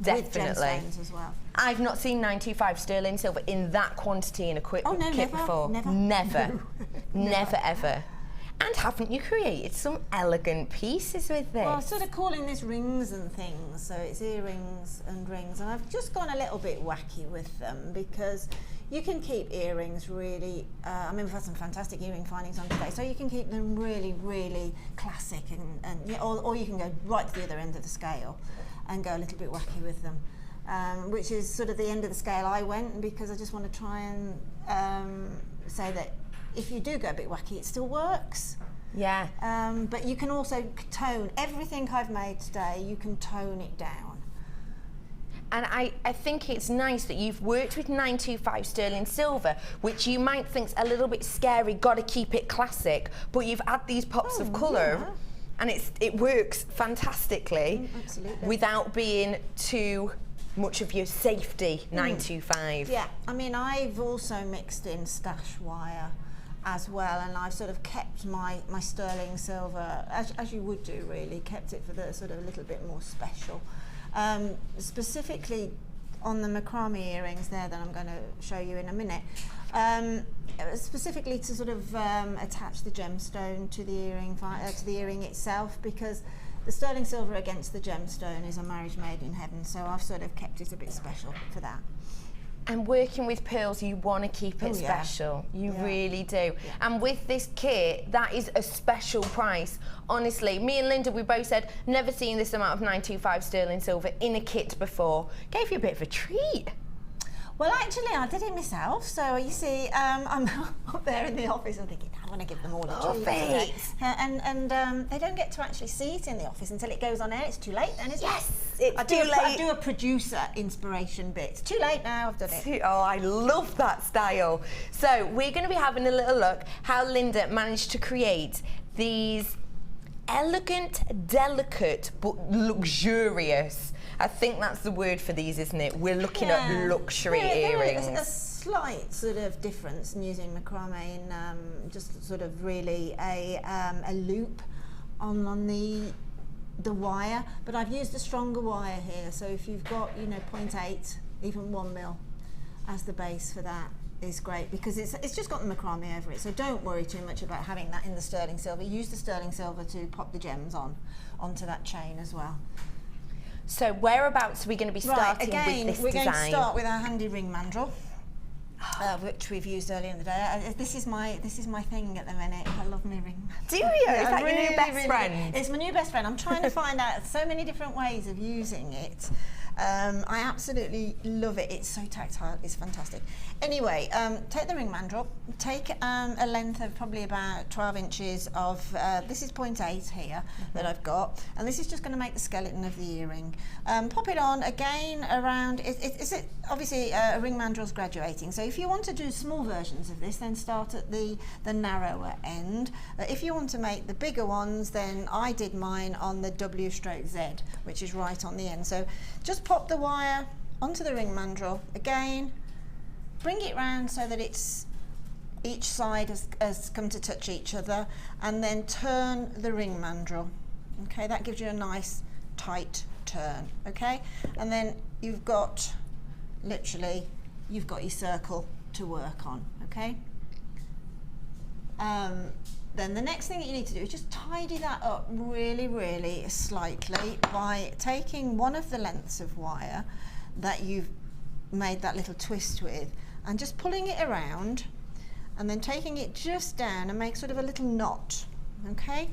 Definitely. With gemstones as well. I've not seen 925 sterling silver in that quantity in a kit before. Never. Never ever. And haven't you created some elegant pieces with this? Well, I'm sort of calling this rings and things, so it's earrings and rings, and I've just gone a little bit wacky with them because you can keep earrings really, I mean, we've had some fantastic earring findings on today, so you can keep them really, really classic, or you can go right to the other end of the scale and go a little bit wacky with them, which is sort of the end of the scale I went, because I just want to try and say that if you do go a bit wacky, it still works. Yeah. But you can also tone everything I've made today. You can tone it down. And I think it's nice that you've worked with 925 sterling silver, which you might think's a little bit scary, got to keep it classic, but you've had these pops of colour, and it works fantastically without being too much of your safety 925. Yeah, I mean, I've also mixed in stash wire as well, and I've sort of kept my sterling silver, as you would do really, kept it for the sort of a little bit more special. Specifically on the macrame earrings there that I'm going to show you in a minute, specifically to sort of attach the gemstone to the earring itself, because the sterling silver against the gemstone is a marriage made in heaven, so I've sort of kept it a bit special for that. And working with pearls, you want to keep it special. You really do. Yeah. And with this kit, that is a special price. Honestly, me and Linda, we both said, never seen this amount of 925 sterling silver in a kit before. Gave you a bit of a treat. Well, actually, I did it myself. So you see, I'm up there in the office. I'm thinking, I want to give them all a treat today. And they don't get to actually see it in the office until it goes on air. It's too late then, isn't it? It's too late. I do a producer inspiration bit. It's too late now. I've done it. Oh, I love that style. So we're going to be having a little look how Linda managed to create these elegant, delicate, but luxurious. I think that's the word for these, isn't it? We're looking at luxury earrings. There is a slight sort of difference in using macrame in just sort of really a loop on the wire, but I've used a stronger wire here. So if you've got 0.8, even 1 mil as the base for that is great, because it's just got the macrame over it. So don't worry too much about having that in the sterling silver. Use the sterling silver to pop the gems onto that chain as well. So whereabouts are we going to be starting with this design? We're going to start with our handy ring mandrel, which we've used earlier in the day. This is my thing at the minute. I love my ring mandrel. Do you? Is that your new best friend? It's my new best friend. I'm trying to find out so many different ways of using it. I absolutely love it. It's so tactile. It's fantastic. Anyway, take the ring mandrel. Take a length of probably about 12 inches of, this is 0.8 here that I've got, and this is just going to make the skeleton of the earring. Pop it on again around, obviously a ring mandrel's graduating, so if you want to do small versions of this, then start at the narrower end. If you want to make the bigger ones, then I did mine on the W/Z, which is right on the end. So just pop the wire onto the ring mandrel again, bring it round so that each side has come to touch each other, and then turn the ring mandrel Okay, that gives you a nice tight turn, okay? And then you've got, literally, you've got your circle to work on, okay? Then the next thing that you need to do is just tidy that up really, really slightly by taking one of the lengths of wire that you've made that little twist with and just pulling it around and then taking it just down and make sort of a little knot, okay?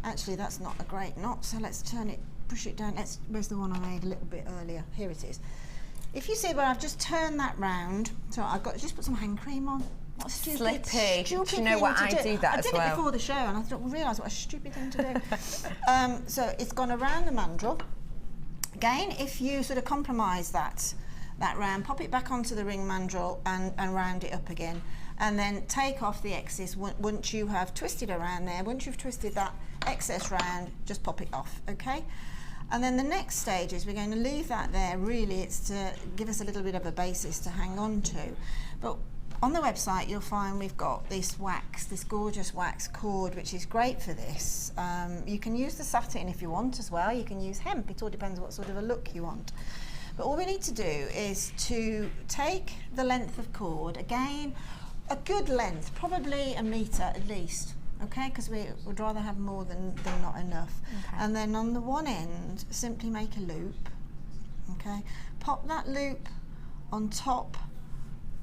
Actually, that's not a great knot, so let's turn it, push it down. Where's the one I made a little bit earlier? Here it is. If you see where I've just turned that round, so I've got to just put some hand cream on. What a stupid, Slippy. stupid Do you know what? thing to I do that I as did well. it before the show and I didn't realise what a stupid thing to do. So it's gone around the mandrel. Again, if you sort of compromise that round, pop it back onto the ring mandrel and round it up again. And then take off the excess once you have twisted around there. Once you've twisted that excess round, just pop it off, okay? And then the next stage is we're going to leave that there. Really, it's to give us a little bit of a basis to hang on to. But on the website, you'll find we've got this wax, this gorgeous wax cord, which is great for this. You can use the satin if you want as well. You can use hemp. It all depends what sort of a look you want. But all we need to do is to take the length of cord, again, a good length, probably a metre at least, okay? Because we would rather have more than not enough. Okay. And then on the one end, simply make a loop, okay? Pop that loop on top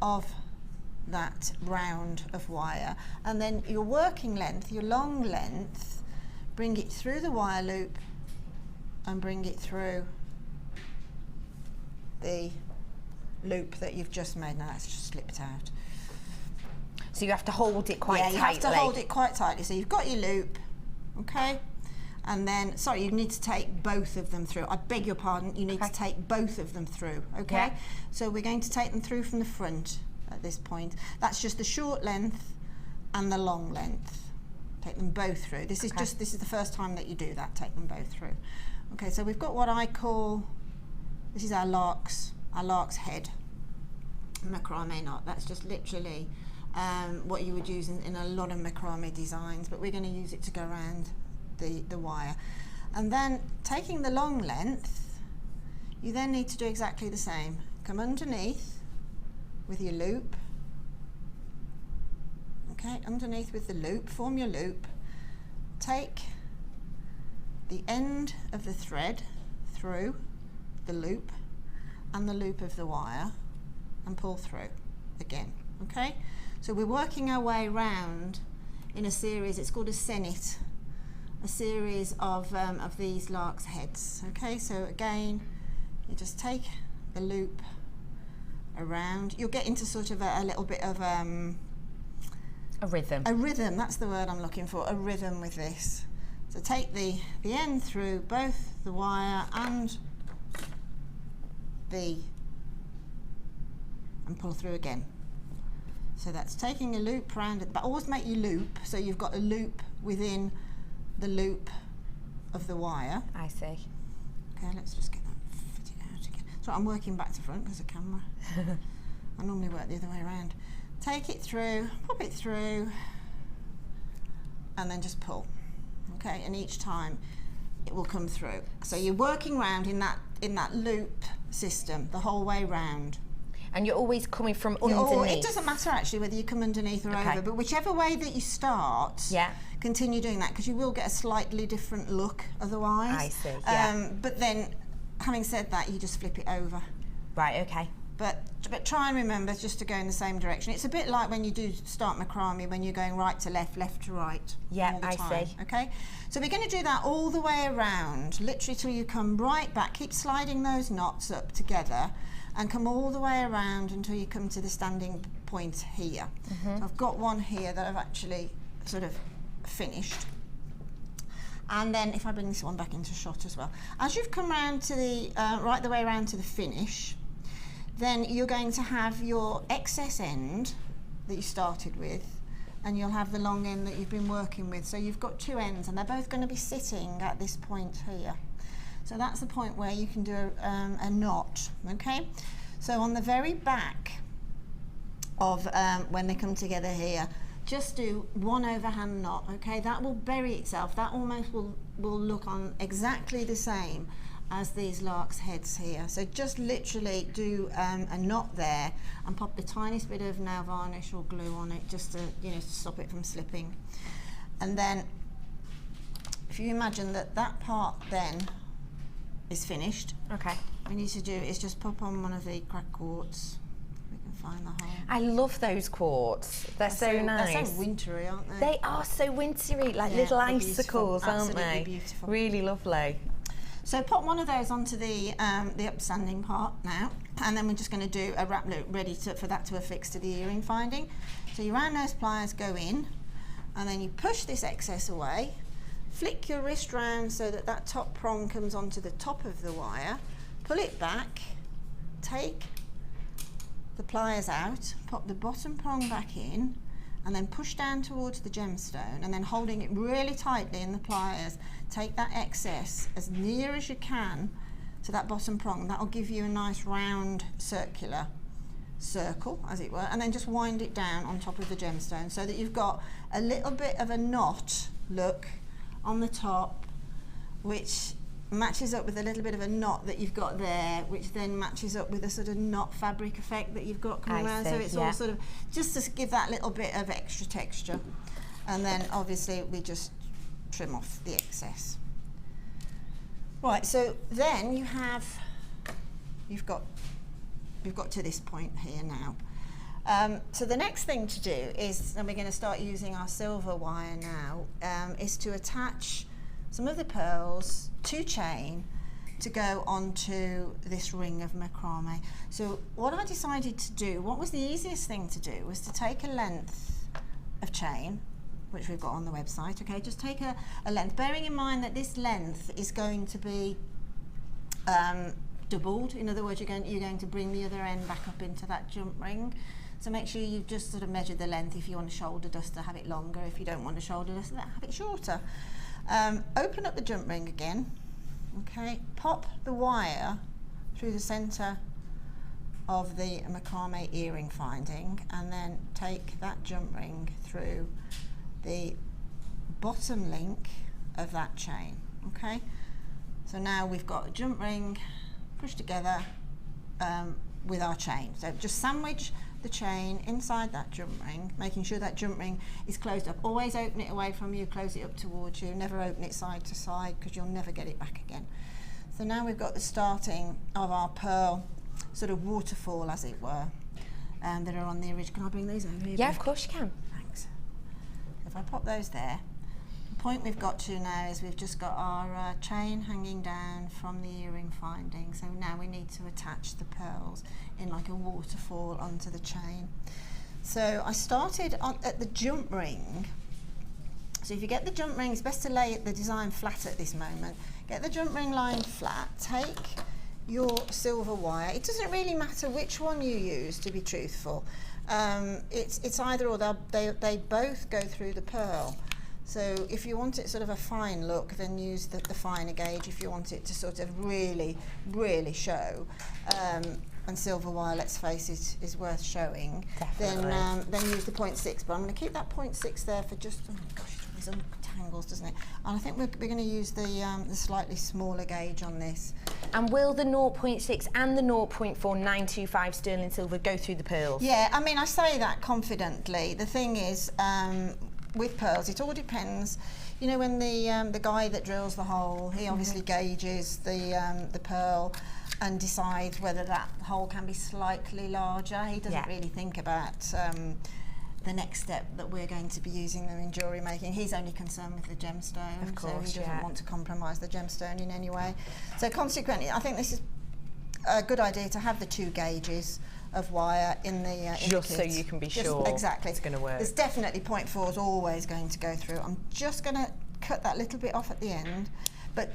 of that round of wire, and then your working length, your long length, bring it through the wire loop and bring it through the loop that you've just made. Now that's just slipped out. So you have to hold it quite tightly. Yeah, you have to hold it quite tightly. So you've got your loop, okay? And then, sorry, you need to take both of them through. I beg your pardon, you need to take both of them through, okay? Yeah. So we're going to take them through from the front at this point. That's just the short length and the long length. Take them both through. This is this is the first time that you do that, take them both through. Okay, so we've got what I call, this is our lark's head, macrame knot. That's just literally what you would use in a lot of macrame designs, but we're going to use it to go around the wire. And then taking the long length, you then need to do exactly the same. Come underneath with your loop, okay, underneath with the loop, form your loop, take the end of the thread through the loop and the loop of the wire and pull through again, okay? So we're working our way round in a series, it's called a senate, a series of these lark's heads, okay? So again, you just take the loop around, you'll get into sort of a little bit of a rhythm. A rhythm, that's the word I'm looking for, a rhythm with this. So take the end through both the wire and and pull through again. So that's taking a loop round it, but always make your loop so you've got a loop within the loop of the wire. I see. Okay, let's just get that fitted out again. So I'm working back to front because of the camera. I normally work the other way around. Take it through, pop it through, and then just pull. Okay, and each time it will come through. So you're working round in that loop system the whole way round. And you're always coming from underneath. It doesn't matter actually whether you come underneath or over, but whichever way that you start, continue doing that because you will get a slightly different look otherwise. I see, yeah. But then, having said that, you just flip it over. Right, okay. But try and remember just to go in the same direction. It's a bit like when you do start macrame, when you're going right to left, left to right. Yeah, all the I time, see. Okay, so we're going to do that all the way around, literally till you come right back. Keep sliding those knots up together and come all the way around until you come to the standing point here. So I've got one here that I've actually sort of finished. And then if I bring this one back into shot as well. As you've come round to the, right the way around to the finish, then you're going to have your excess end that you started with, and you'll have the long end that you've been working with. So you've got two ends, and they're both going to be sitting at this point here. So that's the point where you can do a knot, okay? So on the very back of when they come together here, just do one overhand knot, okay? That will bury itself. That almost will look on exactly the same as these lark's heads here. So just literally do a knot there and pop the tiniest bit of nail varnish or glue on it just to, you know, stop it from slipping. And then if you imagine that that part then is finished, Okay. what we need to do is just pop on one of the cracked quartz. We can find the hole. I love those quartz. They're so nice. They're so wintry, aren't they? They are so wintry, like Yeah, little they're icicles, beautiful. aren't Absolutely they? beautiful. Really lovely. So pop one of those onto the upstanding part now, and then we're just going to do a wrap loop ready for that to affix to the earring finding. So your round nose pliers go in, and then you push this excess away, flick your wrist round so that that top prong comes onto the top of the wire, pull it back, take the pliers out, pop the bottom prong back in, and then push down towards the gemstone, and then holding it really tightly in the pliers, take that excess as near as you can to that bottom prong. That'll give you a nice round circular circle, as it were, and then just wind it down on top of the gemstone so that you've got a little bit of a knot look on the top, which matches up with a little bit of a knot that you've got there, which then matches up with a sort of knot fabric effect that you've got coming around. So it's all sort of just to give that little bit of extra texture. And then obviously we just trim off the excess. Right, so then you've got to this point here now. So the next thing to do is, and we're going to start using our silver wire now, is to attach some of the pearls to chain to go onto this ring of macrame. So what I decided to do, what was the easiest thing to do, was to take a length of chain, which we've got on the website, okay, just take a length, bearing in mind that this length is going to be doubled. In other words, you're going to bring the other end back up into that jump ring. So make sure you just sort of measure the length. If you want a shoulder duster, have it longer. If you don't want a shoulder duster, have it shorter. Open up the jump ring again, okay, pop the wire through the centre of the macrame earring finding, and then take that jump ring through the bottom link of that chain, okay. So now we've got a jump ring pushed together with our chain. So just sandwich the chain inside that jump ring, making sure that jump ring is closed up. Always open it away from you, close it up towards you, never open it side to side because you'll never get it back again. So now we've got the starting of our pearl sort of waterfall, as it were, that are on the original. Can I bring these over here? Yeah, of course you can. Thanks. If I pop those there, the point we've got to now is we've just got our chain hanging down from the earring finding. So now we need to attach the pearls in like a waterfall onto the chain. So I started at the jump ring. So if you get the jump ring, it's best to lay the design flat at this moment. Get the jump ring lying flat, take your silver wire. It doesn't really matter which one you use, to be truthful. It's either or, they both go through the pearl. So if you want it sort of a fine look, then use the finer gauge. If you want it to sort of really, really show, and silver wire, let's face it, is worth showing, then use the 0.6. But I'm going to keep that 0.6 there for just, oh my gosh, it always untangles, doesn't it? And I think we're going to use the slightly smaller gauge on this. And will the 0.6 and the 0.4925 sterling silver go through the pearls? Yeah, I mean, I say that confidently. The thing is, with pearls, it all depends. You know, when the guy that drills the hole, he obviously gauges the pearl and decides whether that hole can be slightly larger. He doesn't really think about the next step that we're going to be using them in jewellery making. He's only concerned with the gemstone, of course, so he doesn't want to compromise the gemstone in any way. So consequently, I think this is a good idea to have the two gauges of wire in the just kit. So you can be sure exactly it's going to work. There's definitely 0.4 is always going to go through. I'm just going to cut that little bit off at the end, but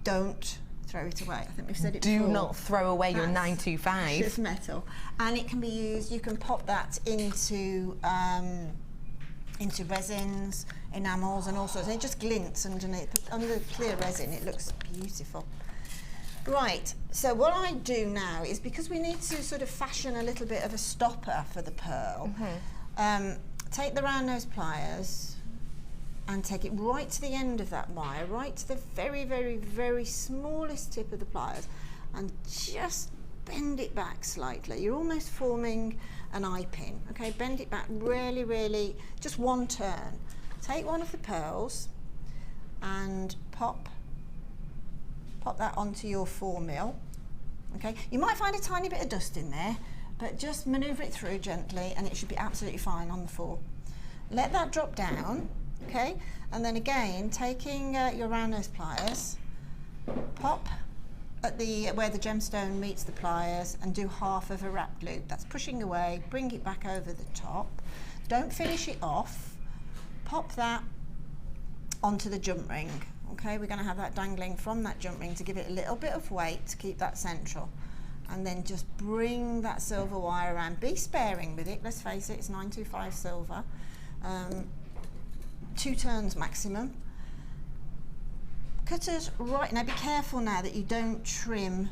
don't throw it away. I think we've said it before. Do not throw away your 925. It's metal, and it can be used. You can pop that into resins, enamels, and all sorts. And it just glints underneath. Under the clear resin, it looks beautiful. Right, so what I do now is, because we need to sort of fashion a little bit of a stopper for the pearl, take the round nose pliers and take it right to the end of that wire, right to the very, very, very smallest tip of the pliers, and just bend it back slightly. You're almost forming an eye pin, okay? Bend it back really, really, just one turn. Take one of the pearls and pop that onto your 4mm, okay? You might find a tiny bit of dust in there, but just maneuver it through gently and it should be absolutely fine on the 4. Let that drop down, okay? And then again, taking your round nose pliers, pop at where the gemstone meets the pliers and do half of a wrapped loop. That's pushing away, bring it back over the top. Don't finish it off. Pop that onto the jump ring. Okay, we're going to have that dangling from that jump ring to give it a little bit of weight to keep that central. And then just bring that silver wire around. Be sparing with it, let's face it, it's 925 silver. 2 turns maximum. Cut it right, now be careful now that you don't trim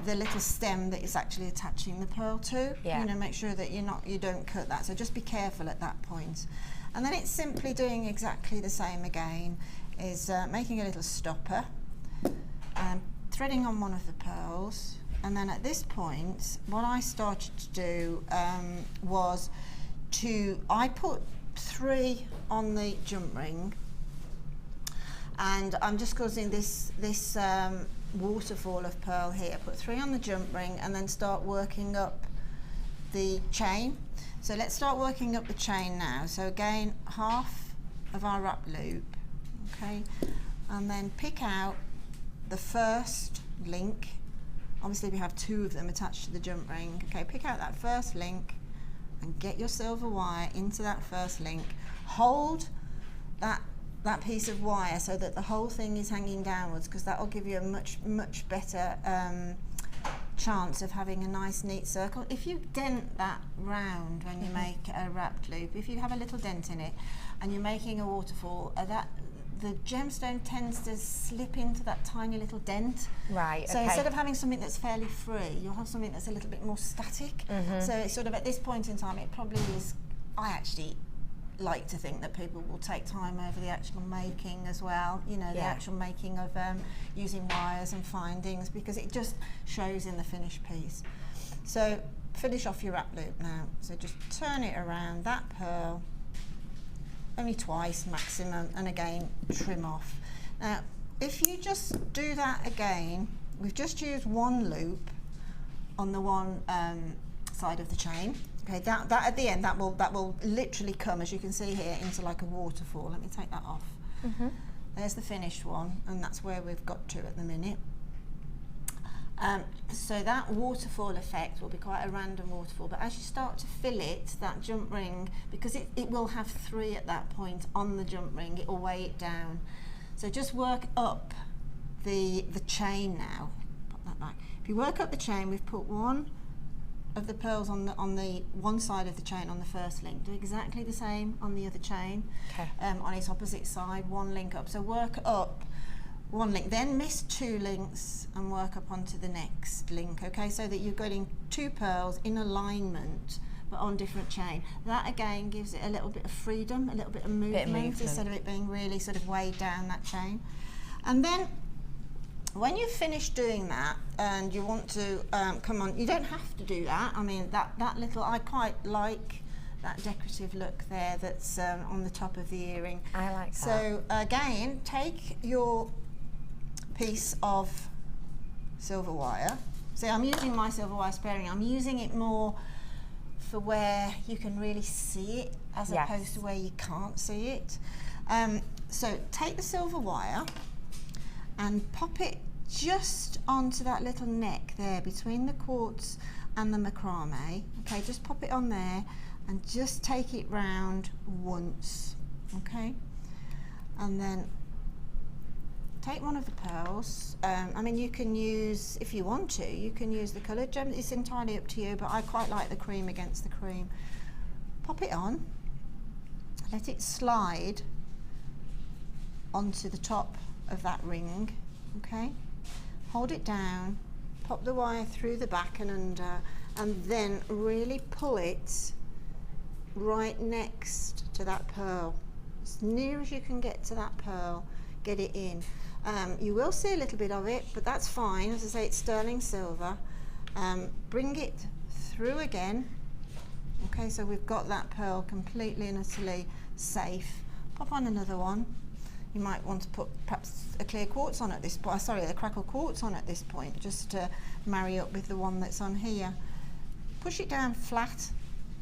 the little stem that is actually attaching the pearl to. Yeah. You know, make sure that you don't cut that, so just be careful at that point. And then it's simply doing exactly the same again, is making a little stopper, threading on one of the pearls, and then at this point what I started to do was I put 3 on the jump ring, and I'm just causing this waterfall of pearl here. Put 3 on the jump ring and then start working up the chain. So let's start working up the chain now. So again, half of our wrap loop, okay, and then pick out the first link. Obviously we have 2 of them attached to the jump ring. Okay, pick out that first link and get your silver wire into that first link. Hold that piece of wire so that the whole thing is hanging downwards, because that will give you a much better chance of having a nice neat circle. If you dent that round when you make a wrapped loop, if you have a little dent in it and you're making a waterfall, the gemstone tends to slip into that tiny little dent. Right, So okay. instead of having something that's fairly free, you'll have something that's a little bit more static. So it's sort of at this point in time, it probably is, I actually like to think that people will take time over the actual making as well, you know, the actual making of using wires and findings, because it just shows in the finished piece. So finish off your wrap loop now. So just turn it around, that pearl, only twice maximum, and again trim off. Now if you just do that again, we've just used 1 loop on the one side of the chain. Okay, that at the end, that will literally come, as you can see here, into like a waterfall. Let me take that off. There's the finished one, and that's where we've got to at the minute. So that waterfall effect will be quite a random waterfall, but as you start to fill it, that jump ring, because it will have 3 at that point on the jump ring, it will weigh it down. So just work up the chain now. Put that back. If you work up the chain, we've put 1 of the pearls on the one side of the chain on the first link. Do exactly the same on the other chain. Okay. On its opposite side, 1 link up. So work up 1 link, then miss 2 links and work up onto the next link, okay, so that you're getting 2 pearls in alignment but on different chain. That again gives it a little bit of freedom, a little bit of movement, instead of it being really sort of weighed down that chain. And then when you've finished doing that and you want to come on, you don't have to do that. I mean, that little, I quite like that decorative look there that's on the top of the earring. I like that. So again, take your piece of silver wire. See, I'm using my silver wire sparing. I'm using it more for where you can really see it, as opposed to where you can't see it. So take the silver wire and pop it just onto that little neck there between the quartz and the macrame. Okay, just pop it on there and just take it round once, okay? And then take one of the pearls. I mean, you can use, if you want to, you can use the coloured gem. It's entirely up to you, but I quite like the cream against the cream. Pop it on, let it slide onto the top of that ring, okay? Hold it down, pop the wire through the back and under, and then really pull it right next to that pearl. As near as you can get to that pearl, get it in. You will see a little bit of it, but that's fine. As I say, it's sterling silver. Bring it through again. Okay, so we've got that pearl completely and utterly safe. Pop on another one. You might want to put perhaps a clear quartz on at this point, sorry, a crackle quartz on at this point, just to marry up with the one that's on here. Push it down flat.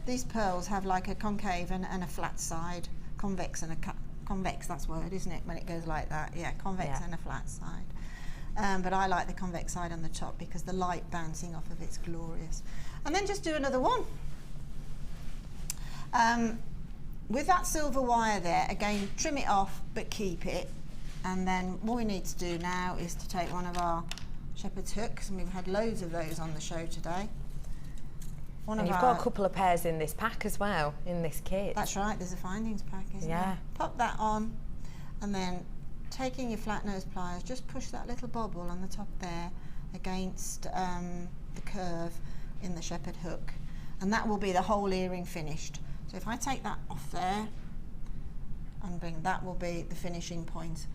These pearls have like a concave and a flat side, convex and a convex, that's word, isn't it, when it goes like that? Yeah, convex and a flat side. But I like the convex side on the top because the light bouncing off of it's glorious. And then just do another one. With that silver wire there, again, trim it off, but keep it. And then what we need to do now is to take one of our shepherd's hooks, and we've had loads of those on the show today. And you've got a couple of pairs in this pack as well, in this kit. That's right, there's a findings pack, isn't there? Pop that on, and then taking your flat nose pliers, just push that little bobble on the top there against the curve in the shepherd hook. And that will be the whole earring finished. So if I take that off there and bring, that will be the finishing point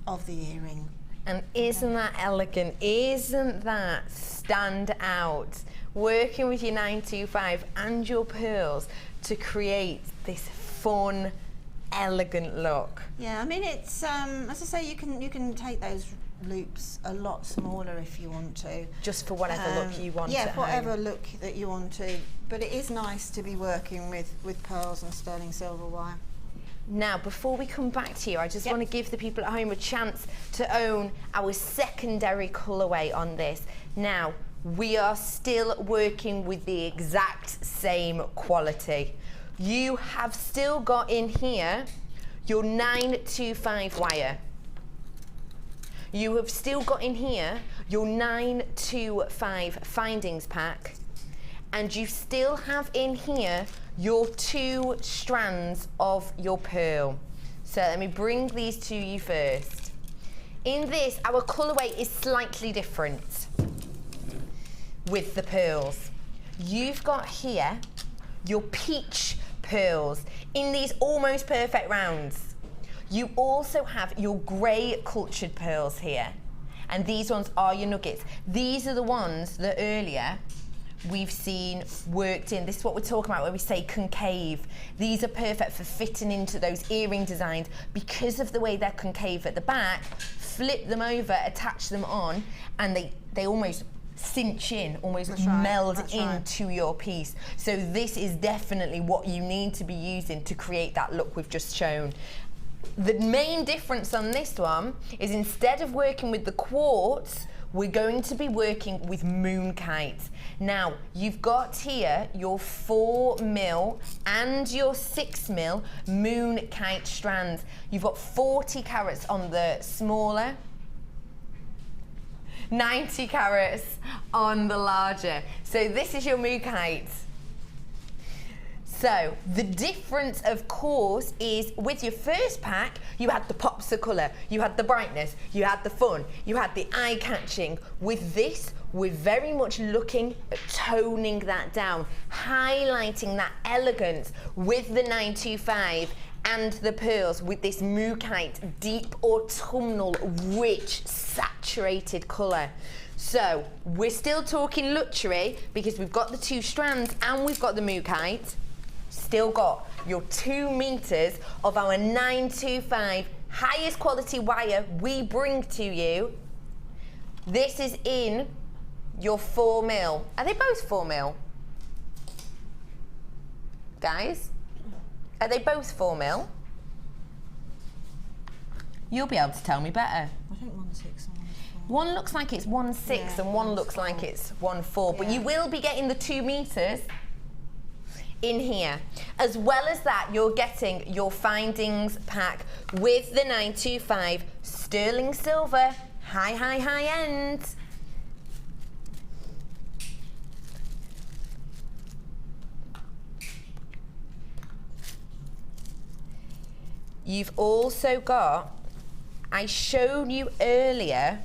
of the earring. And isn't that elegant? Isn't that stand out? Working with your 925 and your pearls to create this fun, elegant look. Yeah, I mean it's as I say, you can take those loops a lot smaller if you want to. Just for whatever look you want. Yeah, whatever look that you want to. But it is nice to be working with pearls and sterling silver wire. Now, before we come back to you, I just want to give the people at home a chance to own our secondary colourway on this. Now, we are still working with the exact same quality. You have still got in here your 925 wire. You have still got in here your 925 findings pack, and you still have in here your 2 strands of your pearl. So let me bring these to you first. In this, our colourway is slightly different with the pearls. You've got here your peach pearls in these almost perfect rounds. You also have your grey cultured pearls here, and these ones are your nuggets. These are the ones that earlier we've seen worked in. This is what we're talking about when we say concave. These are perfect for fitting into those earring designs because of the way they're concave at the back. Flip them over, attach them on, and they almost cinch in, almost meld into your piece. So this is definitely what you need to be using to create that look we've just shown. The main difference on this one is instead of working with the quartz, we're going to be working with moonkite. Now, you've got here your 4mm and your 6mm moonkite strands. You've got 40 carats on the smaller, 90 carats on the larger. So this is your moonkite. So the difference, of course, is with your first pack, you had the pops of colour, you had the brightness, you had the fun, you had the eye-catching. With this, we're very much looking at toning that down, highlighting that elegance with the 925 and the pearls with this moonkite, deep autumnal, rich, saturated colour. So we're still talking luxury because we've got the 2 strands and we've got the moonkite. Still got your 2 meters of our 925 highest quality wire we bring to you. This is in your 4mm. Are they both 4mm? Guys? Are they both 4mm? You'll be able to tell me better. I think 1.6 and 1.4. One looks like it's 1.6 and one looks like it's 1.4, but you will be getting the 2 meters in here. As well as that, you're getting your findings pack with the 925 sterling silver, high end. You've also got, I showed you earlier,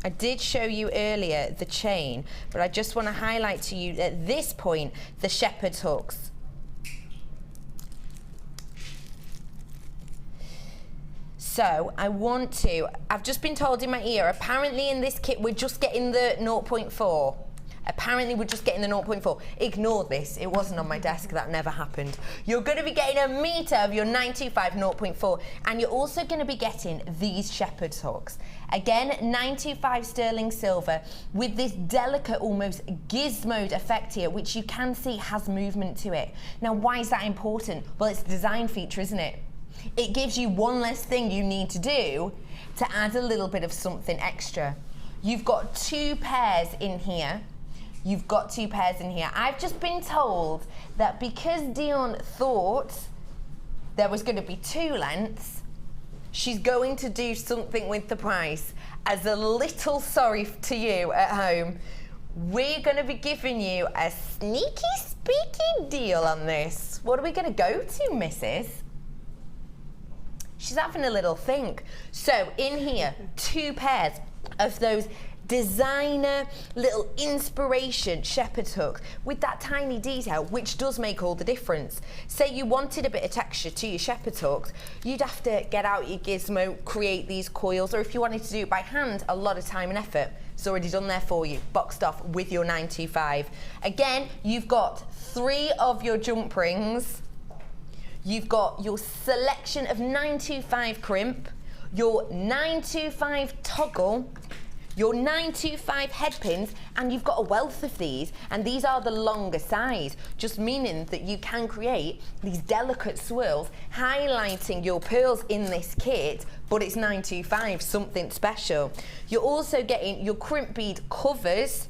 I did show you earlier the chain, but I just want to highlight to you at this point the shepherd's hooks. So I've just been told in my ear, apparently in this kit we're just getting the 0.4. Apparently we're just getting the 0.4. Ignore this, it wasn't on my desk, that never happened. You're going to be getting a metre of your 925 0.4, and you're also going to be getting these shepherd's hooks. Again, 925 sterling silver with this delicate, almost gizmoed effect here, which you can see has movement to it. Now, why is that important? Well, it's a design feature, isn't it? It gives you one less thing you need to do to add a little bit of something extra. You've got 2 pairs in here. You've got 2 pairs in here. I've just been told that because Dion thought there was going to be 2 lengths, she's going to do something with the price. As a little sorry to you at home, we're going to be giving you a sneaky, speaky deal on this. What are we going to go to, missus? She's having a little think. So in here, 2 pairs of those designer little inspiration shepherd's hook with that tiny detail, which does make all the difference. Say you wanted a bit of texture to your shepherd's hooks, you'd have to get out your gizmo, create these coils, or if you wanted to do it by hand, a lot of time and effort. It's already done there for you, boxed off with your 925. Again, you've got 3 of your jump rings. You've got your selection of 925 crimp, your 925 toggle, your 925 head pins, and you've got a wealth of these, and these are the longer size, just meaning that you can create these delicate swirls, highlighting your pearls in this kit, but it's 925, something special. You're also getting your crimp bead covers,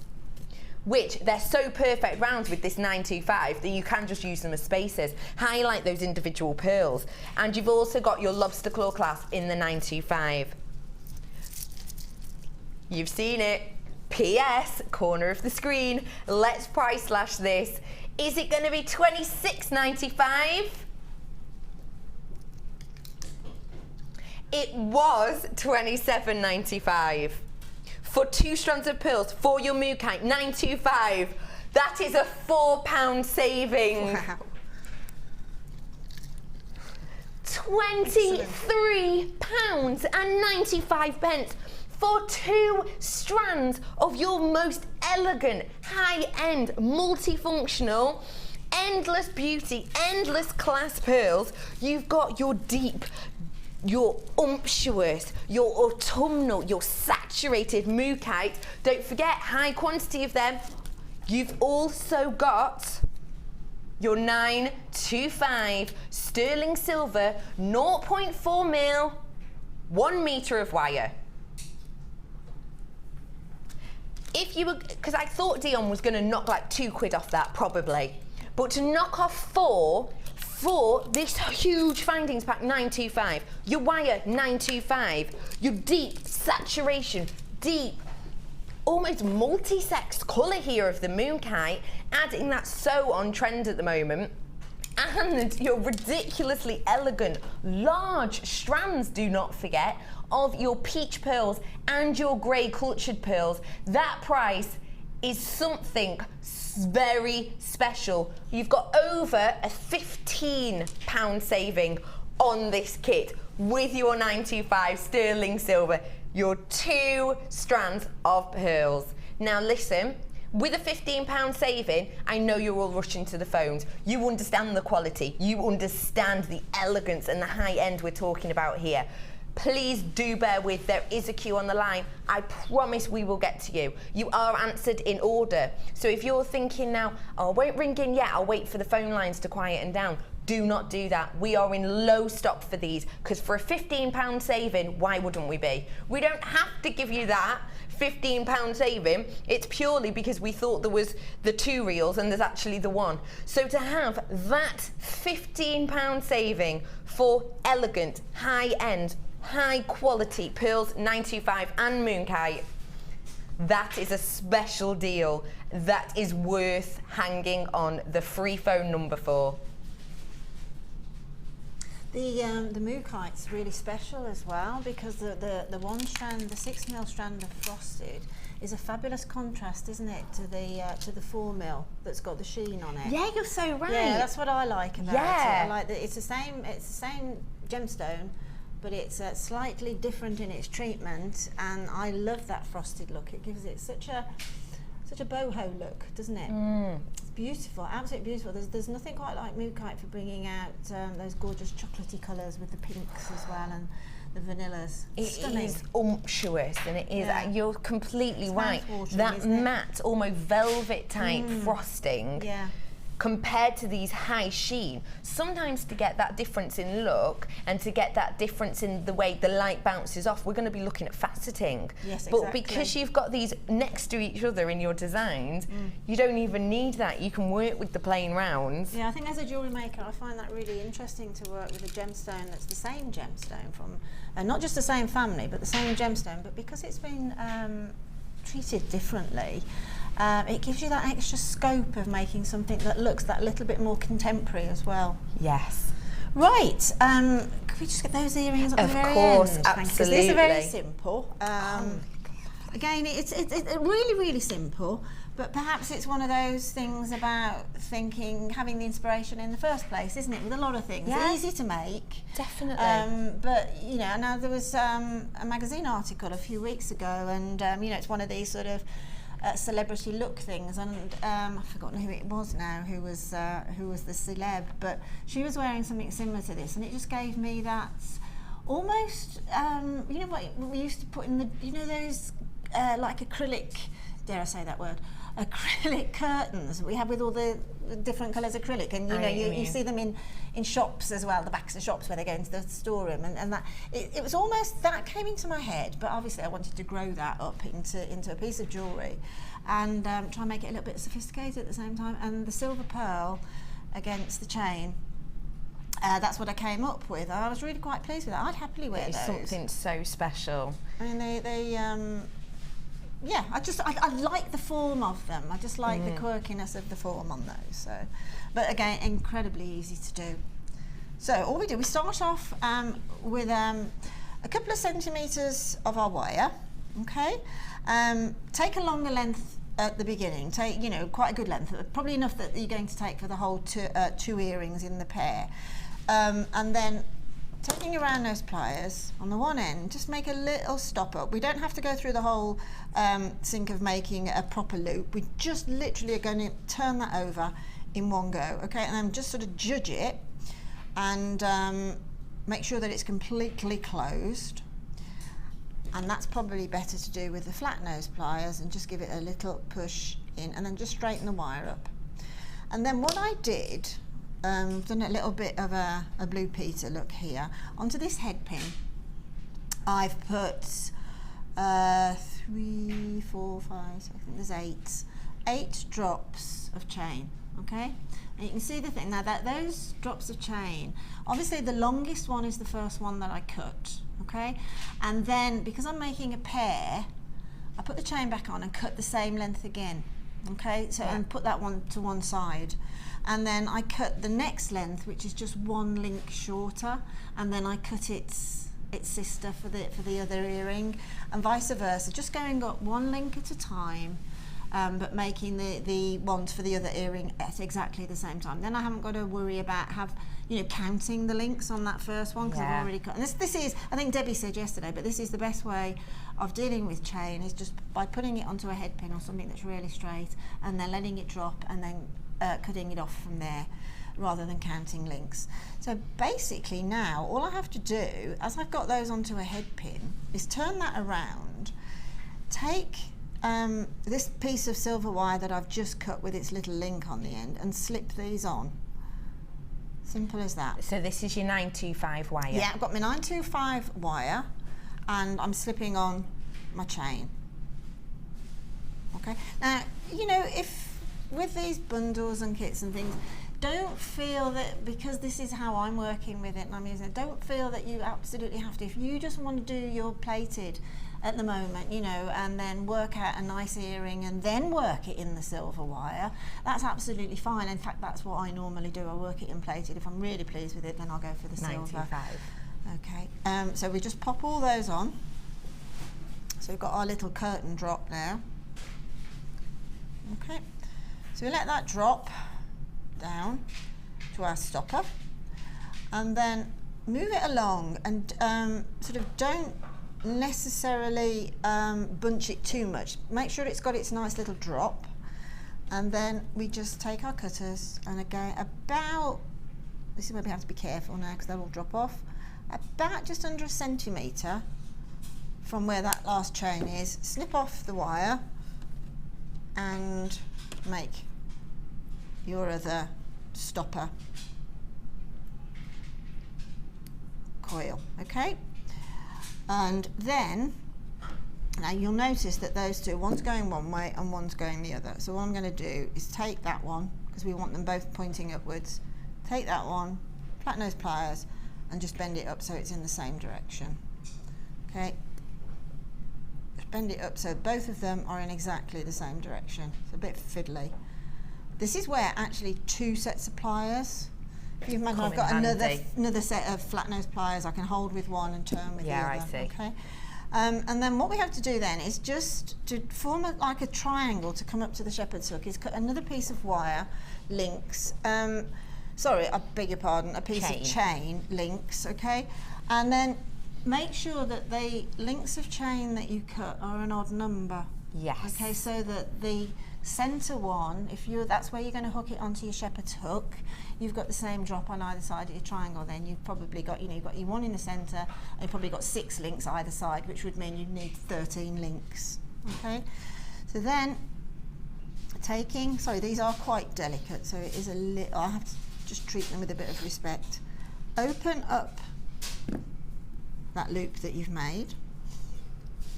which they're so perfect round with this 925 that you can just use them as spacers, highlight those individual pearls. And you've also got your lobster claw clasp in the 925. You've seen it. P.S. corner of the screen. Let's price slash this. Is it going to be $26.95? It was $27.95 for 2 strands of pearls for your mookaite. 925. That is a £4 saving. Wow. £23.95 for 2 strands of your most elegant, high-end, multifunctional, endless beauty, endless class pearls. You've got your deep, your umptuous, your autumnal, your saturated mookaite. Don't forget, high quantity of them. You've also got your 925 sterling silver, 0.4 mil, 1 metre of wire. If you were, because I thought Dion was going to knock like £2 off that, probably. But to knock off 4 for this huge findings pack, 925, your wire, 925, your deep saturation, deep, almost multi-sex colour here of the moonkite, adding that so on trend at the moment. And your ridiculously elegant, large strands, do not forget, of your peach pearls and your grey cultured pearls. That price is something very special. You've got over a £15 saving on this kit with your 925 sterling silver, your 2 strands of pearls. Now listen, with a £15 saving, I know you're all rushing to the phones. You understand the quality, you understand the elegance and the high end we're talking about here. Please do bear with, there is a queue on the line. I promise we will get to you. You are answered in order. So if you're thinking now, oh, I won't ring in yet, I'll wait for the phone lines to quieten down. Do not do that. We are in low stock for these, because for a £15 saving, why wouldn't we be? We don't have to give you that £15 saving. It's purely because we thought there was the 2 reels and there's actually the 1. So to have that £15 saving for elegant, high-end, high quality pearls, 925 and moonkite, that is a special deal that is worth hanging on the free phone number for. The moonkite's really special as well, because the 1 strand, the 6 mil strand of frosted is a fabulous contrast, isn't it, to the 4 mil that's got the sheen on it. Yeah, you're so right. Yeah, that's what I like about it. Yeah. I like that it's the same gemstone, but it's slightly different in its treatment, and I love that frosted look. It gives it such a boho look, doesn't it? It's beautiful, absolutely beautiful. There's nothing quite like Mookaite for bringing out those gorgeous chocolatey colours with the pinks as well, and the vanillas. Stunning. It is umptuous, and it is, you're completely right. mouth-watering, That isn't it? matte, almost velvet type frosting. Yeah. Compared to these high sheen, sometimes to get that difference in look and to get that difference in the way the light bounces off, we're going to be looking at faceting. Yes, but exactly. because you've got these next to each other in your designs, you don't even need that. You can work with the plain rounds. Yeah, I think as a jewellery maker, I find that really interesting to work with a gemstone that's the same gemstone from, not just the same family, but the same gemstone, but because it's been treated differently, it gives you that extra scope of making something that looks that little bit more contemporary as well. Yes. Right, could we just get those earrings at the very end? Of course, Thank you, 'cause absolutely. these are very simple. Again, it's really, really simple, but perhaps it's one of those things about thinking, having the inspiration in the first place, isn't it? With a lot of things, Yeah. easy to make. Definitely. But you know, now there was a magazine article a few weeks ago, and you know, it's one of these sort of celebrity look things, and I've forgotten who it was now, who was the celeb, but she was wearing something similar to this, and it just gave me that almost, you know what we used to put in the, you know, those like acrylic, dare I say that word, acrylic curtains we have with all the different colours acrylic, and you know, you see them in shops as well, the backs of shops where they go into the storeroom, and that it was almost that came into my head, but obviously I wanted to grow that up into a piece of jewellery, and try and make it a little bit sophisticated at the same time. And the silver pearl against the chain, that's what I came up with. I was really quite pleased with that. I'd happily wear It's those. something so special. I mean, they yeah, I like the form of them. I just like the quirkiness of the form on those. So, but again, incredibly easy to do. So all we do, we start off with a couple of centimetres of our wire. Okay, take a longer length at the beginning. Take, you know, quite a good length, probably enough that you're going to take for the whole two earrings in the pair, and then taking your round nose pliers on the one end, just make a little stop up. We don't have to go through the whole sink of making a proper loop. We just literally are going to turn that over in one go, okay? And then just sort of judge it and make sure that it's completely closed. And that's probably better to do with the flat nose pliers, and just give it a little push in, and then just straighten the wire up. And then what I did, done a little bit of a Blue Peter look here. Onto this head pin, I've put 3, 4, 5, I think there's 8 drops of chain, okay? And you can see the thing, now that those drops of chain, obviously the longest one is the first one that I cut, okay? And then, because I'm making a pair, I put the chain back on and cut the same length again, okay? So, and put that one to one side. And then I cut the next length, which is just one link shorter, and then I cut its sister for the other earring, and vice versa, just going up one link at a time, but making the ones for the other earring at exactly the same time. Then I haven't got to worry about counting the links on that first one, because I've already cut. And this is, I think Debbie said yesterday, but this is the best way of dealing with chain, is just by putting it onto a head pin or something that's really straight, and then letting it drop, and then cutting it off from there, rather than counting links. So basically now all I have to do, as I've got those onto a head pin, is turn that around, take this piece of silver wire that I've just cut with its little link on the end, and slip these on. Simple as that. So this is your 925 wire? Yeah, I've got my 925 wire, and I'm slipping on my chain. Okay, now, you know, if with these bundles and kits and things, don't feel that because this is how I'm working with it and I'm using it, don't feel that you absolutely have to. If you just want to do your plated at the moment, you know, and then work out a nice earring and then work it in the silver wire, that's absolutely fine. In fact, that's what I normally do. I work it in plated. If I'm really pleased with it, then I'll go for the silver. 925. Okay, so we just pop all those on. So we've got our little curtain drop now. Okay, so we let that drop down to our stopper, and then move it along and sort of don't necessarily bunch it too much. Make sure it's got its nice little drop, and then we just take our cutters and again about, this is where we have to be careful now because they will drop off, about just under a centimetre from where that last chain is, snip off the wire and make your other stopper coil, okay? And then, now you'll notice that those two, one's going one way and one's going the other. So what I'm going to do is take that one, because we want them both pointing upwards, take that one, flat nose pliers, and just bend it up so it's in the same direction. Okay? Just bend it up so both of them are in exactly the same direction. It's a bit fiddly. This is where actually 2 sets of pliers. If you imagine I've got another set of flat nose pliers I can hold with one and turn with the other. I see. Okay. And then what we have to do then is just to form like a triangle to come up to the shepherd's hook is cut another piece of wire, links, sorry, I beg your pardon, a piece of chain, links, okay? And then make sure that the links of chain that you cut are an odd number. Yes. Okay, so that the centre one, that's where you're going to hook it onto your shepherd's hook. You've got the same drop on either side of your triangle. Then you've probably got, you've got your one in the centre, and you've probably got 6 links either side, which would mean you need 13 links. Okay, so then sorry, these are quite delicate, so it is a little. I have to just treat them with a bit of respect. Open up that loop that you've made.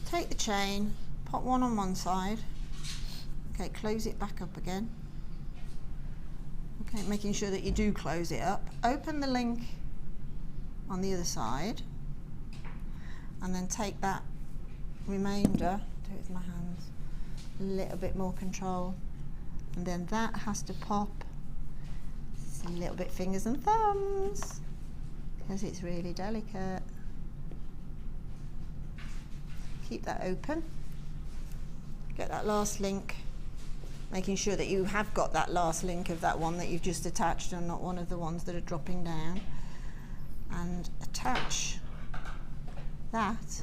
Take the chain, pop one on one side. Okay, close it back up again. Okay, making sure that you do close it up. Open the link on the other side, and then take that remainder, do it with my hands, a little bit more control, and then that has to pop. It's a little bit fingers and thumbs, because it's really delicate. Keep that open. Get that last link, making sure that you have got that last link of that one that you've just attached and not one of the ones that are dropping down, and attach that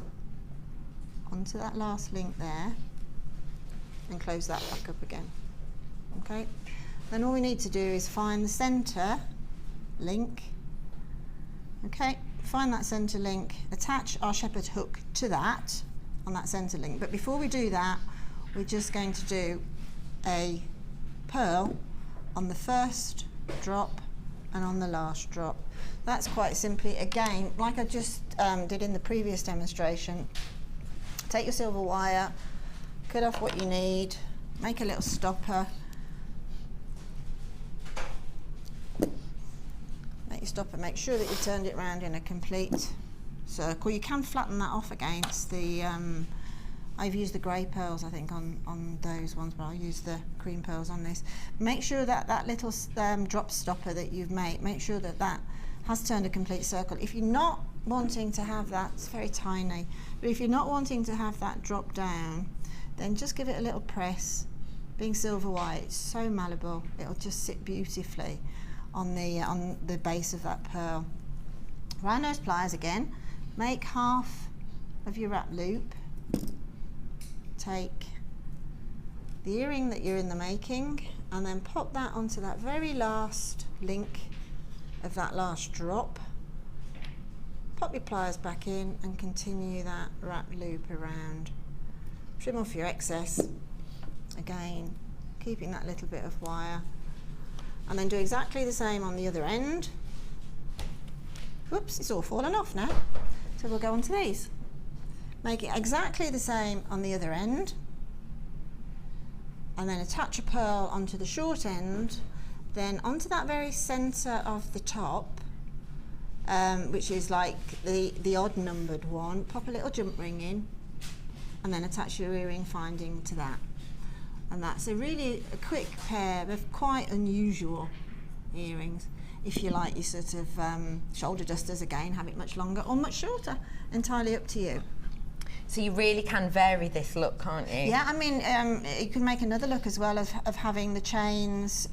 onto that last link there and close that back up again. Okay, then all we need to do is find the center link. Okay, find that center link, attach our shepherd hook to that on that center link, but before we do that we're just going to do a pearl on the first drop and on the last drop. That's quite simply, again, like I just did in the previous demonstration. Take your silver wire, cut off what you need, make a little stopper. Make your stopper, make sure that you've turned it around in a complete circle. You can flatten that off against the I've used the grey pearls, I think, on those ones, but I'll use the cream pearls on this. Make sure that that little drop stopper that you've made, make sure that that has turned a complete circle. If you're not wanting to have that, it's very tiny, but if you're not wanting to have that drop down, then just give it a little press. Being silver wire, it's so malleable, it'll just sit beautifully on the base of that pearl. Round nose pliers again, make half of your wrap loop. Take the earring that you're in the making and then pop that onto that very last link of that last drop. Pop your pliers back in and continue that wrap loop around. Trim off your excess, again keeping that little bit of wire, and then do exactly the same on the other end. Whoops, it's all fallen off now, so we'll go on to these. Make it exactly the same on the other end, and then attach a pearl onto the short end, then onto that very centre of the top, which is like the odd numbered one, pop a little jump ring in, and then attach your earring finding to that. And that's a quick pair of quite unusual earrings. If you like your sort of shoulder dusters, again, have it much longer or much shorter, entirely up to you. So you really can vary this look, can't you? Yeah, I mean, you can make another look as well of having the chains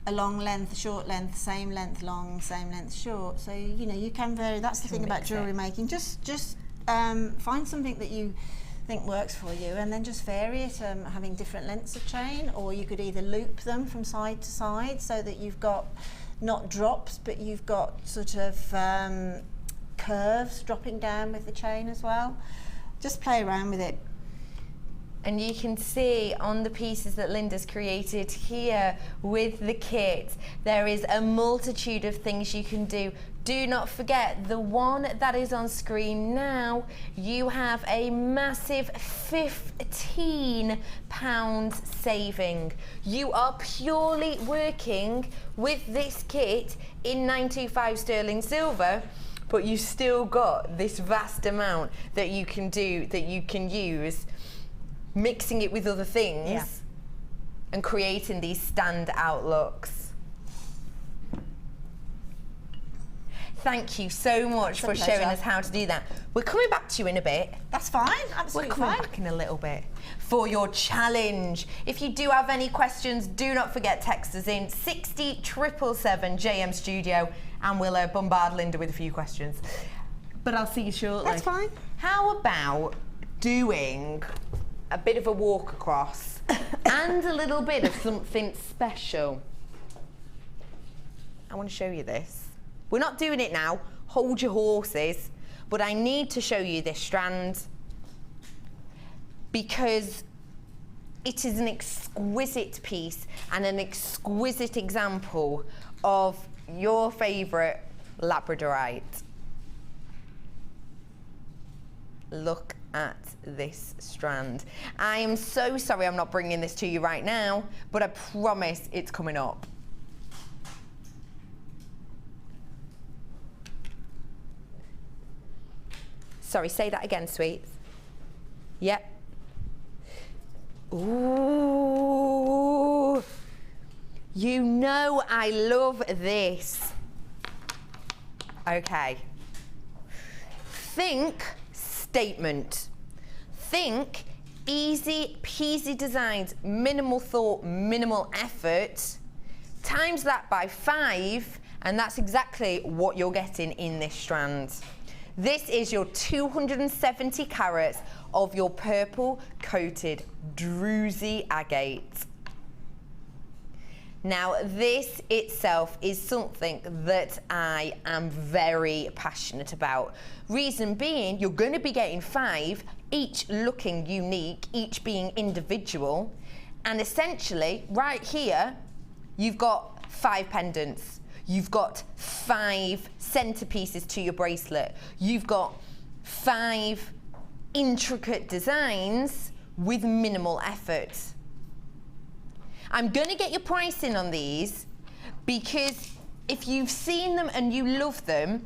a long length, a short length, same length long, same length short. So you know you can vary. That's the thing about jewellery making. Just find something that you think works for you, and then just vary it, having different lengths of chain, or you could either loop them from side to side so that you've got not drops, but you've got sort of curves dropping down with the chain as well. Just play around with it. And you can see on the pieces that Linda's created here with the kit, there is a multitude of things you can do. Do not forget, the one that is on screen now, you have a massive £15 saving. You are purely working with this kit in 925 sterling silver, but you still got this vast amount that you can do, that you can use, mixing it with other things and creating these standout looks. Thank you so much for showing us how to do that. We're coming back to you in a bit. That's fine, absolutely fine. We're coming back in a little bit for your challenge. If you do have any questions, do not forget text us in 60777 JM Studio, and we'll bombard Linda with a few questions. But I'll see you shortly. That's fine. How about doing a bit of a walk across and a little bit of something special? I want to show you this. We're not doing it now, hold your horses, but I need to show you this strand because it is an exquisite piece and an exquisite example of your favourite Labradorite. Look at this strand. I am so sorry I'm not bringing this to you right now, but I promise it's coming up. Sorry, say that again, sweets. Yep. Ooh. You know I love this. Okay. Think statement. Think easy peasy designs, minimal thought, minimal effort. Times that by 5, and that's exactly what you're getting in this strand. This is your 270 carats of your purple coated druzy agate. Now this itself is something that I am very passionate about. Reason being, you're going to be getting 5, each looking unique, each being individual, and essentially right here you've got 5 pendants. You've got 5 centerpieces to your bracelet. You've got 5 intricate designs with minimal effort. I'm going to get your pricing on these because if you've seen them and you love them,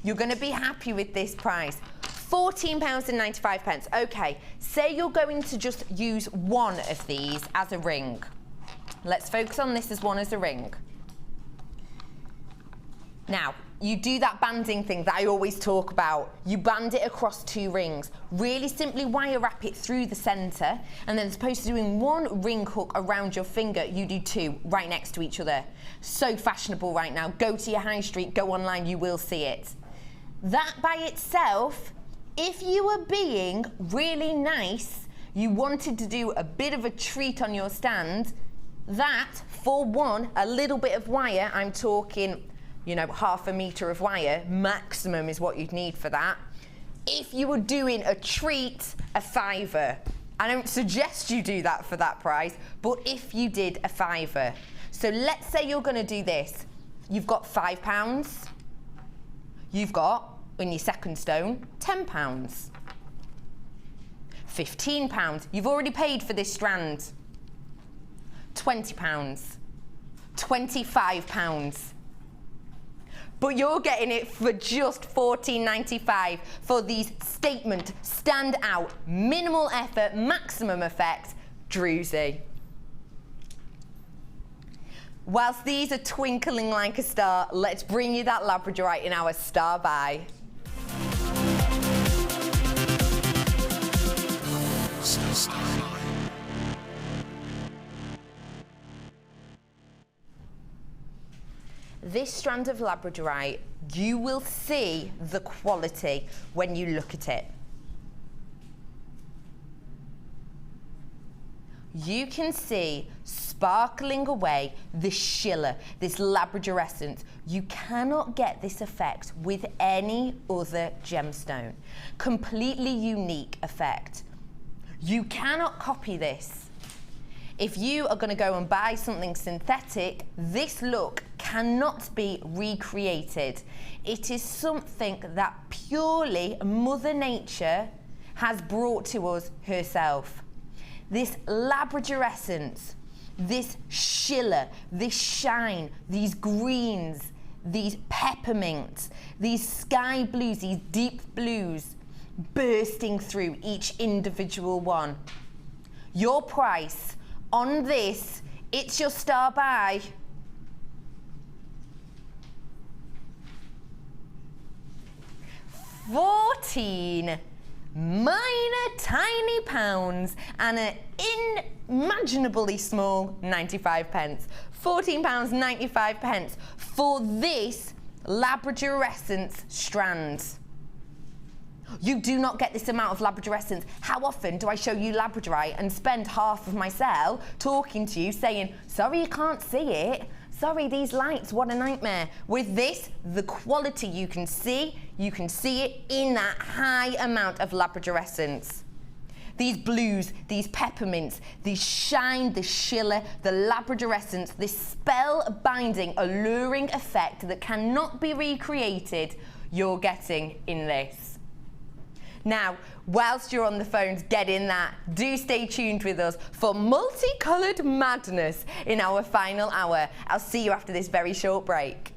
you're going to be happy with this price. £14.95. Okay, say you're going to just use one of these as a ring. Let's focus on this as one as a ring. Now, you do that banding thing that I always talk about. You band it across 2 rings. Really simply wire wrap it through the center, and then as opposed to doing 1 ring hook around your finger, you do 2 right next to each other. So fashionable right now. Go to your high street, go online, you will see it. That by itself, if you were being really nice, you wanted to do a bit of a treat on your stand, that for a little bit of wire, I'm talking, you know, ½ a metre of wire, maximum is what you'd need for that. If you were doing a treat, a £5. I don't suggest you do that for that price, but if you did a £5. So let's say you're gonna do this. You've got £5. You've got, in your second stone, £10. £15. You've already paid for this strand. £20. £25. But you're getting it for just £14.95 for these statement, stand out, minimal effort, maximum effect, druzy. Whilst these are twinkling like a star, let's bring you that Labradorite in our star buy. Star. this strand of Labradorite, you will see the quality when you look at it. You can see sparkling away this shiller, this labradorescence. You cannot get this effect with any other gemstone. Completely unique effect. You cannot copy this. If you are going to go and buy something synthetic, this look cannot be recreated. It is something that purely Mother Nature has brought to us herself. This labradorescence, this shiller, this shine, these greens, these peppermints, these sky blues, these deep blues bursting through each individual one. Your price on this, it's your star buy. £14 minor tiny pounds and an unimaginably small 95 pence. £14.95 for this labradorescence strand. You do not get this amount of labradorescence. How often do I show you Labradorite and spend half of my sale talking to you saying, sorry you can't see it, sorry these lights, what a nightmare. With this, the quality you can see it in that high amount of labradorescence. These blues, these peppermints, these shine, the shiller, the labradorescence, this spell-binding, alluring effect that cannot be recreated, you're getting in this. Now, whilst you're on the phones getting that, do stay tuned with us for multicoloured madness in our final hour. I'll see you after this very short break.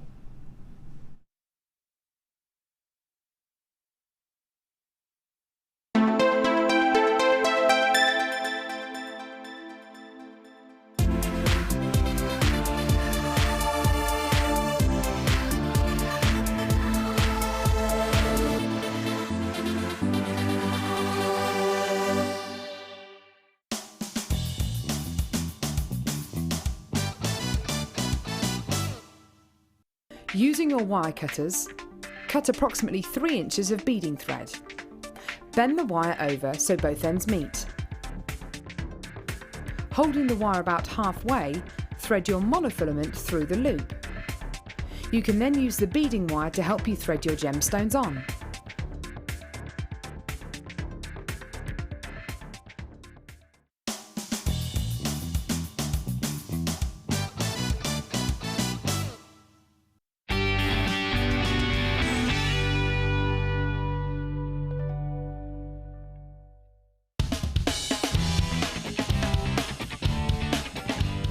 Using your wire cutters, cut approximately 3 inches of beading thread. Bend the wire over so both ends meet. Holding the wire about halfway, thread your monofilament through the loop. You can then use the beading wire to help you thread your gemstones on.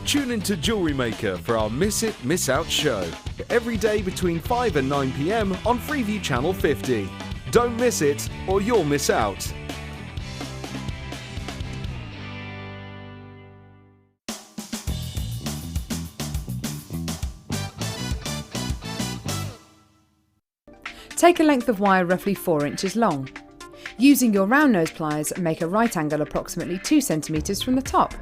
Tune into Jewellery Maker for our Miss It, Miss Out show. Every day between 5 and 9 PM on Freeview Channel 50. Don't miss it or you'll miss out. Take a length of wire roughly 4 inches long. Using your round nose pliers, make a right angle approximately 2 centimetres from the top.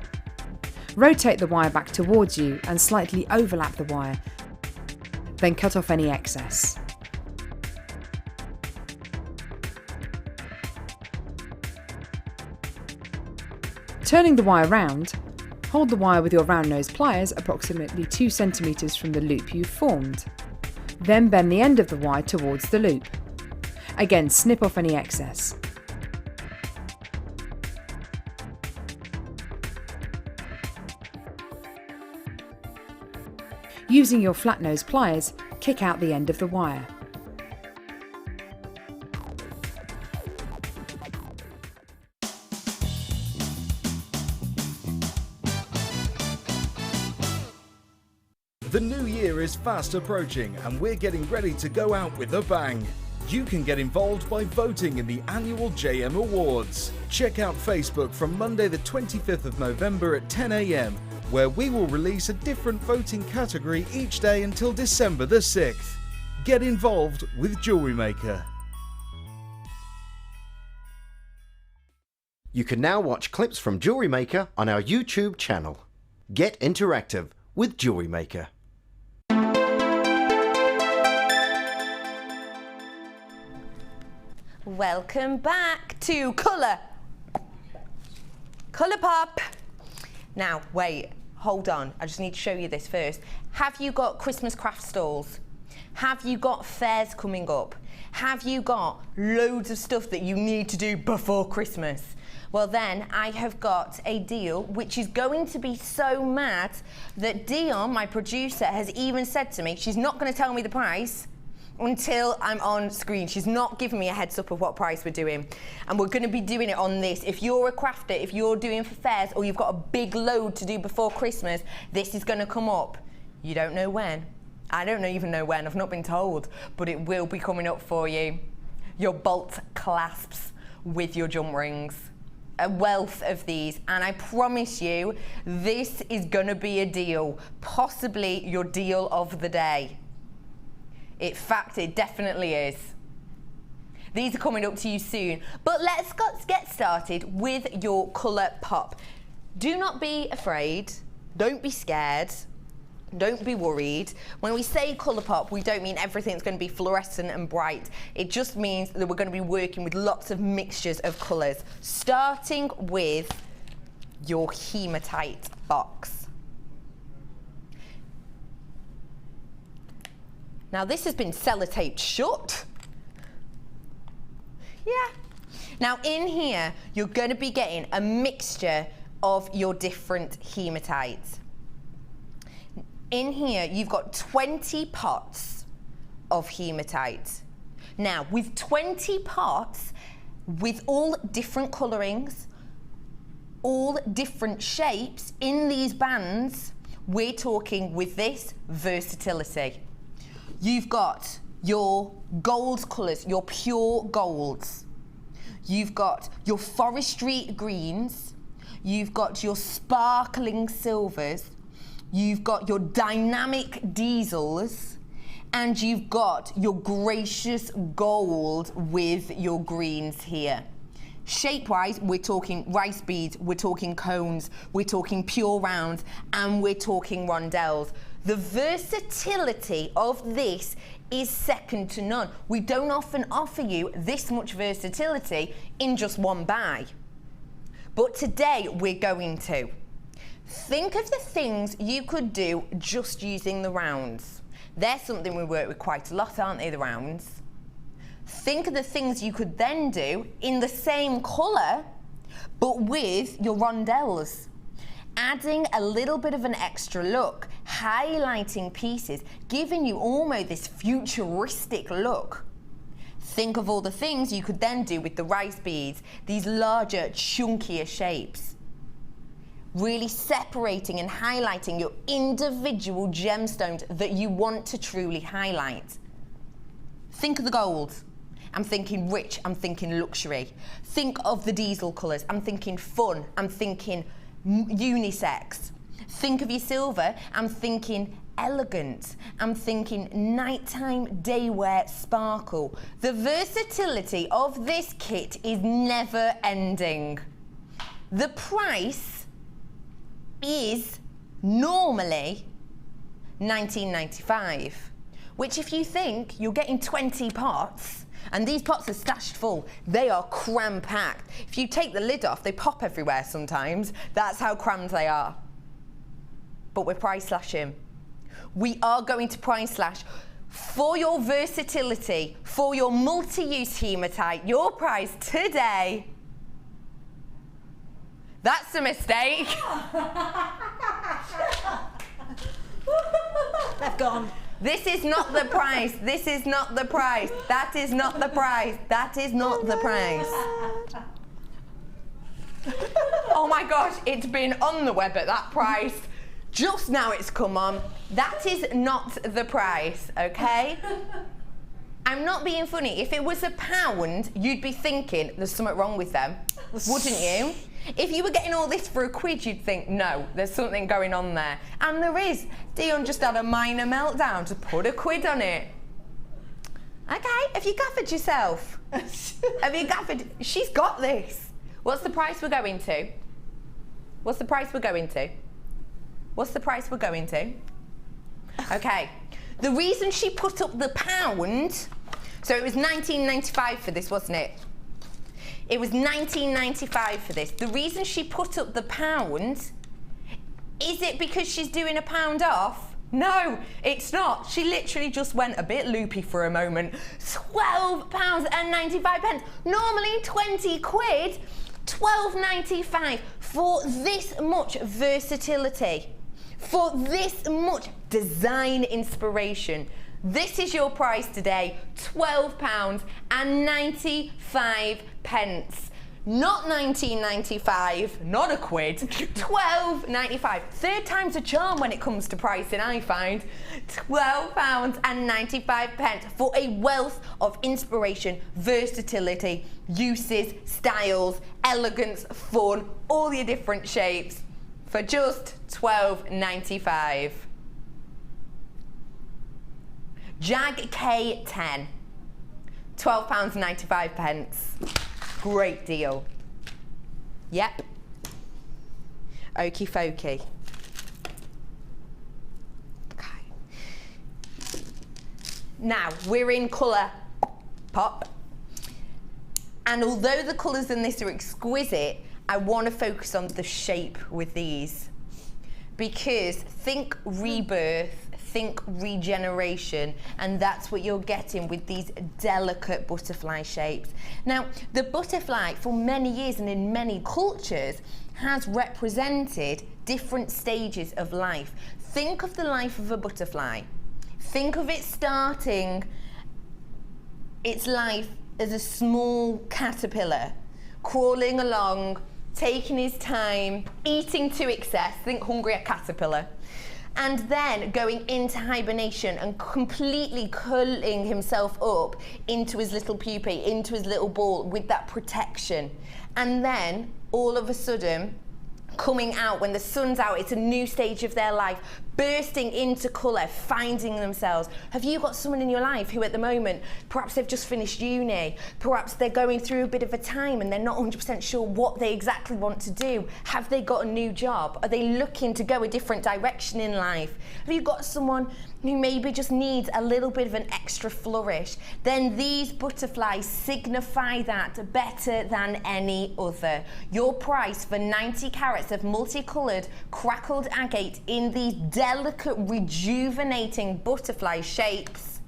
Rotate the wire back towards you and slightly overlap the wire, then cut off any excess. Turning the wire round, hold the wire with your round nose pliers approximately 2 centimetres from the loop you've formed. Then bend the end of the wire towards the loop. Again, snip off any excess. Using your flat nose pliers, kick out the end of the wire. The new year is fast approaching and we're getting ready to go out with a bang. You can get involved by voting in the annual JM Awards. Check out Facebook from Monday the 25th of November at 10 AM, where we will release a different voting category each day until December the 6th. Get involved with Jewellery Maker. You can now watch clips from Jewellery Maker on our YouTube channel. Get interactive with Jewellery Maker. Welcome back to Colour Pop. Now, wait, hold on. I just need to show you this first. Have you got Christmas craft stalls? Have you got fairs coming up? Have you got loads of stuff that you need to do before Christmas? Well then, I have got a deal which is going to be so mad that Dion, my producer, has even said to me, she's not going to tell me the price until I'm on screen. She's not giving me a heads up of what price we're doing. And we're going to be doing it on this. If you're a crafter, if you're doing for fairs, or you've got a big load to do before Christmas, this is going to come up. You don't know when. I don't even know when. I've not been told. But it will be coming up for you. Your bolt clasps with your jump rings. A wealth of these, and I promise you this is gonna be a deal, possibly your deal of the day. In fact, it definitely is. These are coming up to you soon, but let's get started with your colour pop. Do not be afraid, don't be scared, don't be worried. When we say colour pop, we don't mean everything's going to be fluorescent and bright. It just means that we're going to be working with lots of mixtures of colours, starting with your hematite box. Now this has been sellotaped shut. Yeah. Now in here, you're going to be getting a mixture of your different hematites. In here, you've got 20 pots of hematite. Now, with 20 pots, with all different colourings, all different shapes in these bands, we're talking with this versatility. You've got your gold colours, your pure golds. You've got your forestry greens. You've got your sparkling silvers. You've got your dynamic diesels, and you've got your gracious gold with your greens here. Shape-wise, we're talking rice beads, we're talking cones, we're talking pure rounds, and we're talking rondelles. The versatility of this is second to none. We don't often offer you this much versatility in just one buy. But today, we're going to. Think of the things you could do just using the rounds. They're something we work with quite a lot, aren't they, the rounds? Think of the things you could then do in the same colour, but with your rondelles. Adding a little bit of an extra look, highlighting pieces, giving you almost this futuristic look. Think of all the things you could then do with the rice beads, these larger, chunkier shapes. Really separating and highlighting your individual gemstones that you want to truly highlight. Think of the gold. I'm thinking rich, I'm thinking luxury. Think of the diesel colours. I'm thinking fun, I'm thinking unisex. Think of your silver, I'm thinking elegant. I'm thinking nighttime day wear sparkle. The versatility of this kit is never ending. The price is normally $19.95, which if you think you're getting 20 pots, and these pots are stashed full, they are cram-packed. If you take the lid off, they pop everywhere sometimes. That's how crammed they are. But we're price slashing. We are going to price slash for your versatility, for your multi-use hematite. Your price today, that's a mistake. They've gone. This is not the price. This is not the price. That is not the price. That is not the price. Oh my gosh, it's been on the web at that price. Just now it's come on. That is not the price, okay? I'm not being funny. If it was £1, you'd be thinking there's something wrong with them, wouldn't you? If you were getting all this for £1, you'd think, no, there's something going on there. And there is. Dion just had a minor meltdown to put £1 on it. Okay, have you gaffered yourself? Have you gaffered? She's got this. What's the price we're going to? What's the price we're going to? What's the price we're going to? Okay. The reason she put up the £1 So it was $19.95 for this, wasn't it? It was $19.95 for this. The reason she put up the pound, is it because she's doing a pound off? No, it's not. She literally just went a bit loopy for a moment. £12.95. Normally 20 quid, £12.95 for this much versatility, for this much design inspiration. This is your price today, £12.95. Not $19.95, not a quid, £12.95. Third time's a charm when it comes to pricing, I find. £12.95 for a wealth of inspiration, versatility, uses, styles, elegance, fun, all your different shapes for just £12.95. Jag K10, £12.95. Great deal. Yep. Okie dokie. Okay. Now, we're in colour pop. And although the colours in this are exquisite, I want to focus on the shape with these. Because think rebirth, think regeneration, and that's what you're getting with these delicate butterfly shapes. Now, the butterfly for many years and in many cultures has represented different stages of life. Think of the life of a butterfly. Think of it starting its life as a small caterpillar, crawling along, taking his time, eating to excess, think hungrier caterpillar, and then going into hibernation and completely curling himself up into his little pupae, into his little ball with that protection. And then all of a sudden, coming out when the sun's out, it's a new stage of their life, bursting into colour, finding themselves. Have you got someone in your life who at the moment, perhaps they've just finished uni, perhaps they're going through a bit of a time and they're not 100% sure what they exactly want to do? Have they got a new job? Are they looking to go a different direction in life? Have you got someone who maybe just needs a little bit of an extra flourish? Then these butterflies signify that better than any other. Your price for 90 carats of multicoloured crackled agate in these delicate rejuvenating butterfly shapes,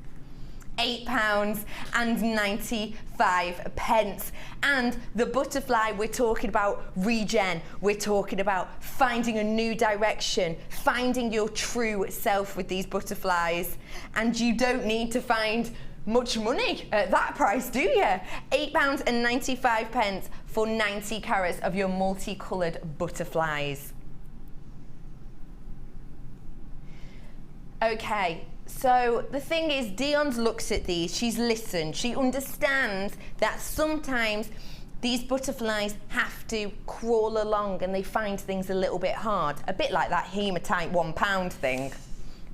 £8.95. And the butterfly, we're talking about regen, we're talking about finding a new direction, finding your true self with these butterflies. And you don't need to find much money at that price, do you? £8.95 for 90 carats of your multicoloured butterflies. Okay, so the thing is, Dion's looks at these, she's listened, she understands that sometimes these butterflies have to crawl along and they find things a little bit hard, a bit like that hematite £1 thing.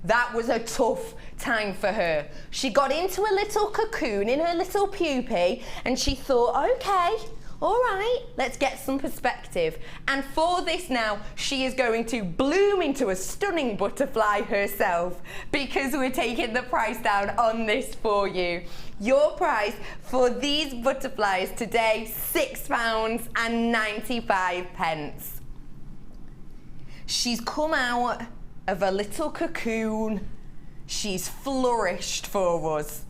That was a tough time for her. She got into a little cocoon in her little pupae and she thought, okay, all right, let's get some perspective. And for this now, she is going to bloom into a stunning butterfly herself because we're taking the price down on this for you. Your price for these butterflies today, £6.95. She's come out of a little cocoon. She's flourished for us.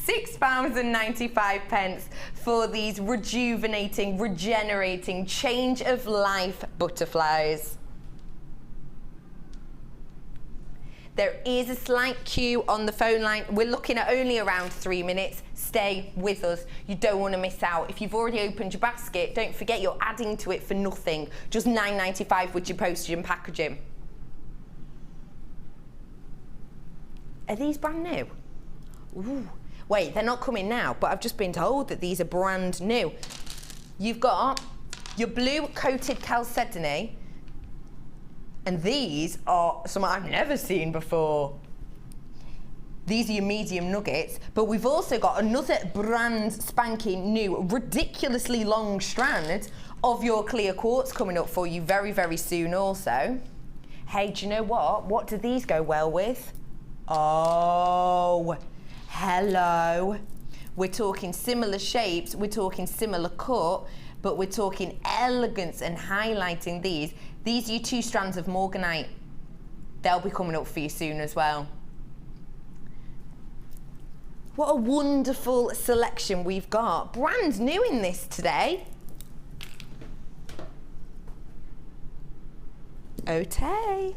£6.95 for these rejuvenating, regenerating, change of life butterflies. There is a slight queue on the phone line. We're looking at only around 3 minutes. Stay with us. You don't want to miss out. If you've already opened your basket, don't forget you're adding to it for nothing. Just £9.95 with your postage and packaging. Are these brand new? Ooh. Wait, they're not coming now, but I've just been told that these are brand new. You've got your blue coated chalcedony, and these are some I've never seen before. These are your medium nuggets, but we've also got another brand spanking new, ridiculously long strand of your clear quartz coming up for you very, very soon also. Hey, do you know what? What do these go well with? Oh, hello. we're talking similar shapes, we're talking similar cut, but we're talking elegance and highlighting these. These are your 2 strands of Morganite. They'll be coming up for you soon as well. What a wonderful selection we've got. Brand new in this today. Okay.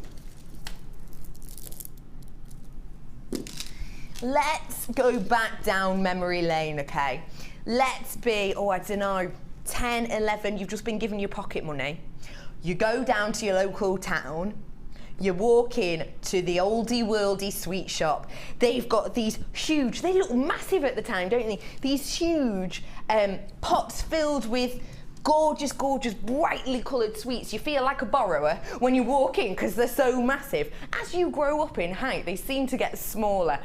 Let's go back down memory lane, okay? Let's be, oh, I don't know, 10, 11, you've just been given your pocket money. You go down to your local town, you walk in to the oldie worldy sweet shop. They've got these huge, they look massive at the time, don't they? These huge pots filled with gorgeous, gorgeous, brightly coloured sweets. You feel like a borrower when you walk in because they're so massive. As you grow up in height, they seem to get smaller.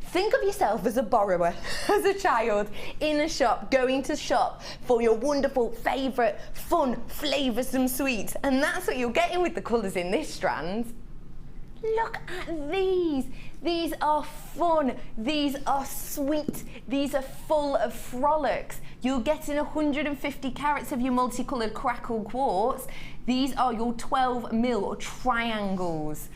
Think of yourself as a borrower, as a child, in a shop, going to shop for your wonderful, favourite, fun, flavoursome sweets. And that's what you're getting with the colours in this strand. Look at these. These are fun. These are sweet. These are full of frolics. You're getting 150 carats of your multicoloured crackle quartz. These are your 12mm triangles.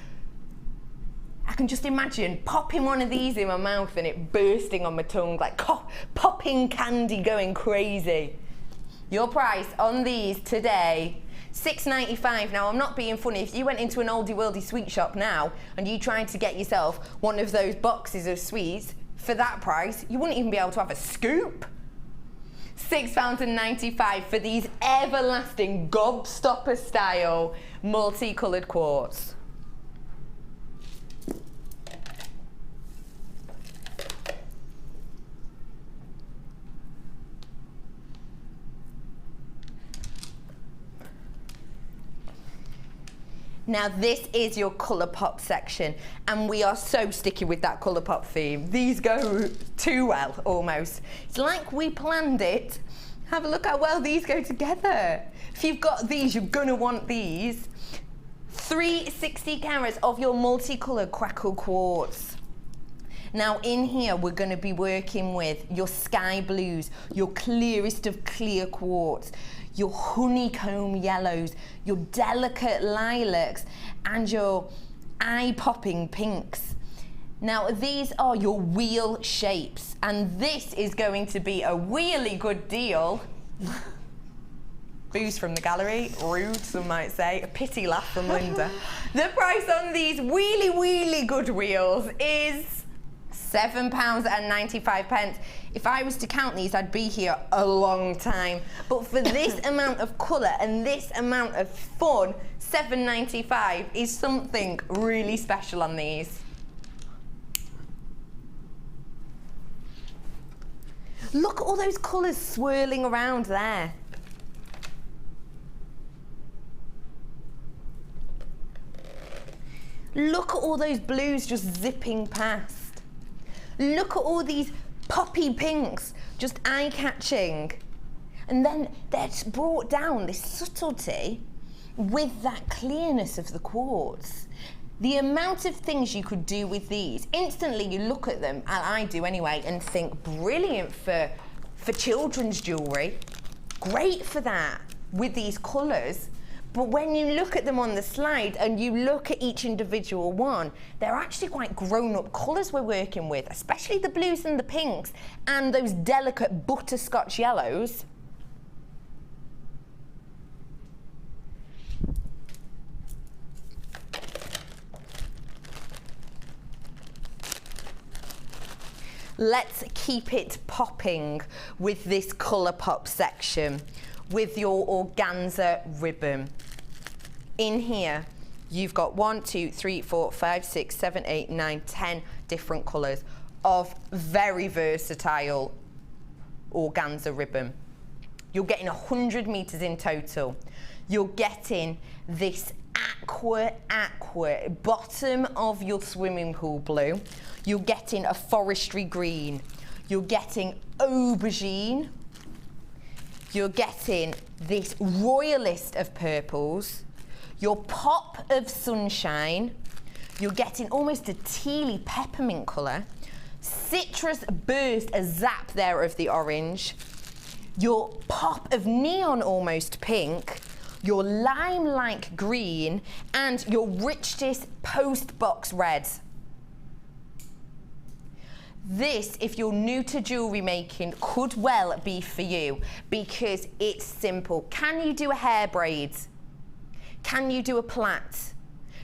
I can just imagine popping one of these in my mouth and it bursting on my tongue, like popping candy, going crazy. Your price on these today, $6.95. Now, I'm not being funny. If you went into an oldie worldy sweet shop now and you tried to get yourself one of those boxes of sweets for that price, you wouldn't even be able to have a scoop. £6.95 for these everlasting gobstopper style multicoloured quartz. Now this is your colour pop section, and we are so sticky with that colour pop theme. These go too well, almost. It's like we planned it. Have a look how well these go together. If you've got these, you're gonna want these. 360 carats of your multicoloured crackle quartz. Now in here, we're gonna be working with your sky blues, your clearest of clear quartz, your honeycomb yellows, your delicate lilacs, and your eye-popping pinks. Now, these are your wheel shapes, and this is going to be a really good deal. Booze from the gallery, rude, some might say. A pity laugh from Linda. The price on these really, really good wheels is £7.95. If I was to count these, I'd be here a long time. But for this amount of colour and this amount of fun, £7.95 is something really special on these. Look at all those colours swirling around there. Look at all those blues just zipping past. Look at all these poppy pinks, just eye-catching. And then that's brought down this subtlety with that clearness of the quartz. The amount of things you could do with these, instantly you look at them, and I do anyway, and think brilliant for children's jewellery. Great for that with these colours. But when you look at them on the slide and you look at each individual one, they're actually quite grown-up colours we're working with, especially the blues and the pinks and those delicate butterscotch yellows. Let's keep it popping with this colour pop section with your organza ribbon. In here, you've got 1, 2, 3, 4, 5, 6, 7, 8, 9, 10 different colours of very versatile organza ribbon. You're getting 100 metres in total. You're getting this aqua bottom of your swimming pool blue. You're getting a forestry green. You're getting aubergine. You're getting this royalist of purples, your pop of sunshine, you're getting almost a tealy peppermint colour, citrus burst, a zap there of the orange, your pop of neon almost pink, your lime-like green, and your richest post-box red. This, if you're new to jewellery making, could well be for you because it's simple. Can you do a hair braid? Can you do a plait?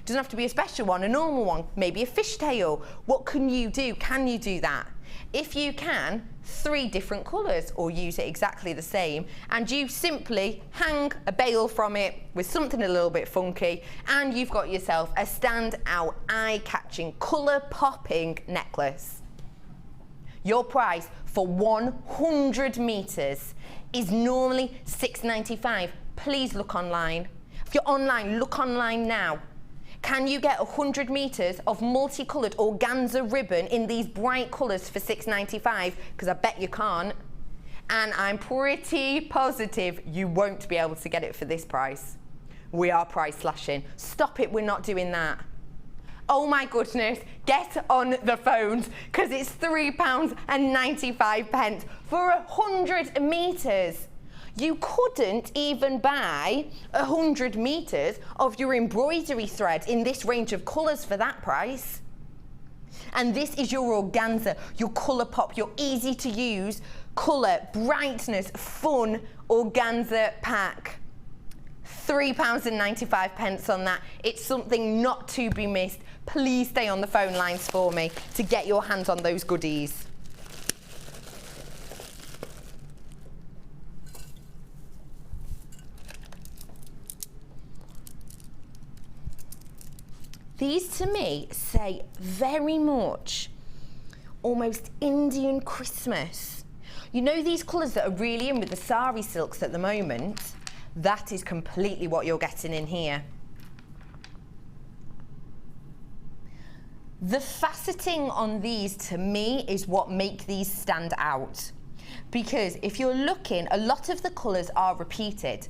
Doesn't have to be a special one, a normal one, maybe a fishtail. What can you do? Can you do that? If you can, 3 different colours, or use it exactly the same, and you simply hang a bail from it with something a little bit funky, and you've got yourself a stand-out, eye-catching, colour-popping necklace. Your price for 100 metres is normally $6.95. Please look online. If you're online, look online now. Can you get 100 metres of multicoloured organza ribbon in these bright colours for $6.95? Because I bet you can't. And I'm pretty positive you won't be able to get it for this price. We are price slashing. Stop it, we're not doing that. Oh my goodness, get on the phones because it's £3.95 for 100 metres. You couldn't even buy 100 metres of your embroidery thread in this range of colours for that price. And this is your organza, your colour pop, your easy to use, colour, brightness, fun organza pack. £3.95 on that. It's something not to be missed. Please stay on the phone lines for me to get your hands on those goodies. These to me say very much almost Indian Christmas. You know these colours that are really in with the sari silks at the moment? That is completely what you're getting in here. The faceting on these to me is what make these stand out. Because if you're looking, a lot of the colours are repeated.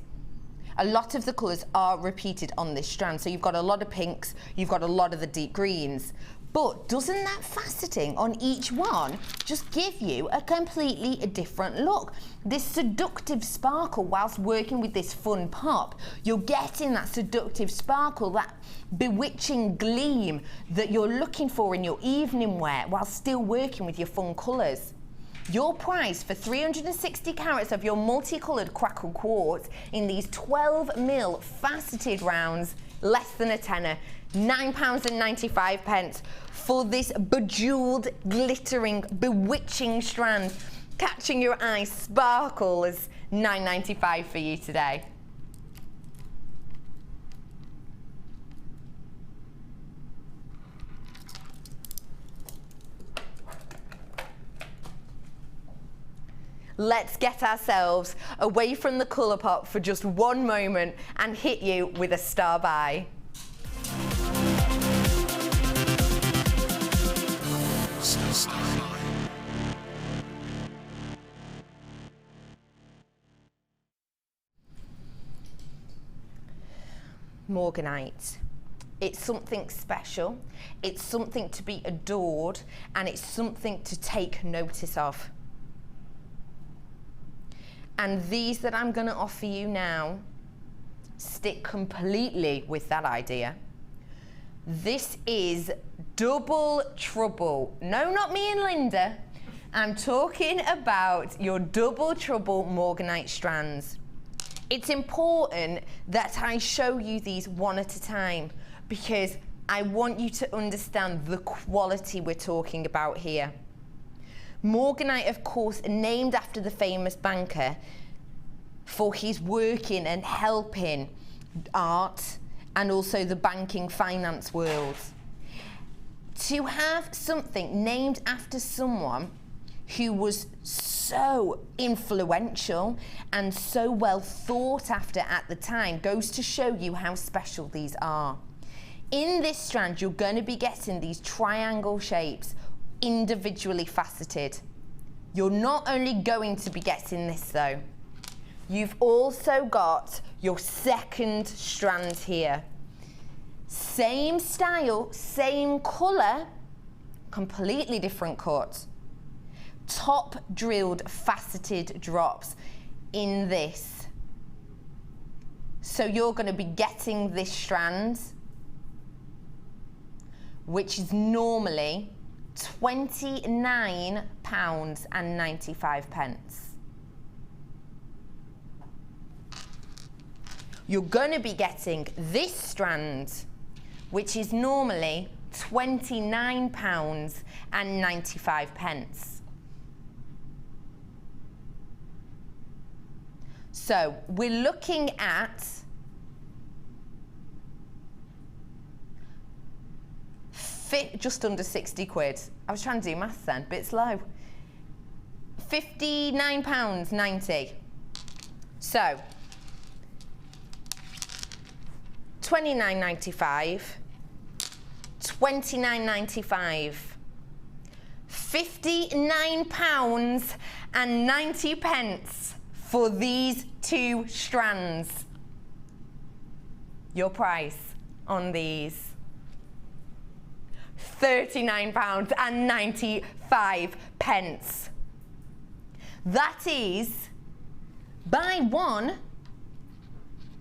A lot of the colours are repeated on this strand. So you've got a lot of pinks, you've got a lot of the deep greens. But doesn't that faceting on each one just give you a completely different look? This seductive sparkle whilst working with this fun pop, you're getting that seductive sparkle, that bewitching gleam that you're looking for in your evening wear while still working with your fun colours. Your price for 360 carats of your multicoloured crackle quartz in these 12mm faceted rounds, less than a tenner, £9.95 for this bejewelled, glittering, bewitching strand, catching your eye, sparkles, £9.95 for you today. Let's get ourselves away from the colour pop for just one moment and hit you with a star buy. Morganite. It's something special, it's something to be adored, and it's something to take notice of. And these that I'm going to offer you now stick completely with that idea. This is double trouble. No, not me and Linda. I'm talking about your double trouble Morganite strands. It's important that I show you these one at a time because I want you to understand the quality we're talking about here. Morganite, of course, named after the famous banker for his working and helping art and also the banking finance world. To have something named after someone who was so influential and so well thought after at the time goes to show you how special these are. In this strand, you're going to be getting these triangle shapes individually faceted. You're not only going to be getting this though, you've also got your second strand here. Same style, same colour, completely different cut. Top drilled faceted drops in this. So you're going to be getting this strand, which is normally £29.95. You're going to be getting this strand, which is normally £29.95. So we're looking at just under 60 quid. I was trying to do maths then, bit slow. £59.90. So £29.95, £29.95, £59.90 for these two strands. Your price on these, £39.95. That is, buy one,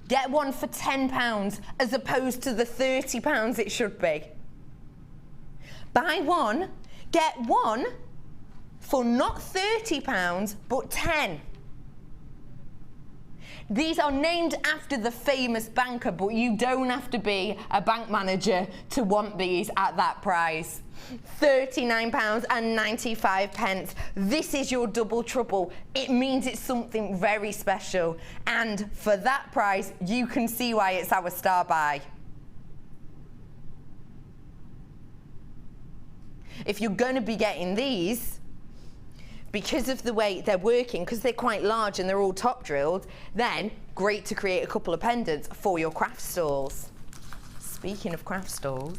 get one for £10 as opposed to the £30 it should be. Buy one, get one for not £30 but £10. These are named after the famous banker, but you don't have to be a bank manager to want these at that price. £39.95. This is your double trouble. It means it's something very special. And for that price, you can see why it's our star buy. If you're going to be getting these, because of the way they're working, because they're quite large and they're all top drilled, then great to create a couple of pendants for your craft stalls. Speaking of craft stalls,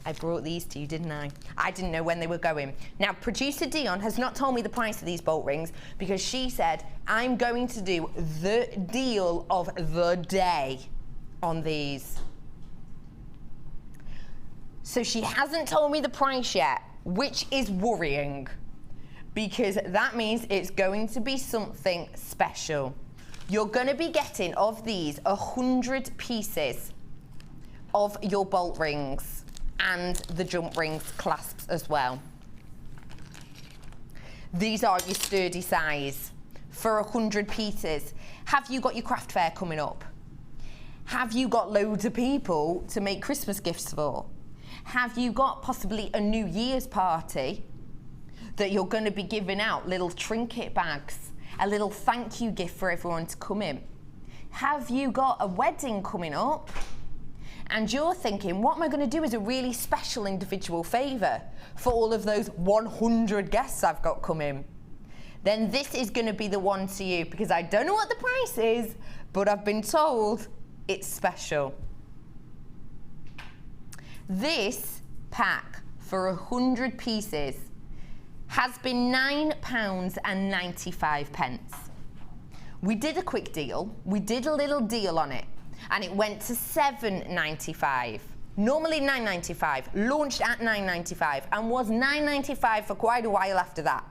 I brought these to you, didn't I? I didn't know when they were going. Now, producer Dion has not told me the price of these bolt rings because she said, I'm going to do the deal of the day on these. So she hasn't told me the price yet, which is worrying, because that means it's going to be something special. You're going to be getting of these 100 pieces of your bolt rings and the jump rings clasps as well. These are your sturdy size for 100 pieces. Have you got your craft fair coming up? Have you got loads of people to make Christmas gifts for? Have you got possibly a New Year's party that you're going to be giving out little trinket bags, a little thank you gift for everyone to come in? Have you got a wedding coming up and you're thinking, what am I going to do as a really special individual favour for all of those 100 guests I've got coming? Then this is going to be the one to you, because I don't know what the price is, but I've been told it's special. This pack for 100 pieces has been £9.95. We did a quick deal. We did a little deal on it, and it went to £7.95. Normally £9.95, launched at £9.95, and was £9.95 for quite a while after that.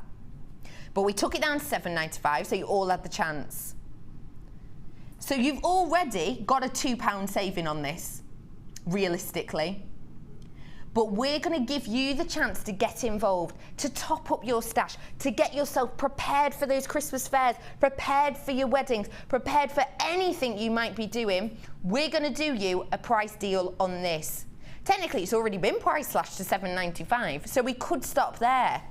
But we took it down to £7.95, so you all had the chance. So you've already got a £2 saving on this, realistically. But we're going to give you the chance to get involved, to top up your stash, to get yourself prepared for those Christmas fairs, prepared for your weddings, prepared for anything you might be doing. We're going to do you a price deal on this. Technically, it's already been price slashed to £7.95, so we could stop there.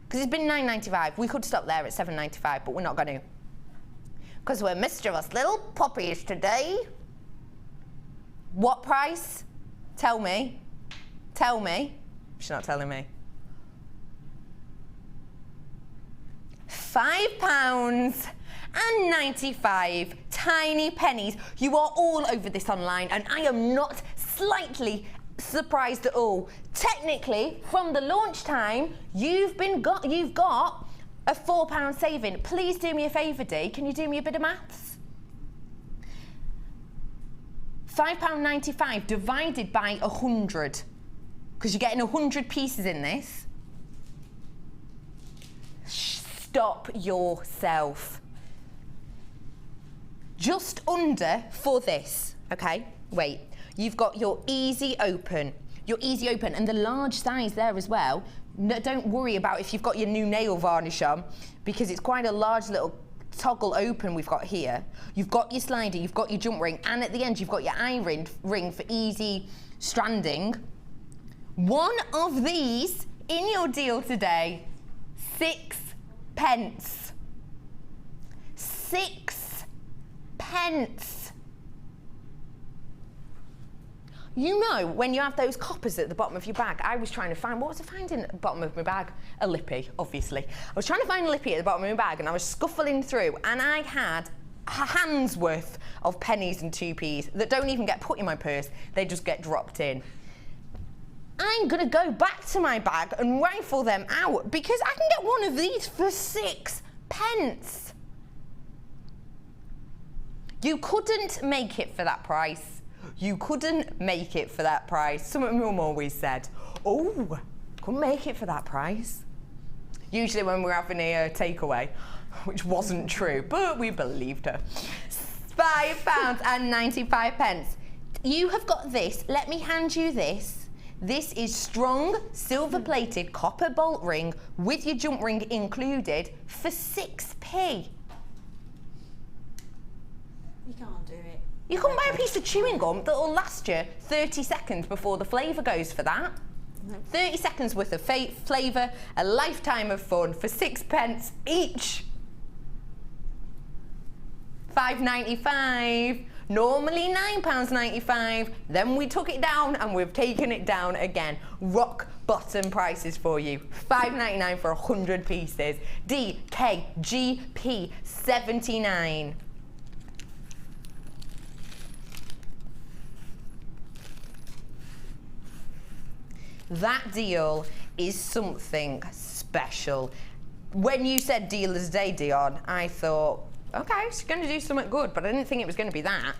Because it's been £9.95. We could stop there at £7.95, but we're not going to. Because we're mischievous little puppies today. What price? Tell me. Tell me. She's not telling me. £5.95, tiny pennies. You are all over this online, and I am not slightly surprised at all. Technically, from the launch time, you've got a £4 saving. Please do me a favour, Dee. Can you do me a bit of maths? £5.95 divided by 100. because you're getting 100 pieces in this. Stop yourself. Just under for this, okay? Wait, you've got your easy open, and the large size there as well. No, don't worry about if you've got your new nail varnish on, because it's quite a large little toggle open we've got here. You've got your slider, you've got your jump ring, and at the end you've got your eye ring for easy stranding. One of these in your deal today, 6 pence. 6 pence. You know, when you have those coppers at the bottom of your bag, I was trying to find, what was I finding at the bottom of my bag? A lippy, obviously. I was trying to find a lippy at the bottom of my bag, and I was scuffling through, and I had a hand's worth of pennies and 2p's that don't even get put in my purse, they just get dropped in. I'm gonna go back to my bag and rifle them out, because I can get one of these for 6 pence. You couldn't make it for that price. You couldn't make it for that price. Some of my mum always said, oh, couldn't make it for that price. Usually when we're having a takeaway, which wasn't true, but we believed her. £5.95. You have got this. Let me hand you this. This is strong silver-plated copper bolt ring with your jump ring included for 6p. You can't do it. You can buy a piece of chewing gum that'll last you 30 seconds before the flavour goes for that. 30 seconds worth of flavour, a lifetime of fun for 6 pence each. £5.95, normally £9.95, then we took it down and we've taken it down again. Rock bottom prices for you. £5.99 for 100 pieces. DKGP 79. That deal is something special. When you said dealer's day, Dion, I thought, okay, she's going to do something good, but I didn't think it was going to be that.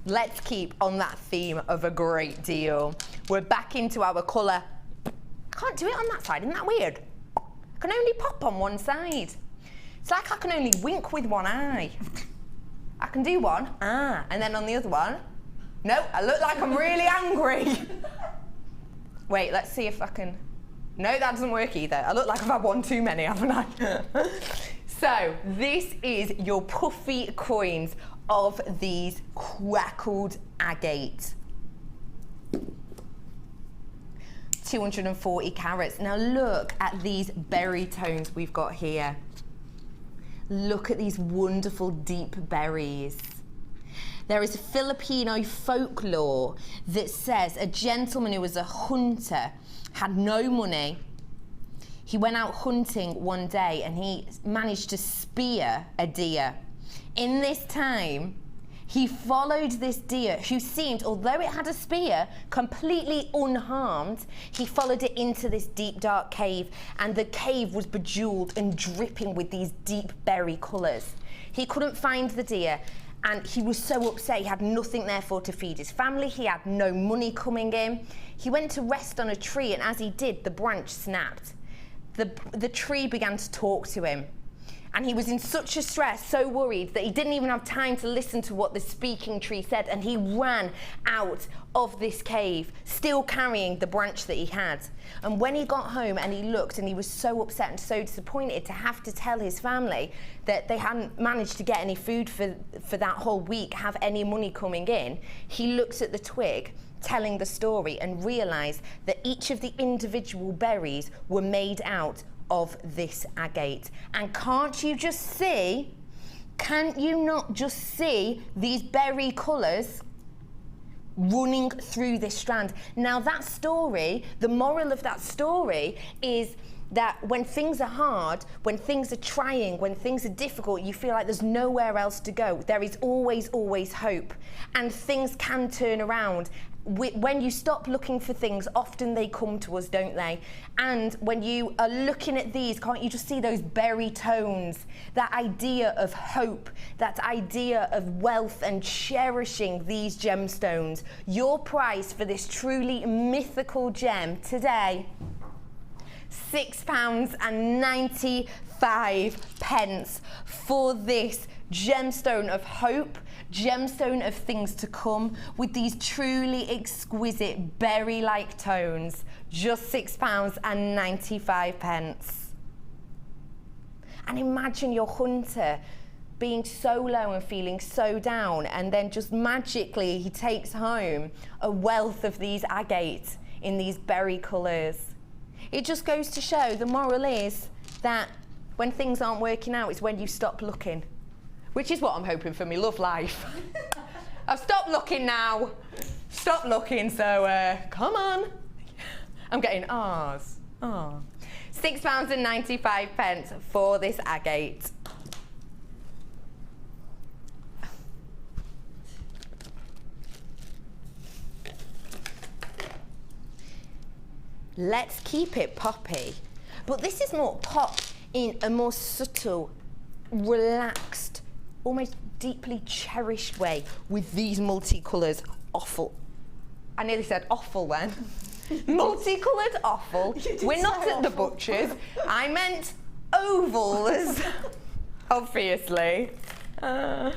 Let's keep on that theme of a great deal. We're back into our colour. I can't do it on that side, isn't that weird? I can only pop on one side. It's like I can only wink with one eye. I can do one, and then on the other one, no, I look like I'm really angry. Wait, let's see if I can, no, that doesn't work either. I look like I've had one too many, haven't I? So, this is your puffy coins of these crackled agate. 240 carats. Now look at these berry tones we've got here. Look at these wonderful deep berries. There is a Filipino folklore that says a gentleman who was a hunter had no money. He went out hunting one day and he managed to spear a deer. In this time, he followed this deer who seemed, although it had a spear, completely unharmed. He followed it into this deep, dark cave, and the cave was bejeweled and dripping with these deep berry colours. He couldn't find the deer, and he was so upset. He had nothing therefore to feed his family. He had no money coming in. He went to rest on a tree, and as he did, the branch snapped. The tree began to talk to him. And he was in such a stress, so worried, that he didn't even have time to listen to what the speaking tree said, and he ran out of this cave, still carrying the branch that he had. And when he got home and he looked, and he was so upset and so disappointed to have to tell his family that they hadn't managed to get any food for that whole week, have any money coming in, he looked at the twig telling the story and realised that each of the individual berries were made out of this agate. And can't you not just see these berry colours running through this strand? Now that story, the moral of that story is that when things are hard, when things are trying, when things are difficult, you feel like there's nowhere else to go. There is always, always hope, and things can turn around. when you stop looking for things, often they come to us, don't they? And when you are looking at these, can't you just see those berry tones? That idea of hope, that idea of wealth and cherishing these gemstones. Your price for this truly mythical gem today, £6.95 for this gemstone of hope, gemstone of things to come, with these truly exquisite berry-like tones. Just £6.95. And imagine your hunter being so low and feeling so down, and then just magically he takes home a wealth of these agates in these berry colours. It just goes to show, the moral is that when things aren't working out, it's when you stop looking. Which is what I'm hoping for me love life. I've stopped looking now. Stop looking, so come on. I'm getting ahs. Oh. £6.95 for this agate. Let's keep it poppy. But this is more pop in a more subtle, relaxed, almost deeply cherished way with these multicolours. Offal. I nearly said offal then. Multicoloured offal. We're not at the butcher's. I meant ovals, obviously. Do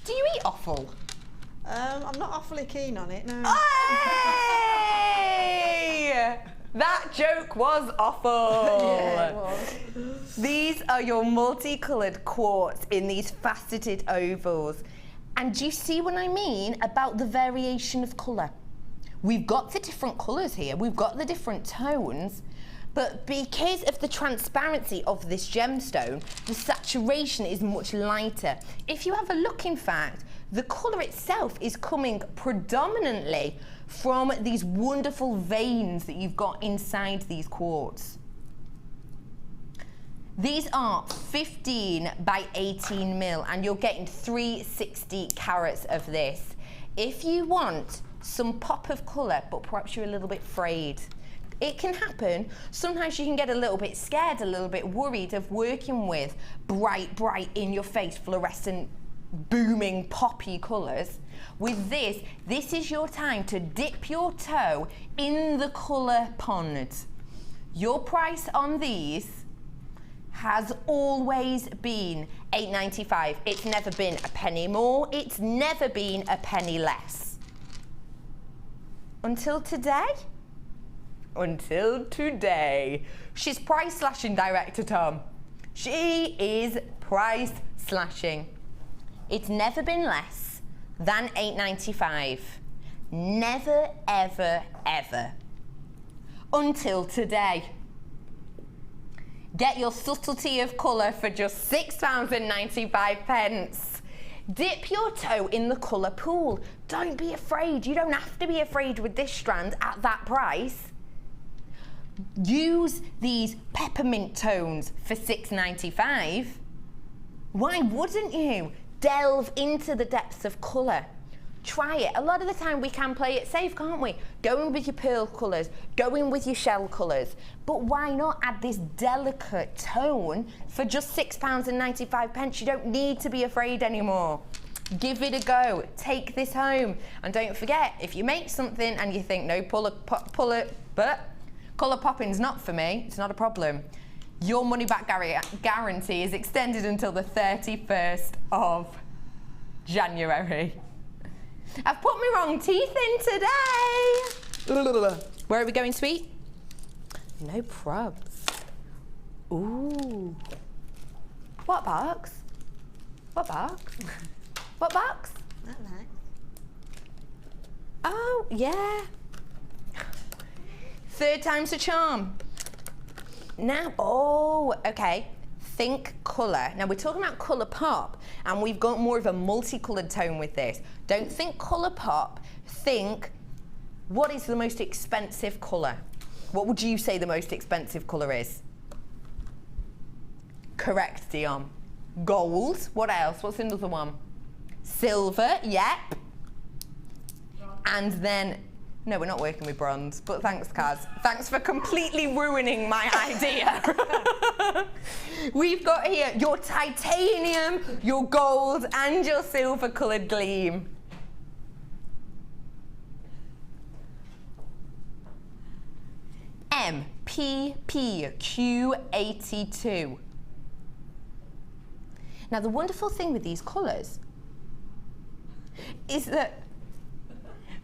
you eat offal? I'm not awfully keen on it, no. Hey! That joke was awful. Yeah, it was. These are your multicoloured quartz in these faceted ovals. And do you see what I mean about the variation of colour? We've got the different colours here, we've got the different tones, but because of the transparency of this gemstone, the saturation is much lighter. If you have a look, in fact, the colour itself is coming predominantly from these wonderful veins that you've got inside these quartz. These are 15 by 18 mil, and you're getting 360 carats of this. If you want some pop of colour, but perhaps you're a little bit frayed, it can happen. Sometimes you can get a little bit scared, a little bit worried of working with bright, in your face, fluorescent, booming, poppy colours. With this is your time to dip your toe in the colour pond. Your price on these has always been £8.95. It's never been a penny more, it's never been a penny less. Until today? Until today. She's price slashing, Director Tom. She is price slashing. It's never been less than £8.95. Never, ever, ever. Until today. Get your subtlety of colour for just £6.95. Dip your toe in the colour pool. Don't be afraid. You don't have to be afraid with this strand at that price. Use these peppermint tones for £6.95. Why wouldn't you? Delve into the depths of colour. Try it. A lot of the time we can play it safe, can't we? Go in with your pearl colours, go in with your shell colours. But why not add this delicate tone for just £6.95? You don't need to be afraid anymore. Give it a go. Take this home. And don't forget, if you make something and you think, no, colour popping's not for me, it's not a problem. Your money back guarantee is extended until the 31st of January. I've put my wrong teeth in today. Where are we going, sweet? No probs. Ooh. What box? What box? What box? That nice. Oh, yeah. Third time's a charm. Now, oh, okay. Think colour. Now we're talking about colour pop, and we've got more of a multicoloured tone with this. Don't think colour pop. Think, what is the most expensive colour? What would you say the most expensive colour is? Correct, Dion. Gold. What else? What's another one? Silver. Yep. And then No, we're not working with bronze, but thanks, Kaz. Thanks for completely ruining my idea. We've got here your titanium, your gold, and your silver coloured gleam. MPPQ82. Now, the wonderful thing with these colours is that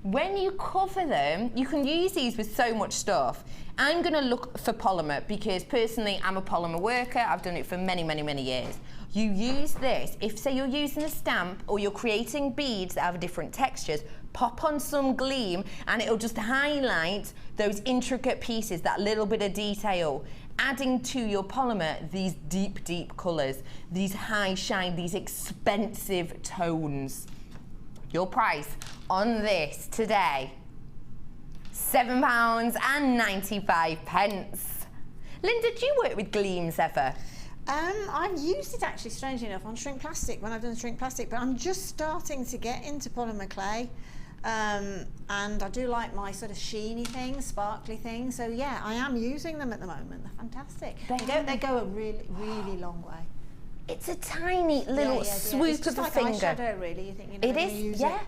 when you cover them, you can use these with so much stuff. I'm going to look for polymer because personally I'm a polymer worker. I've done it for many, many, many years. You use this, if say you're using a stamp or you're creating beads that have different textures, pop on some gleam and it'll just highlight those intricate pieces, that little bit of detail, adding to your polymer these deep, deep colours, these high shine, these expensive tones. Your price on this today, £7.95. Linda, do you work with gleams ever? I've used it actually, strangely enough, on shrink plastic when I've done shrink plastic, but I'm just starting to get into polymer clay. And I do like my sort of sheeny things, sparkly things. So yeah, I am using them at the moment. They're fantastic. They go a really, really long way. It's a tiny little swoop of the finger. It's like eyeshadow, really. You think you know it is, yeah.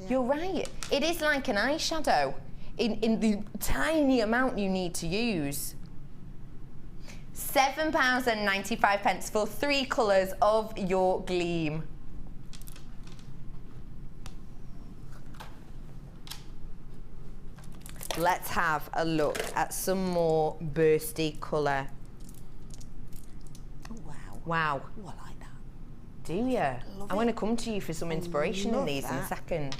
You're right. It is like an eyeshadow in the tiny amount you need to use. £7.95 for 3 colours of your gleam. Let's have a look at some more bursty colour. Oh, wow. Wow. Oh, I like that. Do you? I'm going to come to you for some inspiration in these in a second.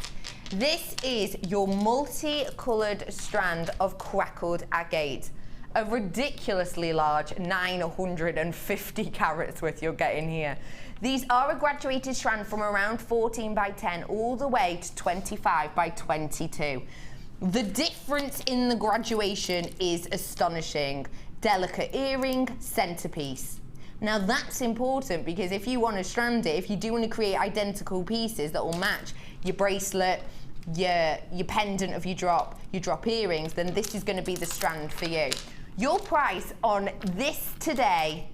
This is your multi-coloured strand of crackled agate. A ridiculously large 950 carats worth you're getting here. These are a graduated strand from around 14 by 10 all the way to 25 by 22. The difference in the graduation is astonishing. Delicate earring, centerpiece. Now that's important because if you want to strand it, if you do want to create identical pieces that will match your bracelet, your pendant if you drop earrings, then this is going to be the strand for you. Your price on this today,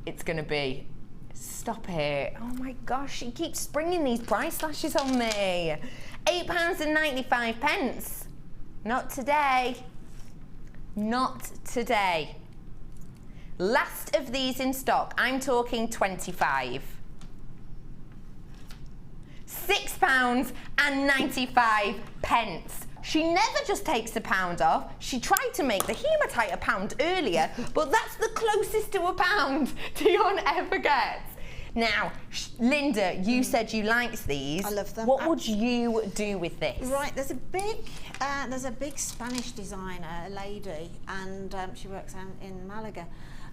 it's going to be, stop it, oh my gosh, she keeps springing these price slashes on me. £8.95. Not today. Not today. Last of these in stock, I'm talking 25. £6.95. She never just takes a pound off. She tried to make the hematite a pound earlier, but that's the closest to a pound Dion ever gets. Now, Linda, you said you liked these. I love them. What would you do with this? Right, there's a big Spanish designer, a lady, and she works out in Malaga,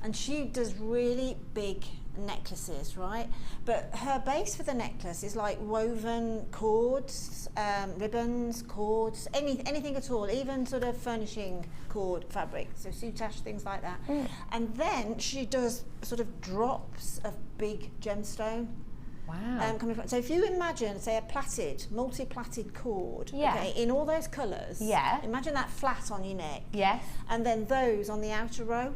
and she does really big necklaces, right? But her base for the necklace is like woven cords, ribbons, cords, anything at all, even sort of furnishing cord fabric, so soutache, things like that. And then she does sort of drops of big gemstone. Wow. Coming from, so if you imagine, say, a plaited, multi-plaited cord, okay, in all those colours, imagine that flat on your neck, and then those on the outer row.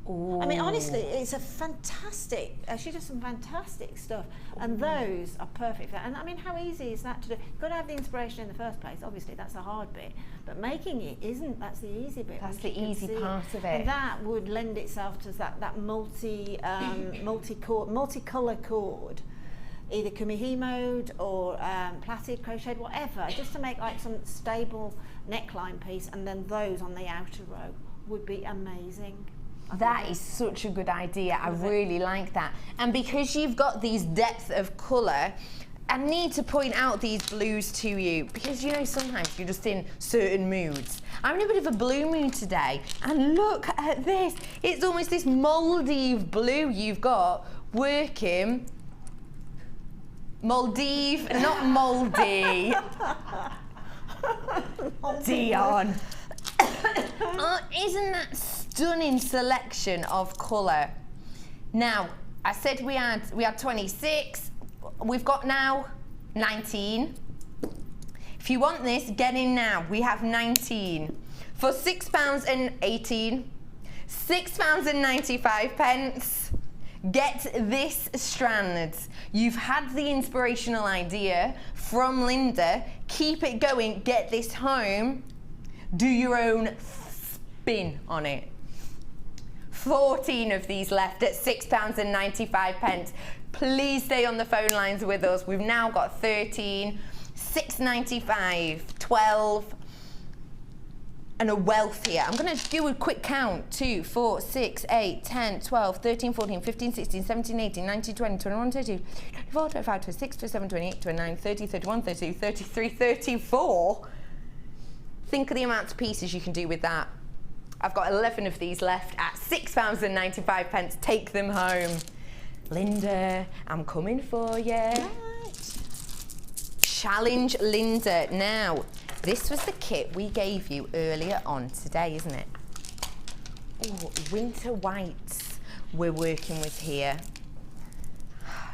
Ooh. I mean, honestly, it's a fantastic, she does some fantastic stuff, and those are perfect for that. And I mean, how easy is that to do? You've got to have the inspiration in the first place, obviously, that's the hard bit, but making it isn't, that's the easy bit. That's the easy part of it. And that would lend itself to that multi-colour cord, either kumihi mode or plaited, crocheted, whatever, just to make like some stable neckline piece, and then those on the outer row would be amazing. That is such a good idea. I really like that. And because you've got these depth of colour, I need to point out these blues to you, because you know sometimes you're just in certain moods. I'm in a bit of a blue mood today, and look at this. It's almost this Maldive blue you've got working. Maldive, not mouldy. Dion. Oh, isn't that stunning selection of colour? Now, I said we had 26. We've got now 19. If you want this, get in now. We have 19. For £6.18, £6.95, get this strand. You've had the inspirational idea from Linda. Keep it going, get this home. Do your own spin on it. 14 of these left at £6.95. Please stay on the phone lines with us. We've now got 13, £6.95, 12, and a wealth here. I'm going to do a quick count. 2, 4, 6, 8, 10, 12, 13, 14, 15, 16, 17, 18, 19, 20, 21, 22, 24, 25, 26, 27, 28, 29, 30, 31, 32, 33, 34. Think of the amount of pieces you can do with that. I've got 11 of these left at £6.95. Take them home. Linda, I'm coming for you. Right. Challenge Linda. Now, this was the kit we gave you earlier on today, isn't it? Oh, winter whites we're working with here.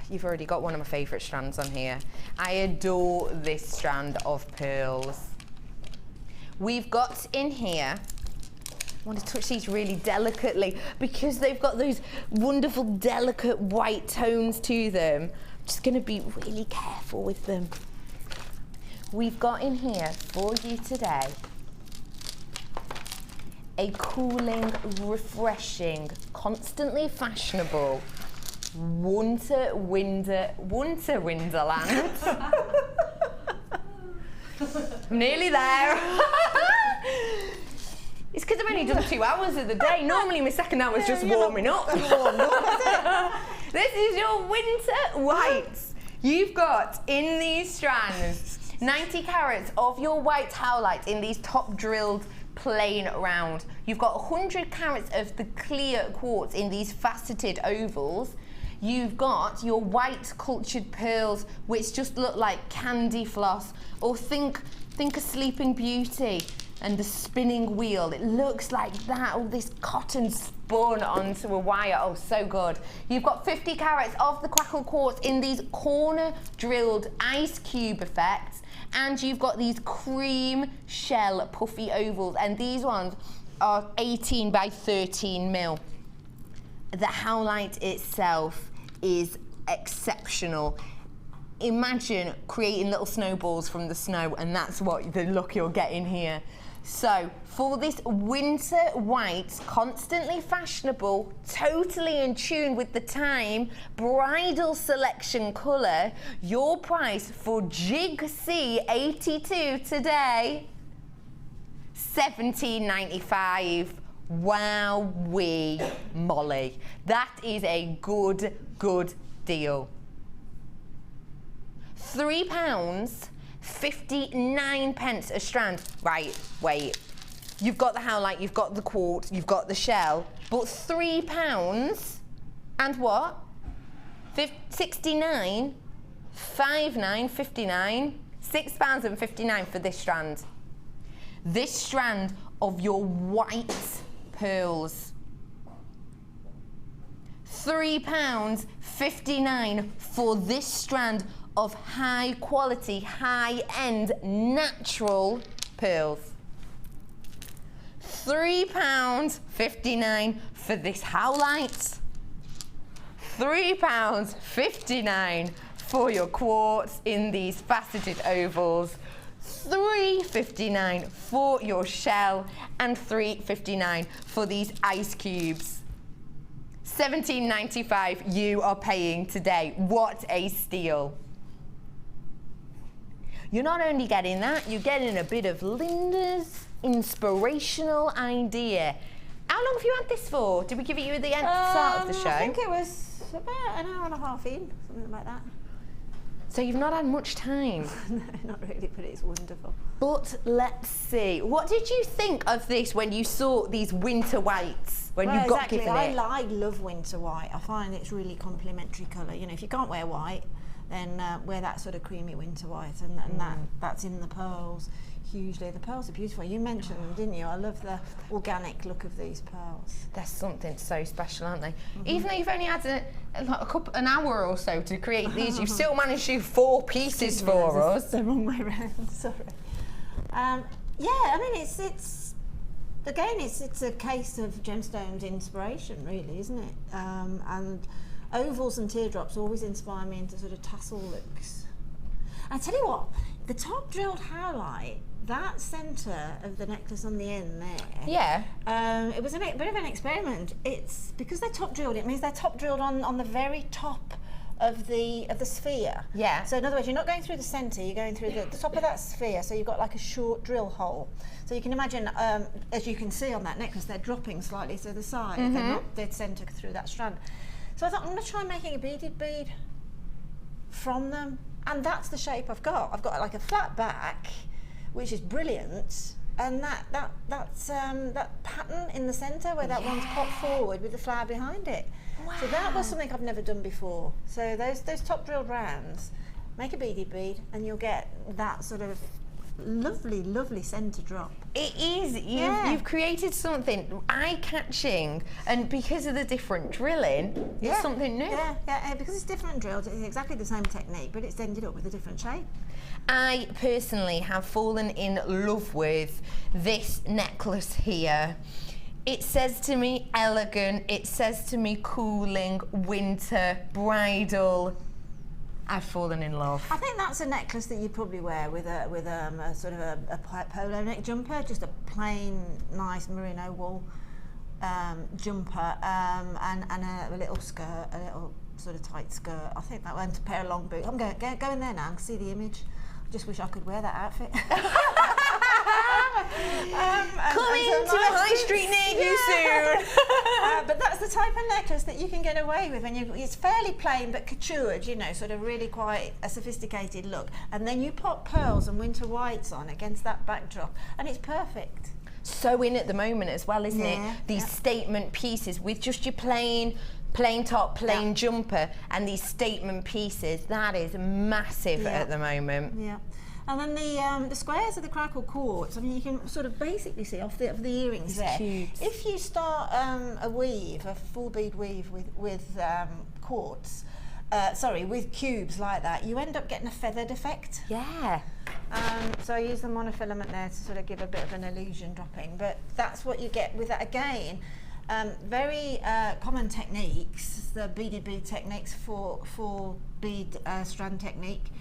You've already got one of my favourite strands on here. I adore this strand of pearls. We've got in here, I want to touch these really delicately because they've got those wonderful delicate white tones to them. I'm just going to be really careful with them. We've got in here for you today a cooling, refreshing, constantly fashionable winter wonderland. I'm nearly there. It's because I've only done 2 hours of the day. Normally my second hour's just warming up. This is your winter whites. You've got in these strands 90 carats of your white howlite in these top drilled plain round. You've got 100 carats of the clear quartz in these faceted ovals. You've got your white cultured pearls, which just look like candy floss, or think a Sleeping Beauty and the spinning wheel. It looks like that, all this cotton spun onto a wire. Oh, so good. You've got 50 carats of the crackle quartz in these corner drilled ice cube effects, and you've got these cream shell puffy ovals, and these ones are 18 by 13 mil. The howlite itself is exceptional. Imagine creating little snowballs from the snow, and that's what the look you're getting here. So for this winter white, constantly fashionable, totally in tune with the time, bridal selection colour, your price for Jig C82 today, £17.95. Wowee Molly. That is a good deal. £3.59 a strand. Right, wait. You've got the howlite, you've got the quartz, you've got the shell, but £3 and what? 69, 59, 59, £6.59 for this strand. This strand of your white pearls. £3.59 for this strand of high quality, high end natural pearls. £3.59 for this howlite. £3.59 for your quartz in these faceted ovals. £3.59 for your shell, and £3.59 for these ice cubes. £17.95 you are paying today. What a steal. You're not only getting that, you're getting a bit of Linda's inspirational idea. How long have you had this for? Did we give it you at the start of the show? I think it was about an hour and a half in, something like that. So you've not had much time. No, not really, but it's wonderful. But let's see. What did you think of this when you saw these winter whites? When you got given it? I love winter white. I find it's really complementary colour. You know, if you can't wear white, then wear that sort of creamy winter white, and that's in the pearls. hugely. The pearls are beautiful. You mentioned them, didn't you? I love the organic look of these pearls. There's something so special, aren't they? Even though you've only had an hour or so to create these, you've still managed to do 4 pieces for us. The wrong way around. Sorry. Yeah, I mean, it's again, it's a case of Gemstone's inspiration, really, isn't it? And ovals and teardrops always inspire me into sort of tassel looks. I tell you what, the top drilled howlite, that centre of the necklace on the end there. Yeah. It was a bit of an experiment. It's because they're top drilled. It means they're top drilled on the very top of the sphere. Yeah. So in other words, you're not going through the centre. You're going through the top of that sphere. So you've got like a short drill hole. So you can imagine, as you can see on that necklace, they're dropping slightly to the side. They're not dead centre through that strand. So I thought, I'm going to try making a beaded bead from them. And that's the shape I've got. I've got like a flat back, which is brilliant, and that pattern in the centre where that one's popped forward with the flower behind it. Wow. So that was something I've never done before. So those top drilled rounds, make a beaded bead, and you'll get that sort of lovely, lovely centre drop. It is. You've created something eye-catching, and because of the different drilling, it's something new. Yeah, because it's different drilled, it's exactly the same technique, but it's ended up with a different shape. I personally have fallen in love with this necklace here. It says to me elegant, it says to me cooling, winter, bridal. I've fallen in love. I think that's a necklace that you'd probably wear with a sort of a polo neck jumper, just a plain, nice merino wool jumper, and a little skirt, a little sort of tight skirt. I think that went a pair of long boots. I'm going in there now and see the image. I just wish I could wear that outfit. Coming to a high street near you soon. But that's the type of necklace that you can get away with when it's fairly plain but coutured, you know, sort of really quite a sophisticated look. And then you pop pearls and winter whites on against that backdrop, and it's perfect. So in at the moment as well, isn't it? These statement pieces with just your plain top, plain jumper, and these statement pieces. That is massive at the moment. Yeah. And then the squares of the crackled quartz, I mean, you can sort of basically see off the earrings there. Cubes. If you start a weave, a full bead weave with quartz, with cubes like that, you end up getting a feathered effect. Yeah. So I use the monofilament there to sort of give a bit of an illusion dropping, but that's what you get with that again. Very common techniques, the beaded bead techniques for bead strand technique.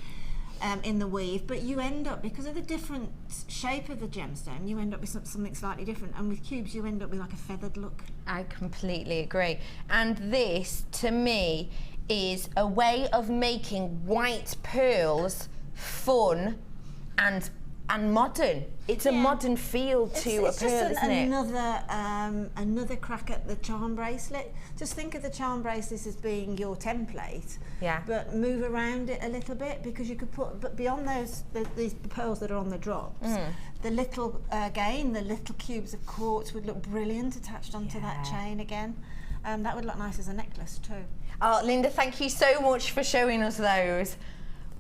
In the weave, but you end up, because of the different shape of the gemstone, you end up with something slightly different, and with cubes you end up with like a feathered look. I completely agree. And this, to me, is a way of making white pearls fun and modern. It's a modern feel to a pearl, isn't it? Another crack at the charm bracelet. Just think of the charm bracelet as being your template. Yeah. But move around it a little bit, because you could put, but beyond those, these pearls that are on the drops, the little cubes of quartz would look brilliant attached onto that chain again. That would look nice as a necklace too. Oh, Linda, thank you so much for showing us those.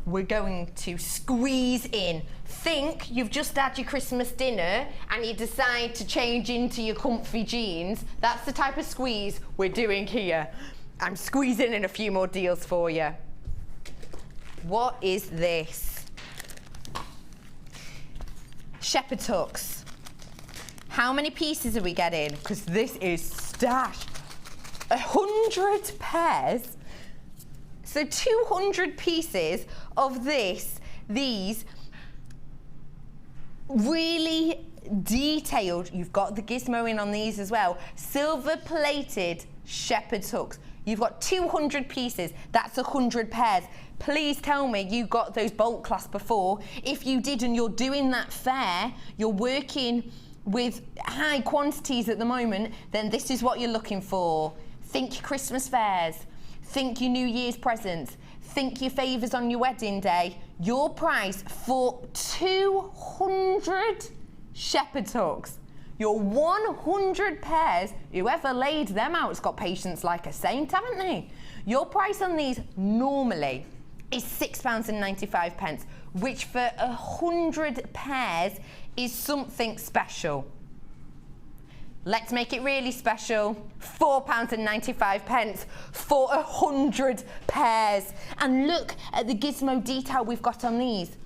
We're going to squeeze in. Think you've just had your Christmas dinner and you decide to change into your comfy jeans. That's the type of squeeze we're doing here. I'm squeezing in a few more deals for you. What is this? Shepherd tucks. How many pieces are we getting? Because this is stashed. 100 pairs. So 200 pieces of these really detailed, you've got the gizmo in on these as well, silver plated shepherd tucks. You've got 200 pieces, that's 100 pairs. Please tell me you got those bulk class before. If you did and you're doing that fair, you're working with high quantities at the moment, then this is what you're looking for. Think your Christmas fairs. Think your New Year's presents. Think your favours on your wedding day. Your price for 200 shepherd tucks. Your 100 pairs, whoever laid them out has got patience like a saint, haven't they? Your price on these normally is £6.95, which for 100 pairs is something special. Let's make it really special. £4.95 for 100 pairs. And look at the gizmo detail we've got on these.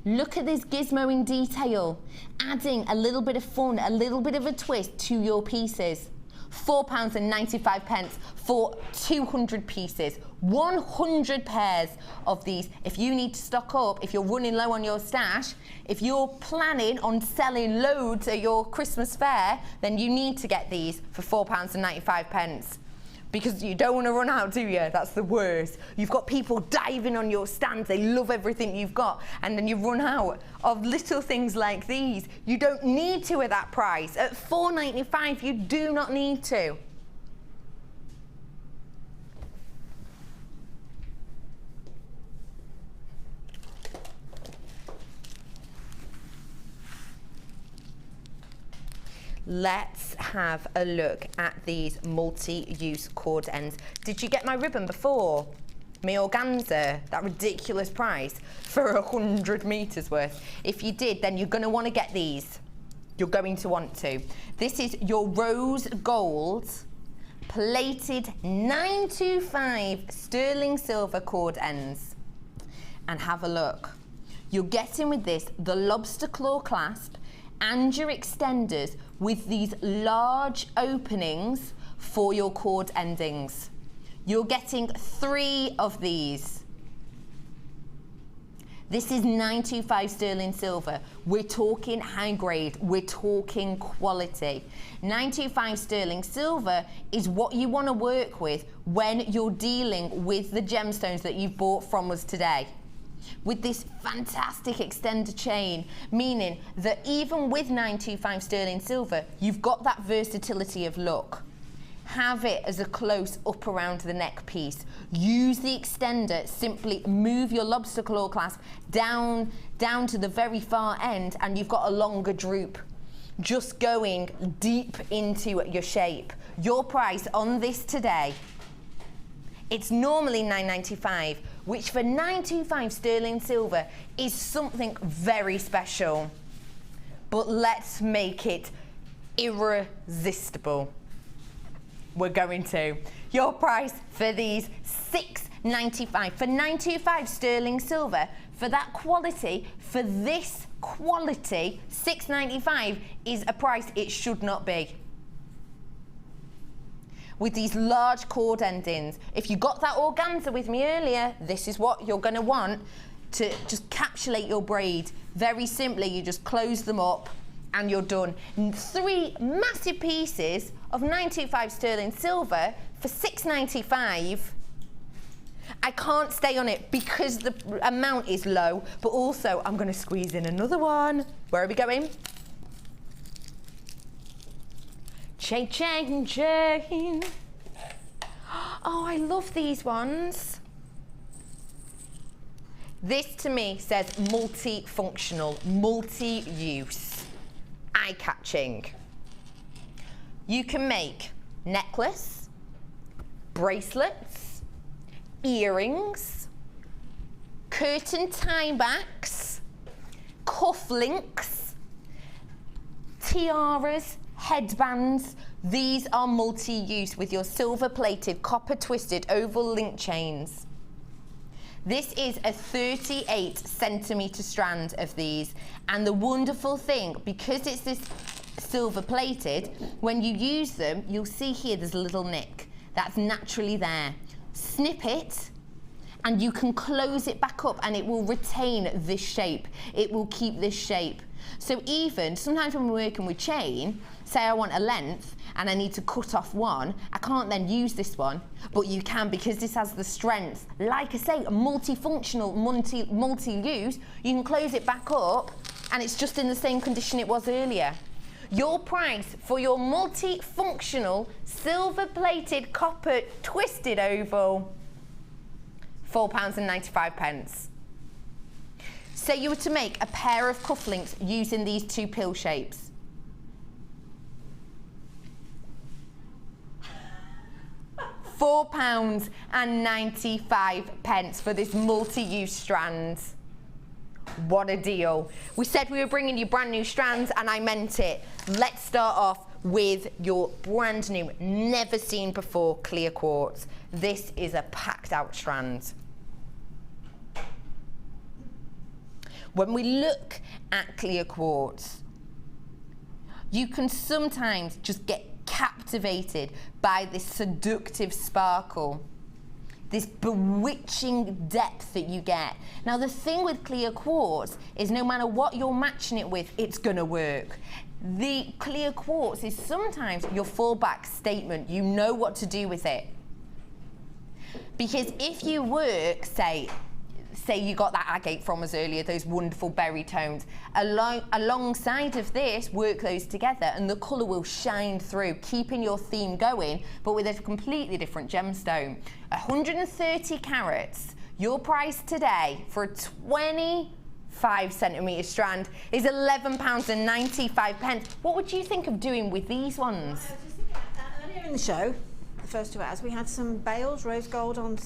Look at this gizmoing detail, adding a little bit of fun, a little bit of a twist to your pieces. £4.95 for 200 pieces, 100 pairs of these. If you need to stock up, if you're running low on your stash, if you're planning on selling loads at your Christmas fair, then you need to get these for £4.95. Because you don't want to run out, do you? That's the worst. You've got people diving on your stands, they love everything you've got, and then you run out of little things like these. You don't need to at that price. At £4.95, you do not need to. Let's have a look at these multi-use cord ends. Did you get my ribbon before? My organza, that ridiculous price for 100 meters worth. If you did, then you're going to want to get these. You're going to want to. This is your rose gold plated 925 sterling silver cord ends. And have a look. You're getting with this the lobster claw clasp and your extenders with these large openings for your cord endings. You're getting 3 of these. This is 925 sterling silver. We're talking high grade, we're talking quality. 925 sterling silver is what you want to work with when you're dealing with the gemstones that you've bought from us today. With this fantastic extender chain, meaning that even with 925 sterling silver, you've got that versatility of look. Have it as a close up around the neck piece. Use the extender, simply move your lobster claw clasp down to the very far end, and you've got a longer droop. Just going deep into your shape. Your price on this today, it's normally £9.95, which for 925 sterling silver is something very special. But let's make it irresistible. We're going to. Your price for these £6.95 for 925 sterling silver, for that quality, for this quality, £6.95 is a price it should not be. With these large cord endings. If you got that organza with me earlier, this is what you're going to want to just encapsulate your braid. Very simply, you just close them up and you're done. 3 massive pieces of 925 sterling silver for £6.95. I can't stay on it because the amount is low, but also I'm going to squeeze in another one. Where are we going? Chain, chain, chain. Oh, I love these ones. This to me says multifunctional, multi-use, eye-catching. You can make necklace, bracelets, earrings, curtain tie backs, cufflinks, tiaras, headbands. These are multi-use with your silver-plated, copper-twisted oval link chains. This is a 38 centimetre strand of these, and the wonderful thing, because it's this silver-plated, when you use them, you'll see here there's a little nick that's naturally there. Snip it, and you can close it back up, and it will retain this shape. It will keep this shape. So even sometimes when we're working with chain, say I want a length and I need to cut off one, I can't then use this one, but you can because this has the strength. Like I say, multifunctional, multi-use, you can close it back up and it's just in the same condition it was earlier. Your price for your multifunctional, silver-plated, copper twisted oval, £4.95. Say you were to make a pair of cufflinks using these 2 pill shapes. £4.95 for this multi-use strand. What a deal. We said we were bringing you brand new strands, and I meant it. Let's start off with your brand new, never seen before clear quartz. This is a packed out strand. When we look at clear quartz, you can sometimes just get captivated by this seductive sparkle, this bewitching depth that you get. Now the thing with clear quartz is no matter what you're matching it with, it's gonna work. The clear quartz is sometimes your fallback statement. You know what to do with it. Because if you work, say you got that agate from us earlier, those wonderful berry tones, alongside of this, work those together and the colour will shine through, keeping your theme going, but with a completely different gemstone. 130 carats, your price today for a 25cm strand is £11.95. What would you think of doing with these ones? Earlier in the show, the first 2 hours, we had some bales, rose gold on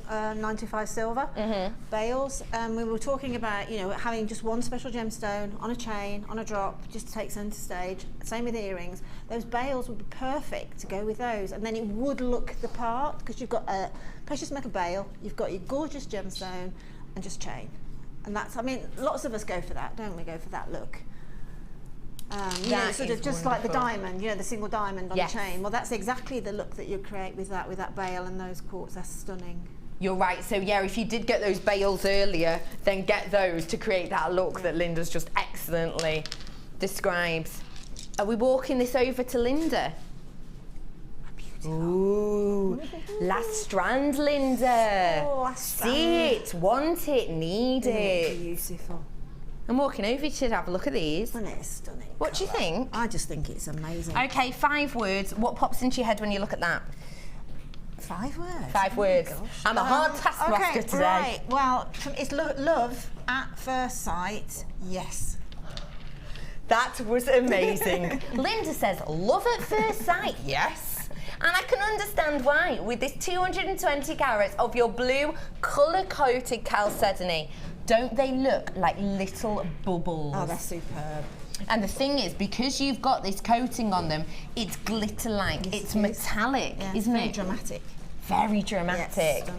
95 silver bales. We were talking about, you know, having just one special gemstone on a chain, on a drop, just to take centre stage. Same with the earrings. Those bales would be perfect to go with those, and then it would look the part, because you've got a precious metal bale, you've got your gorgeous gemstone, and just chain. And that's, I mean, lots of us go for that, don't we? Go for that look. You know, sort of just like the diamond, you know, the single diamond on the chain. Well, that's exactly the look that you create with that bale and those quartz. That's stunning. You're right. So yeah, if you did get those bales earlier, then get those to create that look that Linda's just excellently describes. Are we walking this over to Linda? Ooh, last strand, Linda. Oh, last strand. See it, want it, need it. Beautiful. I'm walking over to have a look at these. Isn't it stunning? What do you think? I just think it's amazing. Okay, 5 words. What pops into your head when you look at that? 5 words? 5 words. I'm a hard taskmaster today. Right. Well, it's love at first sight. Yes. That was amazing. Linda says, love at first sight. Yes. And I can understand why. With this 220 carats of your blue colour-coated chalcedony, don't they look like little bubbles? Oh, they're superb. And the thing is, because you've got this coating on them, it's glitter-like, Yes, it's metallic, isn't it? Very dramatic. Very dramatic. Yes,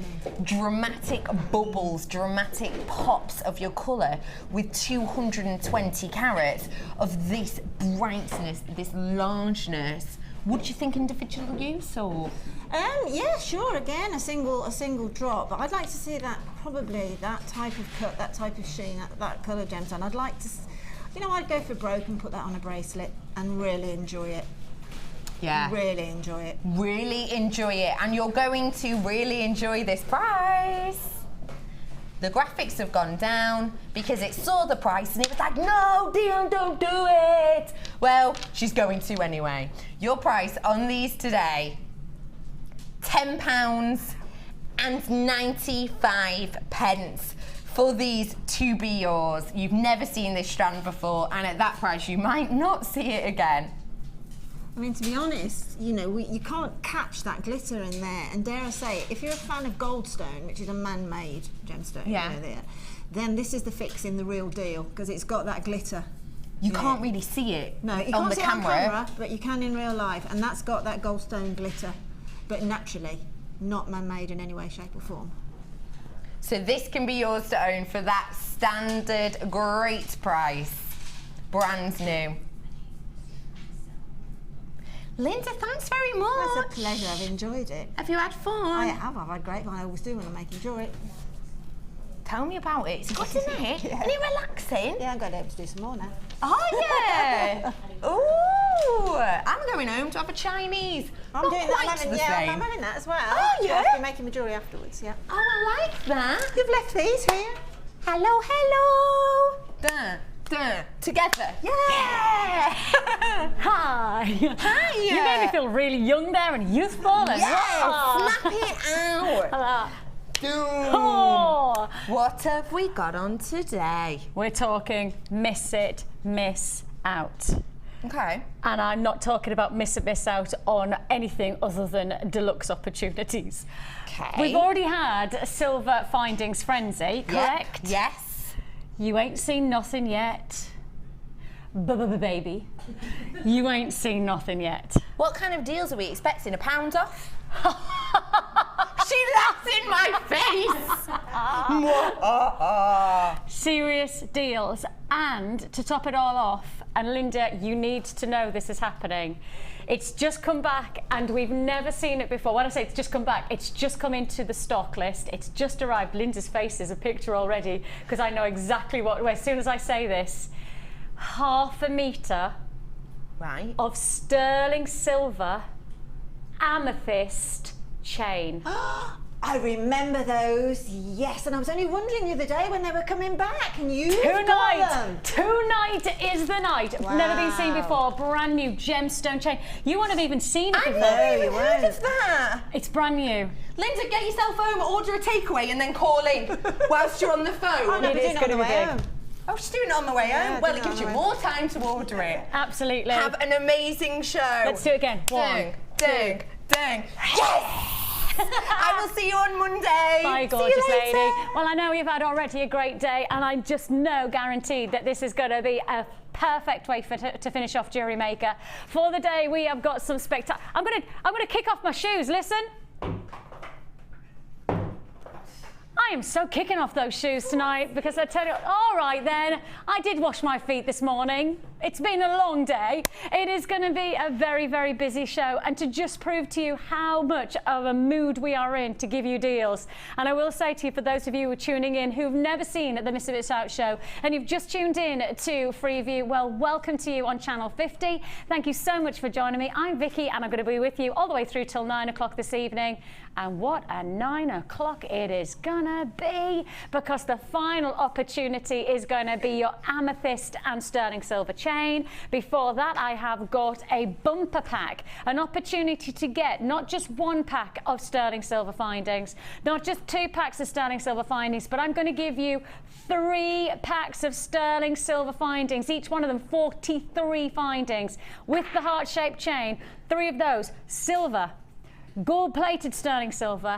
dramatic bubbles, dramatic pops of your colour with 220 carats of this brightness, this largeness. Would you think individual use or? Yeah, sure. Again, a single drop. But I'd like to see that, probably that type of cut, that type of sheen, that colour gemstone. I'd like to, you know, I'd go for broke and put that on a bracelet and really enjoy it. Yeah. Really enjoy it. Really enjoy it. And you're going to really enjoy this price. The graphics have gone down because it saw the price and it was like, no, Dion, don't do it. Well, she's going to anyway. Your price on these today, £10.95 for these to be yours. You've never seen this strand before, and at that price, you might not see it again. I mean, to be honest, you know, you can't catch that glitter in there. And dare I say, if you're a fan of Goldstone, which is a man-made gemstone, yeah, you know, then this is the fix in the real deal, because it's got that glitter. You can't really see it no, you on can't the see camera. It on camera, but you can in real life, and that's got that Goldstone glitter, but naturally, not man-made in any way, shape or form. So this can be yours to own for that standard great price, brand new. Linda, thanks very much. That's a pleasure. I've enjoyed it. Have you had fun? I have. I've had great fun. I always do when I'm making jewellery. Tell me about it. It's good, isn't it? Yeah. Isn't it relaxing? Yeah, I'm going to be able to do some more now. Oh, yeah. Ooh, I'm going home to have a Chinese. I'm Not doing quite that. the same. I'm having that as well. Oh, yeah? I'll be making my jewellery afterwards, yeah. Oh, I like that. You've left these here. Hello, hello. Dun, dun, together. Yeah. Hi. Hi. You made me feel really young there and youthful. And Yes, snap it out. Oh. What have we got on today? We're talking miss it, miss out. Okay. And I'm not talking about miss out on anything other than deluxe opportunities. Okay. We've already had Silver Findings Frenzy, correct? Yep. Yes. You ain't seen nothing yet. Baby. You ain't seen nothing yet. What kind of deals are we expecting? £1 off? She laughs in my face. Serious deals. And to top it all off, and Linda, you need to know this is happening. It's just come back and we've never seen it before. When I say it's just come back, it's just come into the stock list. It's just arrived. Linda's face is a picture already because I know exactly what, as soon as I say this, 1/2 metre of sterling silver amethyst chain. I remember those, yes, and I was only wondering the other day when they were coming back, and you Tonight is the night. Wow. Never been seen before. Brand new gemstone chain. You won't have even seen it before. I've never even heard of that. It's brand new. Linda, get yourself home, order a takeaway, and then call in whilst you're on the phone. It is going to be big. Oh, she's doing it on the way home. Yeah, Well, it gives you more time to order it. Absolutely. Have an amazing show. Let's do it again. One, ding. Yes! I will see you on Monday. Bye, gorgeous lady. Well, I know you've had already a great day, and I just know, guaranteed, that this is going to be a perfect way to finish off Jewellery Maker. For the day, we have got some spectacular. I'm gonna kick off my shoes. Listen. I am so kicking off those shoes tonight because I tell you, all right then, I did wash my feet this morning. It's been a long day. It is going to be a very, very busy show, and to just prove to you how much of a mood we are in to give you deals. And I will say to you, for those of you who are tuning in who've never seen the Miss It Out show and you've just tuned in to Freeview, well, welcome to you on Channel 50. Thank you so much for joining me. I'm Vicki, and I'm going to be with you all the way through till 9 o'clock this evening. And what a 9 o'clock it is gonna be, because the final opportunity is going to be your amethyst and sterling silver chain. Before that, I have got a bumper pack, an opportunity to get not just 1 pack of sterling silver findings, not just 2 packs of sterling silver findings, but I'm going to give you 3 packs of sterling silver findings, each one of them 43 findings with the heart-shaped chain. 3 of those silver, gold-plated sterling silver,